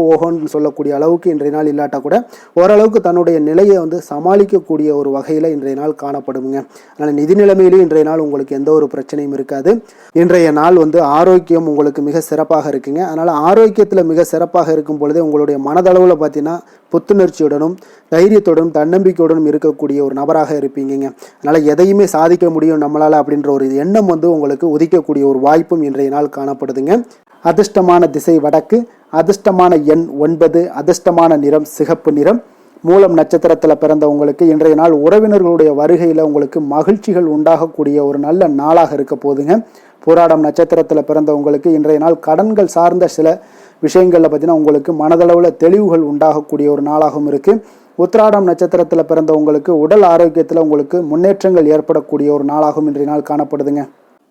ஓஹோன்னு சொல்லக்கூடிய அளவுக்கு இன்றைய நாள் இல்லாட்டா கூட ஓரளவுக்கு தன்னுடைய நிலையை சமாளிக்கக்கூடிய ஒரு வகையில் இன்றைய நாள் காணப்படுங்க. அதனால் நிதி நிலைமையிலும் இன்றைய நாள் உங்களுக்கு எந்த ஒரு பிரச்சனையும் இருக்காது. இன்றைய நாள் ஆரோக்கியம் உங்களுக்கு மிக சிறப்பாக இருக்குங்க. அதனால் ஆரோக்கியத்தில் மிக சிறப்பாக இருக்கும் பொழுதே உங்களுடைய மனதளவில் பார்த்தீங்கன்னா புத்துணர்ச்சியுடனும் தைரியத்துடனும் தன்னம்பிக்கையுடனும் இருக்கக்கூடிய ஒரு நபராக இருப்பீங்க. அதனால் எதையுமே சாதிக்க முடியும் நம்மளால் அப்படின்ற ஒரு எண்ணம் உங்களுக்கு உதிக்கக்கூடிய ஒரு வாய்ப்பும் இன்றைய நாள் காணப்படுதுங்க. அதிர்ஷ்டமான திசை வடக்கு, அதிர்ஷ்டமான எண் 9, அதிர்ஷ்டமான நிறம் சிகப்பு நிறம், மூலம் நட்சத்திரத்தில் பிறந்தவங்களுக்கு இன்றைய நாள் உறவினர்களுடைய வருகையில் உங்களுக்கு மகிழ்ச்சிகள் உண்டாகக்கூடிய ஒரு நல்ல நாளாக இருக்க போதுங்க. பூராடம் நட்சத்திரத்தில் பிறந்தவங்களுக்கு இன்றைய நாள் கடன்கள் சார்ந்த சில விஷயங்களில் பார்த்தீங்கன்னா உங்களுக்கு மனதளவில் தெளிவுகள் உண்டாகக்கூடிய ஒரு நாளாகவும் இருக்குது. உத்திராடம் நட்சத்திரத்தில் பிறந்தவங்களுக்கு உடல் ஆரோக்கியத்தில் உங்களுக்கு முன்னேற்றங்கள் ஏற்படக்கூடிய ஒரு நாளாகவும் இன்றைய நாள் காணப்படுதுங்க.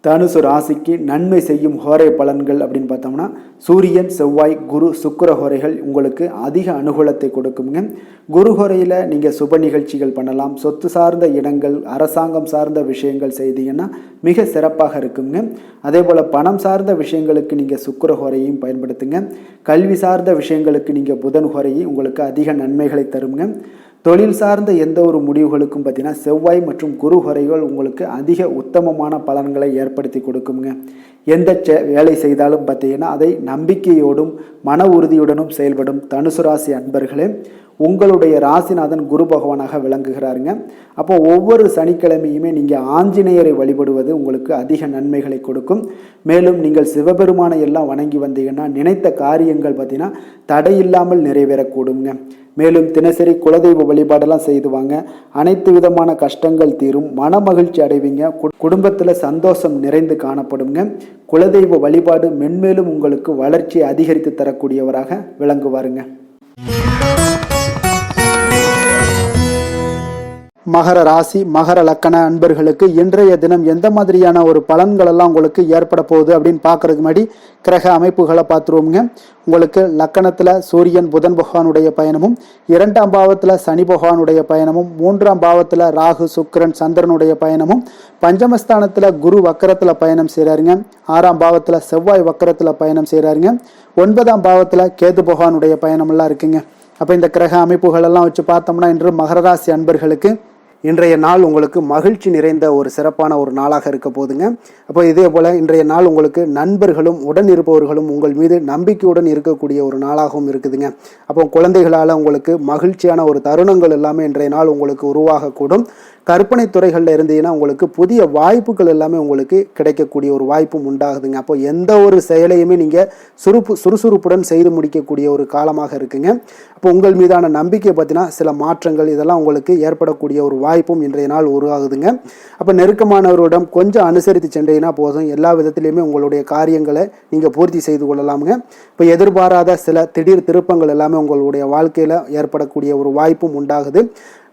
தனுசு ராசிக்கு நன்மை செய்யும் ஹோரை பலன்கள் அப்படின்னு பார்த்தோம்னா சூரியன், செவ்வாய், குரு, சுக்கிர ஹோரைகள் உங்களுக்கு அதிக அனுகூலத்தை கொடுக்குங்க. குரு ஹோரையில் நீங்கள் சுப நிகழ்ச்சிகள் பண்ணலாம். சொத்து சார்ந்த இடங்கள், அரசாங்கம் சார்ந்த விஷயங்கள் செய்தீங்கன்னா மிக சிறப்பாக இருக்குங்க. அதே போல் பணம் சார்ந்த விஷயங்களுக்கு நீங்கள் சுக்கிர ஹோரையும் பயன்படுத்துங்க. கல்வி சார்ந்த விஷயங்களுக்கு நீங்கள் புதன் ஹோரையும் உங்களுக்கு அதிக நன்மைகளை தருங்க. தொழில் சார்ந்த எந்த ஒரு முடிவுகளுக்கும் பார்த்தீங்கன்னா செவ்வாய் மற்றும் குரு ஹோரைகள் உங்களுக்கு அதிக உத்தமமான பலன்களை ஏற்படுத்தி கொடுக்குங்க. எந்த வேலை செய்தாலும் பார்த்தீங்கன்னா அதை நம்பிக்கையோடும் மன உறுதியுடனும் செயல்படும் தனுசு ராசி அன்பர்களே, உங்களுடைய ராசிநாதன் குரு பகவானாக விளங்குகிறாருங்க. அப்போ ஒவ்வொரு சனிக்கிழமையுமே நீங்கள் ஆஞ்சநேயரை வழிபடுவது உங்களுக்கு அதிக நன்மைகளை கொடுக்கும். மேலும் நீங்கள் சிவபெருமானை எல்லாம் வணங்கி வந்தீங்கன்னா நினைத்த காரியங்கள் பார்த்தீங்கன்னா தடையில்லாமல் நிறைவேறக்கூடுங்க. மேலும் தினசரி குலதெய்வ வழிபாடெல்லாம் செய்துவாங்க. அனைத்து விதமான கஷ்டங்கள் தீரும், மன மகிழ்ச்சி அடைவீங்க, குடும்பத்தில் சந்தோஷம் நிறைந்து காணப்படுங்க. குலதெய்வ வழிபாடு மென்மேலும் உங்களுக்கு வளர்ச்சியை அதிகரித்து தரக்கூடியவராக விளங்குவாருங்க. மகர ராசி மகர லக்கண அன்பர்களுக்கு இன்றைய தினம் எந்த மாதிரியான ஒரு பலன்கள் எல்லாம் உங்களுக்கு ஏற்பட போகுது அப்படின்னு பார்க்கறதுக்கு முன்னாடி கிரக அமைப்புகளை பார்த்துருவோங்க. உங்களுக்கு லக்கணத்தில் சூரியன் புதன் பகவானுடைய பயணமும், 2ஆம் பாவத்தில் சனி பகவானுடைய பயணமும், 3ஆம் பாவத்தில் ராகு சுக்கிரன் சந்திரனுடைய பயணமும், பஞ்சமஸ்தானத்தில் குரு வக்கரத்தில் பயணம் செய்கிறாருங்க, 6ஆம் பாவத்தில் செவ்வாய் வக்கரத்தில் பயணம் செய்கிறாருங்க, 9ஆம் பாவத்தில் கேது பகவானுடைய பயணமெல்லாம் இருக்குங்க. அப்போ இந்த கிரக அமைப்புகள் எல்லாம் வச்சு பார்த்தோம்னா இன்று மகர ராசி அன்பர்களுக்கு இன்றைய நாள் உங்களுக்கு மகிழ்ச்சி நிறைந்த ஒரு சிறப்பான ஒரு நாளாக இருக்க போதுங்க. அப்போ இதே போல் இன்றைய நாள் உங்களுக்கு நண்பர்களும் உடன் இருப்பவர்களும் உங்கள் மீது நம்பிக்கையுடன் இருக்கக்கூடிய ஒரு நாளாகவும் இருக்குதுங்க. அப்போ குழந்தைகளால் உங்களுக்கு மகிழ்ச்சியான ஒரு தருணங்கள் எல்லாமே இன்றைய நாள் உங்களுக்கு உருவாகக்கூடும். கற்பனை துறைகளில் இருந்தீங்கன்னா உங்களுக்கு புதிய வாய்ப்புகள் எல்லாமே உங்களுக்கு கிடைக்கக்கூடிய ஒரு வாய்ப்பும் உண்டாகுதுங்க. அப்போ எந்த ஒரு செயலையுமே நீங்கள் சுறுசுறுப்புடன் செய்து முடிக்கக்கூடிய ஒரு காலமாக இருக்குங்க. அப்போ உங்கள் மீதான நம்பிக்கை பார்த்தீங்கன்னா சில மாற்றங்கள் இதெல்லாம் உங்களுக்கு ஏற்படக்கூடிய ஒரு வாய்ப்பும் இன்றைய நாள் உருவாகுதுங்க. அப்போ நெருக்கமானவரிடம் கொஞ்சம் அனுசரித்து சென்றீங்கன்னா போதும், எல்லா விதத்திலையுமே உங்களுடைய காரியங்களை நீங்கள் பூர்த்தி செய்து கொள்ளலாமுங்க. இப்போ எதிர்பாராத சில திடீர் திருப்பங்கள் எல்லாமே உங்களுடைய வாழ்க்கையில் ஏற்படக்கூடிய ஒரு வாய்ப்பும் உண்டாகுது.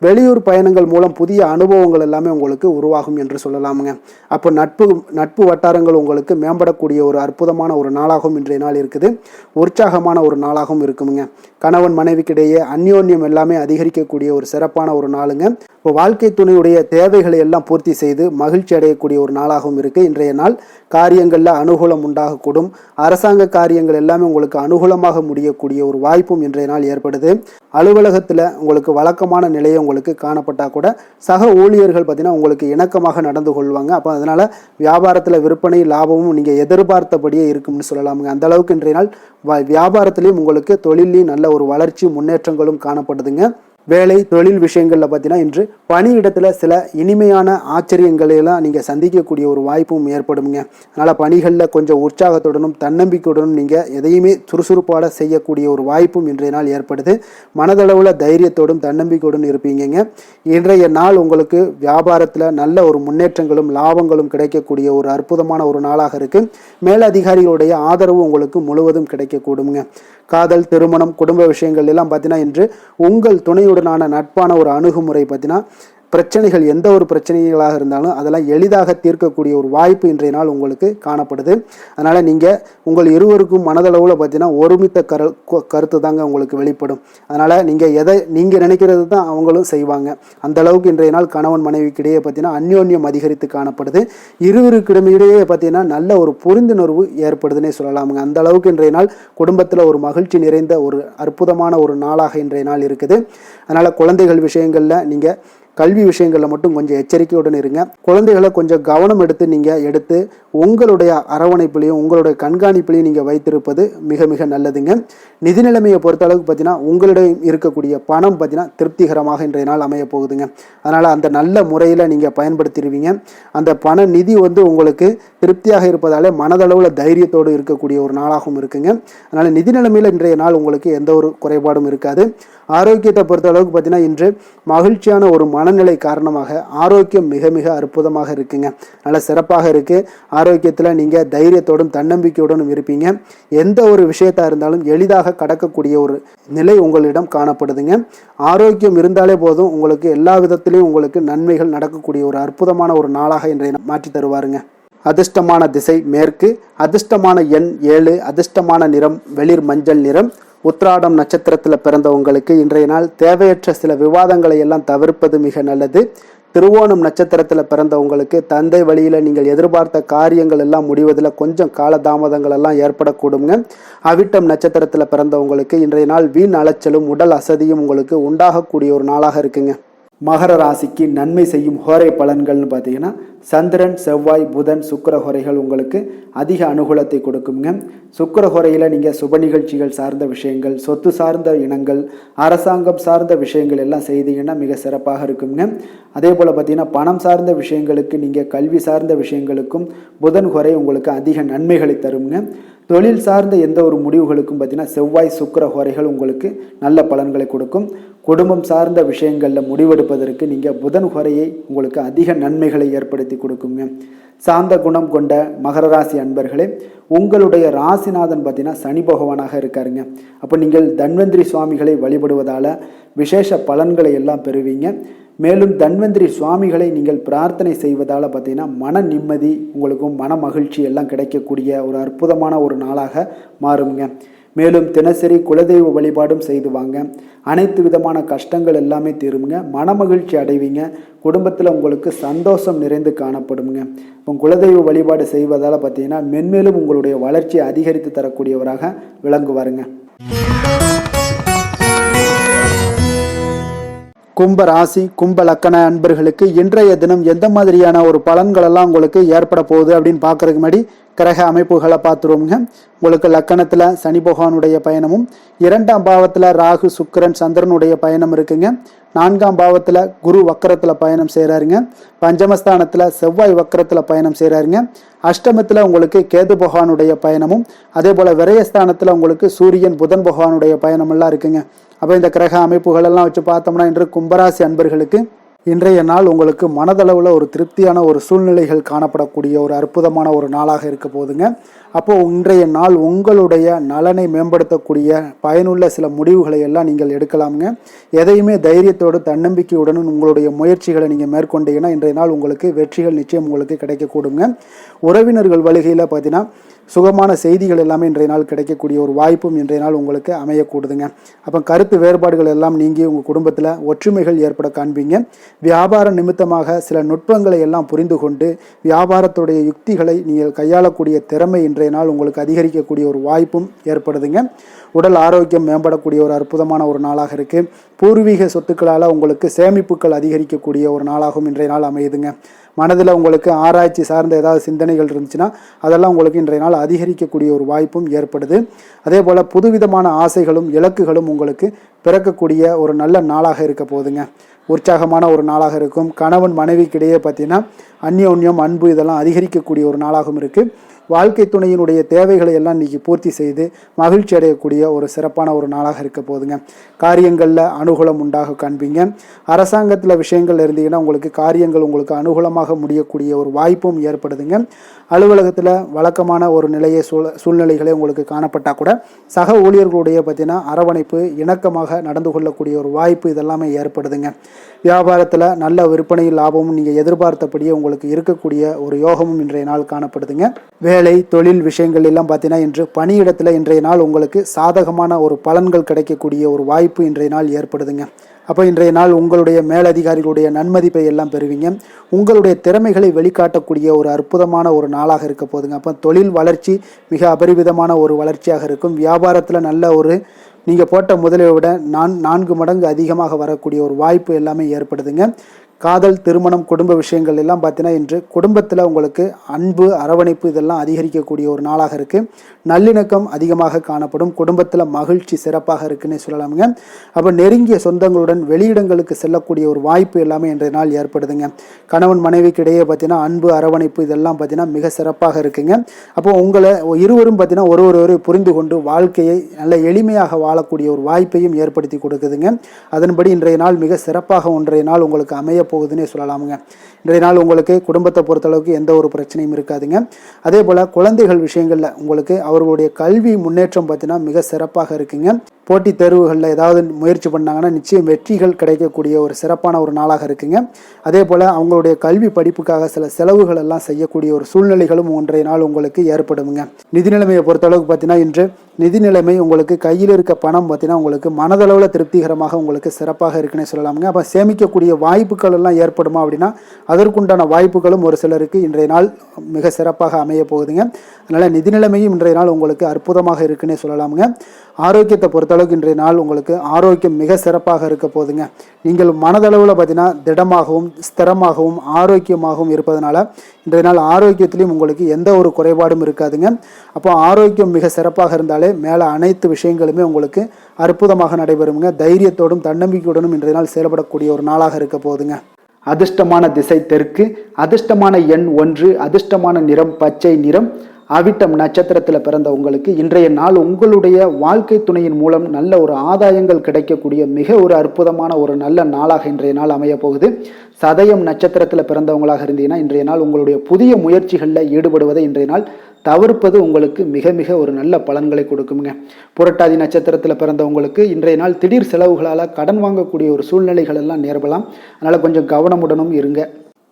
வெளியூர் பயணங்கள் மூலம் புதிய அனுபவங்கள் எல்லாமே உங்களுக்கு உருவாகும் என்று சொல்லலாமுங்க. அப்போ நட்பு வட்டாரங்கள் உங்களுக்கு மேம்படக்கூடிய ஒரு அற்புதமான ஒரு நாளாகவும் இன்றைய நாள் இருக்குது. உற்சாகமான ஒரு நாளாகவும் இருக்குமுங்க. கணவன் மனைவிக்கிடையே அந்யோன்யம் எல்லாமே அதிகரிக்கக்கூடிய ஒரு சிறப்பான ஒரு நாளுங்க. இப்போ வாழ்க்கை துணையுடைய தேவைகளை எல்லாம் பூர்த்தி செய்து மகிழ்ச்சி அடையக்கூடிய ஒரு நாளாகவும் இருக்குது இன்றைய நாள். காரியங்களில் அனுகூலம் உண்டாகக்கூடும். அரசாங்க காரியங்கள் எல்லாமே உங்களுக்கு அனுகூலமாக முடியக்கூடிய ஒரு வாய்ப்பும் இன்றைய நாள் ஏற்படுது. அலுவலகத்தில் உங்களுக்கு வழக்கமான நிலையை உங்களுக்கு காணப்பட்டால் கூட சக ஊழியர்கள் பார்த்தீங்கன்னா உங்களுக்கு இணக்கமாக நடந்து கொள்வாங்க. அப்போ அதனால் வியாபாரத்தில் விற்பனை லாபமும் நீங்கள் எதிர்பார்த்தபடியே இருக்கும்னு சொல்லலாமுங்க. அந்த அளவுக்கு இன்றைய நாள் வியாபாரத்திலையும் உங்களுக்கு தொழிலையும் நல்ல ஒரு வளர்ச்சி முன்னேற்றங்களும் காணப்படுதுங்க. வேலை தொழில் விஷயங்களில் பார்த்தீங்கன்னா இன்று பணியிடத்தில் சில இனிமையான ஆச்சரியங்களை எல்லாம் நீங்கள் சந்திக்கக்கூடிய ஒரு வாய்ப்பும் ஏற்படுங்க. அதனால் பணிகளில் கொஞ்சம் உற்சாகத்துடனும் தன்னம்பிக்கையுடனும் நீங்கள் எதையுமே சுறுசுறுப்பாக செய்யக்கூடிய ஒரு வாய்ப்பும் இன்றைய நாள் ஏற்படுது. மனதளவில் தைரியத்தோடும் தன்னம்பிக்கையுடன் இருப்பீங்க. இன்றைய நாள் உங்களுக்கு வியாபாரத்தில் நல்ல ஒரு முன்னேற்றங்களும் லாபங்களும் கிடைக்கக்கூடிய ஒரு அற்புதமான ஒரு நாளாக இருக்குது. மேலதிகாரிகளுடைய ஆதரவு உங்களுக்கு முழுவதும் கிடைக்கக்கூடுங்க. காதல், திருமணம், குடும்ப விஷயங்கள் எல்லாம் பார்த்தீங்கன்னா இன்று உங்கள் துணையுடனான நட்பான ஒரு அணுகுமுறை பார்த்தீங்கன்னா பிரச்சனைகள் எந்த ஒரு பிரச்சனைகளாக இருந்தாலும் அதெல்லாம் எளிதாக தீர்க்கக்கூடிய ஒரு வாய்ப்பு இன்றைய நாள் உங்களுக்கு காணப்படுது. அதனால் நீங்கள் உங்கள் இருவருக்கும் மனதளவில் பார்த்தீங்கன்னா ஒருமித்த கருத்து தாங்க உங்களுக்கு வெளிப்படும். அதனால் நீங்கள் நினைக்கிறது தான் அவங்களும் செய்வாங்க. அந்த அளவுக்கு இன்றைய நாள் கணவன் மனைவிக்கிடையே பார்த்தீங்கன்னா அந்யோன்யம் அதிகரித்து காணப்படுது. இருவருக்கிடையே பார்த்தீங்கன்னா நல்ல ஒரு புரிந்துணர்வு ஏற்படுதுன்னே சொல்லலாமுங்க. அந்த அளவுக்கு இன்றைய நாள் குடும்பத்தில் ஒரு மகிழ்ச்சி நிறைந்த ஒரு அற்புதமான ஒரு நாளாக இன்றைய நாள் இருக்குது. அதனால் குழந்தைகள் விஷயங்களில் நீங்கள் கல்வி விஷயங்களில் மட்டும் கொஞ்சம் எச்சரிக்கையுடன் இருங்க. குழந்தைகளை கொஞ்சம் கவனம் எடுத்து உங்களுடைய அரவணைப்பிலையும் உங்களுடைய கண்காணிப்பிலையும் நீங்கள் வைத்திருப்பது மிக மிக நல்லதுங்க. நிதி நிலைமையை பொறுத்த அளவுக்கு பார்த்தீங்கன்னா உங்களிடம் இருக்கக்கூடிய பணம் பார்த்தீங்கன்னா திருப்திகரமாக இன்றைய நாள் அமைய போகுதுங்க. அதனால் அந்த நல்ல முறையில் நீங்கள் பயன்படுத்திடுவீங்க. அந்த பண நிதி உங்களுக்கு திருப்தியாக இருப்பதாலே மனதளவில் தைரியத்தோடு இருக்கக்கூடிய ஒரு நாளாகவும் இருக்குங்க. அதனால் நிதி நிலைமையில் இன்றைய நாள் உங்களுக்கு எந்த ஒரு குறைபாடும் இருக்காது. ஆரோக்கியத்தை பொறுத்த அளவுக்கு பார்த்தீங்கன்னா இன்று மகிழ்ச்சியான ஒரு மனநிலை காரணமாக ஆரோக்கியம் மிக மிக அற்புதமாக இருக்குங்க. நல்ல சிறப்பாக இருக்கு. ஆரோக்கியத்தில் நீங்கள் தைரியத்தோடும் தன்னம்பிக்கையோடும் இருப்பீங்க. எந்த ஒரு விஷயத்தா இருந்தாலும் எளிதாக கடக்கக்கூடிய ஒரு நிலை உங்களிடம் காணப்படுதுங்க. ஆரோக்கியம் இருந்தாலே போதும், உங்களுக்கு எல்லா விதத்திலையும் உங்களுக்கு நன்மைகள் நடக்கக்கூடிய ஒரு அற்புதமான ஒரு நாளாக இன்றைய மாற்றி தருவாருங்க. அதிர்ஷ்டமான திசை மேற்கு, அதிர்ஷ்டமான எண் 7, அதிர்ஷ்டமான நிறம் வெளிர் மஞ்சள் நிறம். உத்திராடம் நட்சத்திரத்தில் பிறந்தவங்களுக்கு இன்றைய நாள் தேவையற்ற சில விவாதங்களை எல்லாம் தவிர்ப்பது மிக நல்லது. திருவோணம் நட்சத்திரத்தில் பிறந்தவங்களுக்கு தந்தை வழியில் நீங்கள் எதிர்பார்த்த காரியங்கள் எல்லாம் முடிவதில் கொஞ்சம் காலதாமதங்கள் எல்லாம் ஏற்படக்கூடுங்க. அவிட்டம் நட்சத்திரத்தில் பிறந்தவங்களுக்கு இன்றைய நாள் வீண் அலைச்சலும் உடல் அசதியும் உங்களுக்கு உண்டாகக்கூடிய ஒரு நாளாக இருக்குங்க. மகர ராசிக்கு நன்மை செய்யும் ஹோரை பலன்கள்னு பார்த்தீங்கன்னா சந்திரன், செவ்வாய், புதன், சுக்கிர ஹோரைகள் உங்களுக்கு அதிக அனுகூலத்தை கொடுக்குங்க. சுக்கிர ஹோரையில் நீங்கள் சுப நிகழ்ச்சிகள் சார்ந்த விஷயங்கள், சொத்து சார்ந்த இனங்கள், அரசாங்கம் சார்ந்த விஷயங்கள் எல்லாம் செய்தீங்கன்னா மிக சிறப்பாக இருக்குங்க. அதே போல் பார்த்தீங்கன்னா பணம் சார்ந்த விஷயங்களுக்கு, நீங்கள் கல்வி சார்ந்த விஷயங்களுக்கும் புதன் ஹோரை உங்களுக்கு அதிக நன்மைகளை தருங்க. தொழில் சார்ந்த எந்த ஒரு முடிவுகளுக்கும் பார்த்தீங்கன்னா செவ்வாய், சுக்கிர ஹோரைகள் உங்களுக்கு நல்ல பலன்களை கொடுக்கும். குடும்பம் சார்ந்த விஷயங்களில் முடிவெடுப்பதற்கு நீங்கள் புதன் ஹோரையை உங்களுக்கு அதிக நன்மைகளை ஏற்படுத்தி கொடுக்குங்க. சாந்த குணம் கொண்ட மகர ராசி அன்பர்களே, உங்களுடைய ராசிநாதன் பார்த்தீங்கன்னா சனி பகவானாக இருக்காருங்க. அப்போ நீங்கள் தன்வந்திரி சுவாமிகளை வழிபடுவதால் விசேஷ பலன்களை எல்லாம் பெறுவீங்க. மேலும் தன்வந்திரி சுவாமிகளை நீங்கள் பிரார்த்தனை செய்வதால் பார்த்தீங்கன்னா மன நிம்மதி, உங்களுக்கும் மன மகிழ்ச்சி எல்லாம் கிடைக்கக்கூடிய ஒரு அற்புதமான ஒரு நாளாக மாறுங்க. மேலும் தினசரி குலதெய்வ வழிபாடும் செய்து வாங்க. அனைத்து விதமான கஷ்டங்கள் எல்லாமே தீருங்க. மன மகிழ்ச்சி அடைவீங்க. குடும்பத்தில் உங்களுக்கு சந்தோஷம் நிறைந்து காணப்படுங்க. இப்போ குலதெய்வ வழிபாடு செய்வதால் பார்த்தீங்கன்னா மென்மேலும் உங்களுடைய வளர்ச்சியை அதிகரித்து தரக்கூடியவராக விளங்குவாருங்க. கும்ப ராசி, கும்ப லக்கண அன்பர்களுக்கு இன்றைய தினம் எந்த மாதிரியான ஒரு பலன்கள் எல்லாம் உங்களுக்கு ஏற்பட போகுது அப்படின்னு பார்க்கறதுக்கு முன்னாடி கிரக அமைப்புகளை பார்த்துருவோங்க. உங்களுக்கு லக்கணத்தில் சனி பகவானுடைய பயணமும், 2ஆம் பாவத்தில் ராகு, சுக்கிரன், சந்திரனுடைய பயணம் இருக்குங்க. 4ஆம் பாவத்தில் குரு வக்கரத்தில் பயணம் செய்கிறாருங்க. பஞ்சமஸ்தானத்தில் செவ்வாய் வக்கரத்தில் பயணம் செய்கிறாருங்க. அஷ்டமத்தில் உங்களுக்கு கேது பகவானுடைய பயணமும், அதே போல் விரயஸ்தானத்தில் உங்களுக்கு சூரியன், புதன் பகவானுடைய பயணமெல்லாம் இருக்குங்க. அப்போ இந்த கிரக அமைப்புகள் எல்லாம் வச்சு பார்த்தோம்னா இன்று கும்பராசி அன்பர்களுக்கு இன்றைய நாள் உங்களுக்கு மனதளவில் ஒரு திருப்தியான ஒரு சூழ்நிலைகள் காணப்படக்கூடிய ஒரு அற்புதமான ஒரு நாளாக இருக்க போகுதுங்க. அப்போது இன்றைய நாள் உங்களுடைய நலனை மேம்படுத்தக்கூடிய பயனுள்ள சில முடிவுகளை எல்லாம் நீங்கள் எடுக்கலாமுங்க. எதையுமே தைரியத்தோடு தன்னம்பிக்கையுடன் உங்களுடைய முயற்சிகளை நீங்கள் மேற்கொண்டீங்கன்னா இன்றைய நாள் உங்களுக்கு வெற்றிகள் நிச்சயம் உங்களுக்கு கிடைக்கக்கூடுங்க. உறவினர்கள் வழிகையில் பார்த்தீங்கன்னா சுகமான செய்திகள் எல்லாமே இன்றைய நாள் கிடைக்கக்கூடிய ஒரு வாய்ப்பும் இன்றைய நாள் உங்களுக்கு அமையக்கூடுதுங்க. அப்போ கருத்து வேறுபாடுகள் எல்லாம் நீங்கி உங்கள் குடும்பத்தில் ஒற்றுமைகள் ஏற்பட காண்பீங்க. வியாபார நிமித்தமாக சில நுட்பங்களை எல்லாம் புரிந்து கொண்டு வியாபாரத்துடைய யுக்திகளை நீங்கள் கையாளக்கூடிய திறமை இன்றைய நாள் உங்களுக்கு அதிகரிக்கக்கூடிய ஒரு வாய்ப்பும் ஏற்படுதுங்க. உடல் ஆரோக்கியம் மேம்படக்கூடிய ஒரு அற்புதமான ஒரு நாளாக இருக்குது. பூர்வீக சொத்துக்களால் உங்களுக்கு சேமிப்புகள் அதிகரிக்கக்கூடிய ஒரு நாளாகவும் இன்றைய நாள் அமையுதுங்க. மனதில் உங்களுக்கு ஆராய்ச்சி சார்ந்த ஏதாவது சிந்தனைகள் இருந்துச்சுன்னா அதெல்லாம் உங்களுக்கு இன்றைய நாள் அதிகரிக்கக்கூடிய ஒரு வாய்ப்பும் ஏற்படுது. அதே போல் புதுவிதமான ஆசைகளும் இலக்குகளும் உங்களுக்கு பிறக்கக்கூடிய ஒரு நல்ல நாளாக இருக்க போகுதுங்க. உற்சாகமான ஒரு நாளாக இருக்கும். கணவன் மனைவிக்கிடையே பார்த்தீங்கன்னா அந்யோன்யம், அன்பு இதெல்லாம் அதிகரிக்கக்கூடிய ஒரு நாளாகவும் இருக்குது. வாழ்க்கை துணையினுடைய தேவைகளை எல்லாம் இன்றைக்கி பூர்த்தி செய்து மகிழ்ச்சி அடையக்கூடிய ஒரு சிறப்பான ஒரு நாளாக இருக்க போகுதுங்க. காரியங்களில் அனுகூலம் உண்டாக காண்பீங்க. அரசாங்கத்தில் விஷயங்கள் இருந்தீங்கன்னா உங்களுக்கு காரியங்கள் உங்களுக்கு அனுகூலமாக முடியக்கூடிய ஒரு வாய்ப்பும் ஏற்படுதுங்க. அலுவலகத்தில் வழக்கமான ஒரு சூழ்நிலைகளே உங்களுக்கு காணப்பட்டால் கூட சக ஊழியர்களுடைய பார்த்தீங்கன்னா அரவணைப்பு, இணக்கமாக நடந்து கொள்ளக்கூடிய ஒரு வாய்ப்பு இதெல்லாமே ஏற்படுதுங்க. வியாபாரத்தில் நல்ல விற்பனை லாபமும் நீங்கள் எதிர்பார்த்தபடியே உங்களுக்கு இருக்கக்கூடிய ஒரு யோகமும் இன்றைய நாள் காணப்படுதுங்க. வேலை தொழில் விஷயங்கள் எல்லாம் பார்த்தீங்கன்னா இன்று பணியிடத்தில் இன்றைய நாள் உங்களுக்கு சாதகமான ஒரு பலன்கள் கிடைக்கக்கூடிய ஒரு வாய்ப்பு இன்றைய நாள் ஏற்படுதுங்க. அப்போ இன்றைய நாள் உங்களுடைய மேலதிகாரிகளுடைய நன்மதிப்பை எல்லாம் பெறுவீங்க. உங்களுடைய திறமைகளை வெளிக்காட்டக்கூடிய ஒரு அற்புதமான ஒரு நாளாக இருக்க போதுங்க. அப்போ தொழில் வளர்ச்சி மிக அபரிவிதமான ஒரு வளர்ச்சியாக இருக்கும். வியாபாரத்தில் நல்ல ஒரு நீங்கள் போட்ட முதலை விட 4 மடங்கு அதிகமாக வரக்கூடிய ஒரு வாய்ப்பு எல்லாமே ஏற்படுதுங்க. காதல், திருமணம், குடும்ப விஷயங்கள் எல்லாம் பார்த்தீங்கன்னா இன்று குடும்பத்தில் உங்களுக்கு அன்பு, அரவணைப்பு இதெல்லாம் அதிகரிக்கக்கூடிய ஒரு நாளாக இருக்குது. நல்லிணக்கம் அதிகமாக காணப்படும். குடும்பத்தில் மகிழ்ச்சி சிறப்பாக இருக்குன்னு சொல்லலாமுங்க. அப்போ நெருங்கிய சொந்தங்களுடன் வெளியிடங்களுக்கு செல்லக்கூடிய ஒரு வாய்ப்பு எல்லாமே இன்றைய நாள் ஏற்படுதுங்க. கணவன் மனைவிக்கு இடையே பார்த்தீங்கன்னா அன்பு, அரவணைப்பு இதெல்லாம் பார்த்தீங்கன்னா மிக சிறப்பாக இருக்குங்க. அப்போ உங்களை இருவரும் பார்த்தீங்கன்னா ஒருவரை புரிந்து கொண்டு வாழ்க்கையை நல்ல எளிமையாக வாழக்கூடிய ஒரு வாய்ப்பையும் ஏற்படுத்தி கொடுக்குதுங்க. அதன்படி இன்றைய நாள் மிக சிறப்பாக ஒன்றைய நாள் உங்களுக்கு அமைய போகுதுன்னே சொல்லலாமுங்க. இன்றைய நாள் உங்களுக்கு குடும்பத்தை பொறுத்தளவுக்கு எந்த ஒரு பிரச்சனையும் இருக்காதுங்க. அதே போல் குழந்தைகள் விஷயங்களில் உங்களுக்கு அவர்களுடைய கல்வி முன்னேற்றம் பார்த்தீங்கன்னா மிக சிறப்பாக இருக்குங்க. போட்டித் தேர்வுகளில் ஏதாவது முயற்சி பண்ணாங்கன்னா நிச்சயம் வெற்றிகள் கிடைக்கக்கூடிய ஒரு சிறப்பான ஒரு நாளாக இருக்குங்க. அதே போல் அவங்களுடைய கல்வி படிப்புக்காக சில செலவுகள் எல்லாம் செய்யக்கூடிய ஒரு சூழ்நிலைகளும் ஒன்றைய நாள் உங்களுக்கு ஏற்படுங்க. நிதி நிலைமையை பொறுத்தளவுக்கு பார்த்தீங்கன்னா இன்று நிதி நிலைமை உங்களுக்கு கையில் இருக்க பணம் பார்த்தீங்கன்னா உங்களுக்கு மனதளவில் திருப்திகரமாக உங்களுக்கு சிறப்பாக இருக்குன்னே சொல்லலாமுங்க. அப்போ சேமிக்கக்கூடிய வாய்ப்புகள் எல்லாம் ஏற்படுமா அப்படின்னா அதற்குண்டான வாய்ப்புகளும் ஒரு சிலருக்கு இன்றைய நாள் மிக சிறப்பாக அமைய போகுதுங்க. அதனால் நிதி நிலைமையும் இன்றைய நாள் உங்களுக்கு அற்புதமாக இருக்குன்னே சொல்லலாமுங்க. ஆரோக்கியத்தை பொறுத்தளவுக்கு இன்றைய நாள் உங்களுக்கு ஆரோக்கியம் மிக சிறப்பாக இருக்க போகுதுங்க. நீங்கள் மனதளவில் பார்த்தீங்கன்னா திடமாகவும் ஸ்திரமாகவும் ஆரோக்கியமாகவும் இருப்பதனால இன்றைய நாள் ஆரோக்கியத்திலையும் உங்களுக்கு எந்த ஒரு குறைபாடும் இருக்காதுங்க. அப்போ ஆரோக்கியம் மிக சிறப்பாக இருந்தாலே மேலே அனைத்து விஷயங்களுமே உங்களுக்கு அற்புதமாக நடைபெறுங்க. தைரியத்தோடும் தன்னம்பிக்கையுடனும் இன்றைய நாள் செயல்படக்கூடிய ஒரு நாளாக இருக்க போகுதுங்க. அதிர்ஷ்டமான திசை தெற்கு, அதிர்ஷ்டமான எண் 1, அதிர்ஷ்டமான நிறம் பச்சை நிறம். அவிட்டம் நட்சத்திரத்தில் பிறந்த உங்களுக்கு இன்றைய நாள் உங்களுடைய வாழ்க்கை துணையின் மூலம் நல்ல ஒரு ஆதாயங்கள் கிடைக்கக்கூடிய மிக ஒரு அற்புதமான ஒரு நல்ல நாளாக இன்றைய நாள் அமைய போகுது. சதயம் நட்சத்திரத்தில் பிறந்தவங்களாக இருந்தீங்கன்னா இன்றைய நாள் உங்களுடைய புதிய முயற்சிகளில் ஈடுபடுவதை இன்றைய நாள் தவிர்ப்பது உங்களுக்கு மிக மிக ஒரு நல்ல பலன்களை கொடுக்குங்க. புரட்டாதி நட்சத்திரத்தில் பிறந்தவங்களுக்கு இன்றைய நாள் திடீர் செலவுகளால் கடன் வாங்கக்கூடிய ஒரு சூழ்நிலைகள் எல்லாம் நேரலாம். அதனால் கொஞ்சம் கவனமுடனும் இருங்க.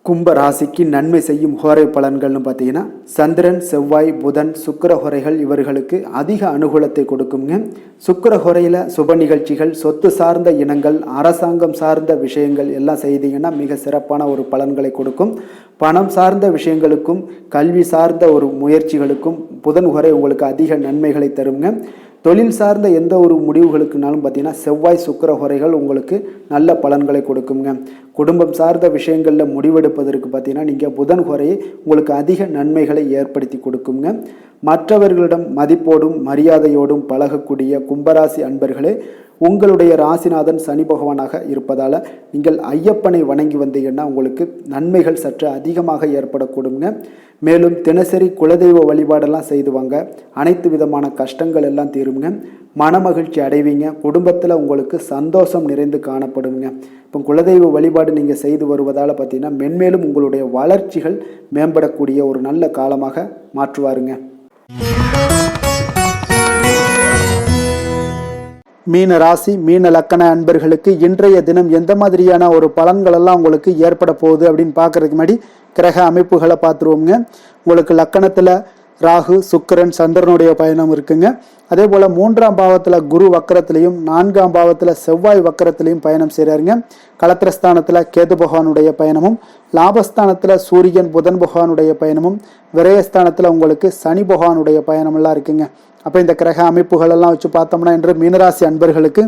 கும்ப ராசிக்கு நன்மை செய்யும் ஹோரை பலன்கள்னு பார்த்தீங்கன்னா சந்திரன், செவ்வாய், புதன், சுக்கிர ஹோரைகள் இவர்களுக்கு அதிக அனுகூலத்தை கொடுக்குங்க. சுக்கிர ஹோரையில் சுப நிகழ்ச்சிகள், சொத்து சார்ந்த இனங்கள், அரசாங்கம் சார்ந்த விஷயங்கள் எல்லாம் செய்தீங்கன்னா மிக சிறப்பான ஒரு பலன்களை கொடுக்கும். பணம் சார்ந்த விஷயங்களுக்கும் கல்வி சார்ந்த ஒரு முயற்சிகளுக்கும் புதன் ஹோரை உங்களுக்கு அதிக நன்மைகளை தருங்க. தொழில் சார்ந்த எந்த ஒரு முடிவுகளுக்குனாலும் பார்த்தீங்கன்னா செவ்வாய், சுக்கிர ஹோரைகள் உங்களுக்கு நல்ல பலன்களை கொடுக்குங்க. குடும்பம் சார்ந்த விஷயங்களில் முடிவெடுப்பதற்கு பார்த்தீங்கன்னா நீங்கள் புதன் ஹோரையை உங்களுக்கு அதிக நன்மைகளை ஏற்படுத்தி கொடுக்குங்க. மற்றவர்களிடம் மதிப்போடும் மரியாதையோடும் பழகக்கூடிய கும்பராசி அன்பர்களே, உங்களுடைய ராசிநாதன் சனி பகவானாக இருப்பதால் நீங்கள் ஐயப்பனை வணங்கி வந்தீங்கன்னா உங்களுக்கு நன்மைகள் சற்று அதிகமாக ஏற்படக்கூடுங்க. மேலும் தினசரி குலதெய்வ வழிபாடெல்லாம் செய்து வாங்க. அனைத்து விதமான கஷ்டங்கள் எல்லாம் தீருங்க. மனமகிழ்ச்சி அடைவீங்க. குடும்பத்தில் உங்களுக்கு சந்தோஷம் நிறைந்து காணப்படுங்க. இப்போ குலதெய்வ வழிபாடு நீங்கள் செய்து வருவதால் பார்த்தீங்கன்னா மென்மேலும் உங்களுடைய வளர்ச்சிகள் மேம்படக்கூடிய ஒரு நல்ல காலமாக மாற்றுவாருங்க. மீன ராசி, மீன லக்கண அன்பர்களுக்கு இன்றைய தினம் எந்த மாதிரியான ஒரு பலன்கள் எல்லாம் உங்களுக்கு ஏற்பட போகுது அப்படின்னு பார்க்கறதுக்கு முன்னாடி கிரக அமைப்புகளை பார்த்துருவோங்க. உங்களுக்கு லக்கணத்தில் ராகு, சுக்கிரன், சந்திரனுடைய பயணம் இருக்குங்க. அதே போல் 3ஆம் பாவத்தில் குரு வக்கரத்திலையும் 4ஆம் பாவத்தில் செவ்வாய் வக்கரத்திலையும் பயணம் செய்கிறாருங்க. களத்திரஸ்தானத்தில் கேது பகவானுடைய பயணமும், லாபஸ்தானத்தில் சூரியன், புதன் பகவானுடைய பயணமும், விரயஸ்தானத்தில் உங்களுக்கு சனி பகவானுடைய பயணமெல்லாம் இருக்குங்க. அப்போ இந்த கிரக அமைப்புகள் எல்லாம் வச்சு பார்த்தோம்னா இன்று மீனராசி அன்பர்களுக்கு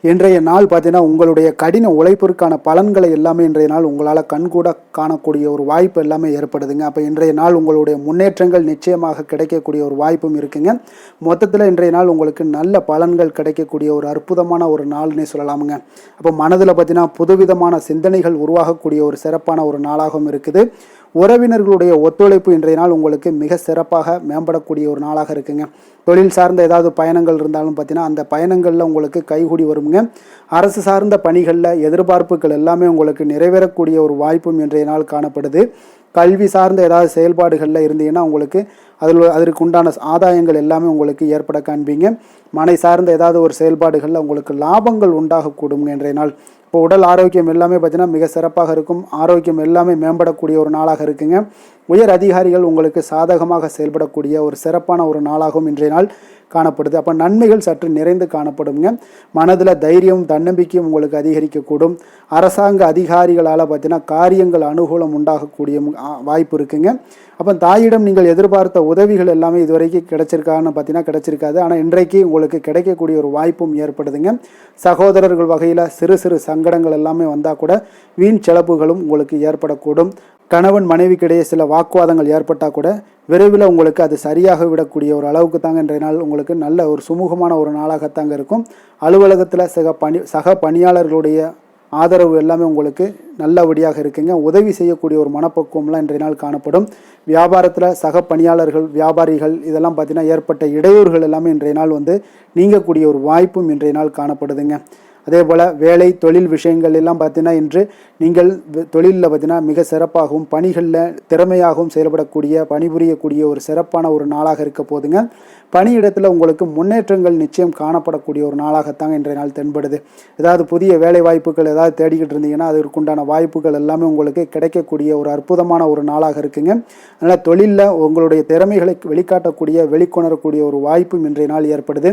இன்றைய நாள் பார்த்தீங்கன்னா உங்களுடைய கடின உழைப்பிற்கான பலன்களை எல்லாமே இன்றைய நாள் உங்களால் கண்கூட காணக்கூடிய ஒரு வாய்ப்பு எல்லாமே ஏற்படுதுங்க. அப்போ இன்றைய நாள் உங்களுடைய முன்னேற்றங்கள் நிச்சயமாக கிடைக்கக்கூடிய ஒரு வாய்ப்பும் இருக்குங்க. மொத்தத்தில் இன்றைய நாள் உங்களுக்கு நல்ல பலன்கள் கிடைக்கக்கூடிய ஒரு அற்புதமான ஒரு நாள்னே சொல்லலாமுங்க. அப்போ மனதில் பார்த்தீங்கன்னா புதுவிதமான சிந்தனைகள் உருவாகக்கூடிய ஒரு சிறப்பான ஒரு நாளாகவும் இருக்குது. உறவினர்களுடைய ஒத்துழைப்பு இன்றைய நாள் உங்களுக்கு மிக சிறப்பாக மேம்படக்கூடிய ஒரு நாளாக இருக்குங்க. தொழில் சார்ந்த ஏதாவது பயணங்கள் இருந்தாலும் பார்த்தீங்கன்னா அந்த பயணங்களில் உங்களுக்கு கைகூடி வருங்க. அரசு சார்ந்த பணிகளில் எதிர்பார்ப்புகள் எல்லாமே உங்களுக்கு நிறைவேறக்கூடிய ஒரு வாய்ப்பும் இன்றைய நாள் காணப்படுது. கல்வி சார்ந்த ஏதாவது செயல்பாடுகளில் இருந்தீங்கன்னா உங்களுக்கு அதற்கு உண்டான ஆதாயங்கள் எல்லாமே உங்களுக்கு ஏற்பட காண்பீங்க. மனை சார்ந்த ஏதாவது ஒரு செயல்பாடுகளில் உங்களுக்கு லாபங்கள் உண்டாகக்கூடுங்க இன்றைய நாள். இப்போ உடல் ஆரோக்கியம் எல்லாமே பார்த்தீங்கன்னா மிக சிறப்பாக இருக்கும். ஆரோக்கியம் எல்லாமே மேம்படக்கூடிய ஒரு நாளாக இருக்குங்க. உயர் அதிகாரிகள் உங்களுக்கு சாதகமாக செயல்படக்கூடிய ஒரு சிறப்பான ஒரு நாளாகவும் இன்றைய நாள் காணப்படுது. அப்போ நன்மைகள் சற்று நிறைந்து காணப்படுங்க. மனதில் தைரியமும் தன்னம்பிக்கையும் உங்களுக்கு அதிகரிக்கக்கூடும். அரசாங்க அதிகாரிகளால் பார்த்தீங்கன்னா காரியங்கள் அனுகூலம் உண்டாகக்கூடிய வாய்ப்பு இருக்குங்க. அப்போ தாயிடம் நீங்கள் எதிர்பார்த்த உதவிகள் எல்லாமே இதுவரைக்கும் கிடைச்சிருக்கான்னு பார்த்தீங்கன்னா கிடைச்சிருக்காது. ஆனால் இன்றைக்கு உங்களுக்கு கிடைக்கக்கூடிய ஒரு வாய்ப்பும் ஏற்படுதுங்க. சகோதரர்கள் வகையில் சிறு சிறு சங்கடங்கள் எல்லாமே வந்தால் கூட வீண் செலவுகளும் உங்களுக்கு ஏற்படக்கூடும். கணவன் மனைவிக்கிடையே சில வாக்குவாதங்கள் ஏற்பட்டால் கூட விரைவில் உங்களுக்கு அது சரியாக விடக்கூடிய ஒரு அளவுக்கு தாங்க இன்றைய நாள் உங்களுக்கு நல்ல ஒரு சுமூகமான ஒரு நாளாகத்தாங்க இருக்கும். அலுவலகத்தில் சக பணியாளர்களுடைய ஆதரவு எல்லாமே உங்களுக்கு நல்லபடியாக இருக்குங்க. உதவி செய்யக்கூடிய ஒரு மனப்பக்குவம்லாம் இன்றைய நாள் காணப்படும். வியாபாரத்தில் சக பணியாளர்கள் வியாபாரிகள் இதெல்லாம் பார்த்தீங்கன்னா ஏற்பட்ட இடையூறுகள் எல்லாமே இன்றைய நாள் நீங்கக்கூடிய ஒரு வாய்ப்பும் இன்றைய நாள் காணப்படுதுங்க. அதே போல் வேலை தொழில் விஷயங்கள் எல்லாம் பார்த்தீங்கன்னா இன்று நீங்கள் தொழிலில் பார்த்தீங்கன்னா மிக சிறப்பாகவும் பணிகளில் திறமையாகவும் செயல்படக்கூடிய பணிபுரியக்கூடிய ஒரு சிறப்பான ஒரு நாளாக இருக்க போதுங்க. பணியிடத்தில் உங்களுக்கு முன்னேற்றங்கள் நிச்சயம் காணப்படக்கூடிய ஒரு நாளாகத்தாங்க இன்றைய நாள் தென்படுது. ஏதாவது புதிய வேலை வாய்ப்புகள் ஏதாவது தேடிக்கிட்டு இருந்தீங்கன்னா அதற்குண்டான வாய்ப்புகள் எல்லாமே உங்களுக்கு கிடைக்கக்கூடிய ஒரு அற்புதமான ஒரு நாளாக இருக்குங்க. அதனால் தொழிலில் உங்களுடைய திறமைகளை வெளிக்காட்டக்கூடிய வெளிக்கொணரக்கூடிய ஒரு வாய்ப்பும் இன்றைய நாள் ஏற்படுது.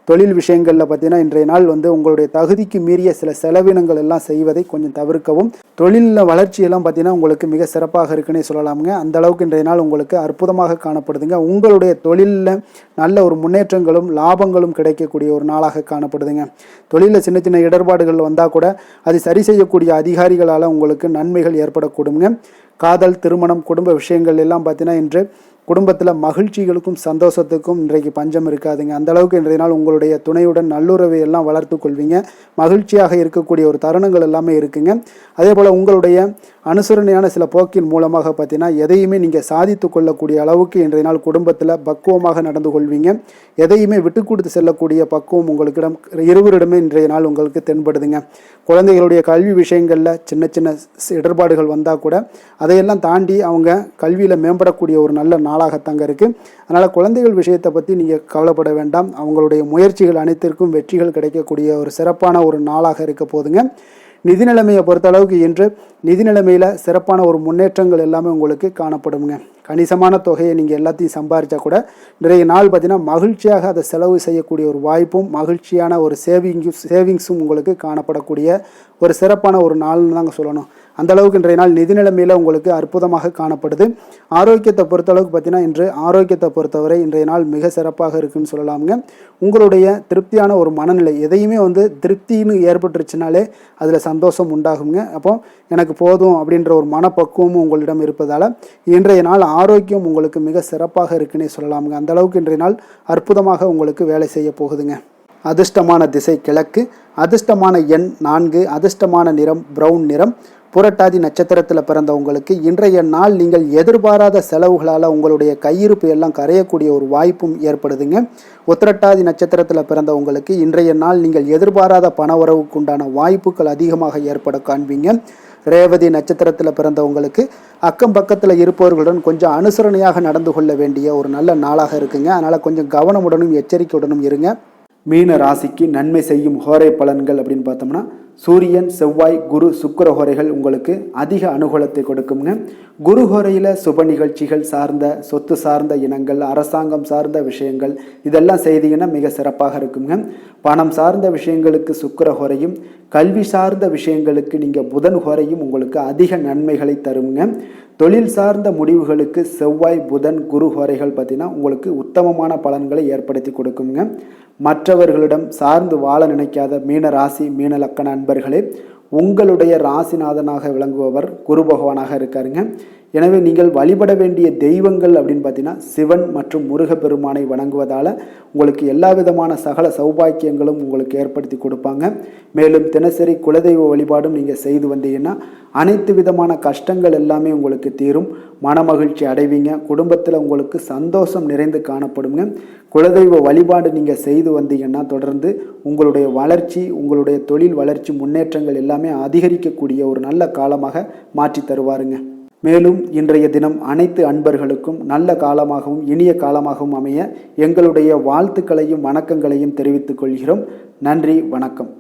தொழில் விஷயங்களில் பார்த்தீங்கன்னா இன்றைய நாள் உங்களுடைய தகுதிக்கு மீறிய சில செலவினங்கள் எல்லாம் செய்வதை கொஞ்சம் தவிர்க்கவும். தொழிலில் வளர்ச்சியெல்லாம் பார்த்தீங்கன்னா உங்களுக்கு மிக சிறப்பாக இருக்குன்னே சொல்லலாமுங்க. அந்த அளவுக்கு இன்றைய நாள் உங்களுக்கு அற்புதமாக காணப்படுதுங்க. உங்களுடைய தொழிலில் நல்ல ஒரு முன்னேற்றங்களும் லாபங்களும் கிடைக்கக்கூடிய ஒரு நாளாக காணப்படுதுங்க. தொழிலில் சின்ன சின்ன இடர்பாடுகள் வந்தால் கூட அது சரி செய்யக்கூடிய அதிகாரிகளால் உங்களுக்கு நன்மைகள் ஏற்படக்கூடுங்க. காதல் திருமணம் குடும்ப விஷயங்கள் எல்லாம் பார்த்தீங்கன்னா இன்று குடும்பத்தில் மகிழ்ச்சிகளுக்கும் சந்தோஷத்துக்கும் இன்றைக்கு பஞ்சம் இருக்காதுங்க. அந்த அளவுக்கு இன்றைய நாள் உங்களுடைய துணையுடன் நல்லுறவை எல்லாம் வளர்த்து கொள்வீங்க. மகிழ்ச்சியாக இருக்கக்கூடிய ஒரு தருணங்கள் எல்லாமே இருக்குங்க. அதே போல் உங்களுடைய அனுசரணையான சில போக்கின் மூலமாக பார்த்தீங்கன்னா எதையுமே நீங்கள் சாதித்து கொள்ளக்கூடிய அளவுக்கு இன்றைய நாள் குடும்பத்தில் பக்குவமாக நடந்து கொள்வீங்க. எதையுமே விட்டு கொடுத்து செல்லக்கூடிய பக்குவம் உங்களுக்கிடம் இருவரிடமே இன்றைய நாள் உங்களுக்கு தென்படுதுங்க. குழந்தைகளுடைய கல்வி விஷயங்களில் சின்ன சின்ன இடர்பாடுகள் வந்தால் கூட அதையெல்லாம் தாண்டி அவங்க கல்வியில் மேம்படக்கூடிய ஒரு நல்ல நாளாகத்தாங்க இருக்குது. அதனால் குழந்தைகள் விஷயத்தை பற்றி நீங்கள் கவலைப்பட வேண்டாம். அவங்களுடைய முயற்சிகள் அனைத்திற்கும் வெற்றிகள் கிடைக்கக்கூடிய ஒரு சிறப்பான ஒரு நாளாக இருக்க போதுங்க. நிதி நிலைமையை பொறுத்தளவுக்கு இன்று நிதி நிலைமையில் சிறப்பான ஒரு முன்னேற்றங்கள் எல்லாமே உங்களுக்கு காணப்படுங்க. கணிசமான தொகையை நீங்கள் எல்லாத்தையும் சம்பாதிச்சா கூட நிறைய நாள் பார்த்தீங்கன்னா மகிழ்ச்சியாக அதை செலவு செய்யக்கூடிய ஒரு வாய்ப்பும் மகிழ்ச்சியான ஒரு சேவிங்ஸும் உங்களுக்கு காணப்படக்கூடிய ஒரு சிறப்பான ஒரு நாள்னு தாங்க சொல்லணும். அந்த அளவுக்கு இன்றைய நாள் நிதி நிலைமையில் உங்களுக்கு அற்புதமாக காணப்படுது. ஆரோக்கியத்தை பொறுத்தளவுக்கு பார்த்தீங்கன்னா இன்று ஆரோக்கியத்தை பொறுத்தவரை இன்றைய நாள் மிக சிறப்பாக இருக்குன்னு சொல்லலாமுங்க. உங்களுடைய திருப்தியான ஒரு மனநிலை எதையுமே திருப்தின்னு ஏற்பட்டுருச்சுனாலே அதில் சந்தோஷம் உண்டாகுங்க. அப்போ எனக்கு போதும் அப்படின்ற ஒரு மனப்பக்குவமும் உங்களிடம் இருப்பதால் இன்றைய நாள் ஆரோக்கியம் உங்களுக்கு மிக சிறப்பாக இருக்குன்னே சொல்லலாமுங்க. அந்த அளவுக்கு இன்றைய நாள் அற்புதமாக உங்களுக்கு வேலை செய்ய போகுதுங்க. அதிர்ஷ்டமான திசை கிழக்கு, அதிர்ஷ்டமான எண் 4, அதிர்ஷ்டமான நிறம் பிரவுன் நிறம். புரட்டாதி நட்சத்திரத்தில் பிறந்தவங்களுக்கு இன்றைய நாள் நீங்கள் எதிர்பாராத செலவுகளால் உங்களுடைய கையிருப்பு எல்லாம் கரையக்கூடிய ஒரு வாய்ப்பும் ஏற்படுதுங்க. உத்திரட்டாதி நட்சத்திரத்தில் பிறந்தவங்களுக்கு இன்றைய நாள் நீங்கள் எதிர்பாராத பண வரவுக்கு உண்டான வாய்ப்புகள் அதிகமாக ஏற்பட காண்பீங்க. ரேவதி நட்சத்திரத்தில் பிறந்தவங்களுக்கு அக்கம் பக்கத்தில் இருப்பவர்களுடன் கொஞ்சம் அனுசரணையாக நடந்து கொள்ள வேண்டிய ஒரு நல்ல நாளாக இருக்குங்க. அதனால் கொஞ்சம் கவனமுடனும் எச்சரிக்கையுடனும் இருங்க. மீன ராசிக்கு நன்மை செய்யும் ஹோரை பலன்கள் அப்படின்னு பார்த்தோம்னா சூரியன் செவ்வாய் குரு சுக்கிர ஹோரைகள் உங்களுக்கு அதிக அனுகூலத்தை கொடுக்குங்க. குரு ஹோரையில் சுப நிகழ்ச்சிகள் சார்ந்த சொத்து சார்ந்த இனங்கள் அரசாங்கம் சார்ந்த விஷயங்கள் இதெல்லாம் செய்தீங்கன்னா மிக சிறப்பாக இருக்குங்க. பணம் சார்ந்த விஷயங்களுக்கு சுக்கிர ஹோரையும் கல்வி சார்ந்த விஷயங்களுக்கு நீங்கள் புதன் ஹோரையும் உங்களுக்கு அதிக நன்மைகளை தருங்க. தொழில் சார்ந்த முடிவுகளுக்கு செவ்வாய் புதன் குரு ஹோரைகள் பார்த்தீங்கன்னா உங்களுக்கு உத்தமமான பலன்களை ஏற்படுத்தி கொடுக்குங்க. மற்றவர்களிடம் சார்ந்து வாழ நினைக்காத மீன ராசி மீன லக்கண அன்பர்களே, உங்களுடைய ராசிநாதனாக விளங்குபவர் குரு பகவானாக இருக்காருங்க. எனவே நீங்கள் வழிபட வேண்டிய தெய்வங்கள் அப்படின்னு பார்த்தீங்கன்னா சிவன் மற்றும் முருகப்பெருமானை வணங்குவதால் உங்களுக்கு எல்லா விதமான சகல சௌபாக்கியங்களும் உங்களுக்கு ஏற்படுத்தி கொடுப்பாங்க. மேலும் தினசரி குலதெய்வ வழிபாடும் நீங்கள் செய்து வந்தீங்கன்னா அனைத்து விதமான கஷ்டங்கள் எல்லாமே உங்களுக்கு தீரும். மனமகிழ்ச்சி அடைவீங்க. குடும்பத்தில் உங்களுக்கு சந்தோஷம் நிறைந்து காணப்படுங்க. குலதெய்வ வழிபாடு நீங்கள் செய்து வந்தீங்கன்னா தொடர்ந்து உங்களுடைய வளர்ச்சி உங்களுடைய தொழில் வளர்ச்சி முன்னேற்றங்கள் எல்லாமே அதிகரிக்கக்கூடிய ஒரு நல்ல காலமாக மாற்றி தருவாருங்க. மேலும் இன்றைய தினம் அனைத்து அன்பர்களுக்கும் நல்ல காலமாகவும் இனிய காலமாகவும் அமைய எங்களுடைய வாழ்த்துக்களையும் வணக்கங்களையும் தெரிவித்துக் கொள்கிறோம். நன்றி, வணக்கம்.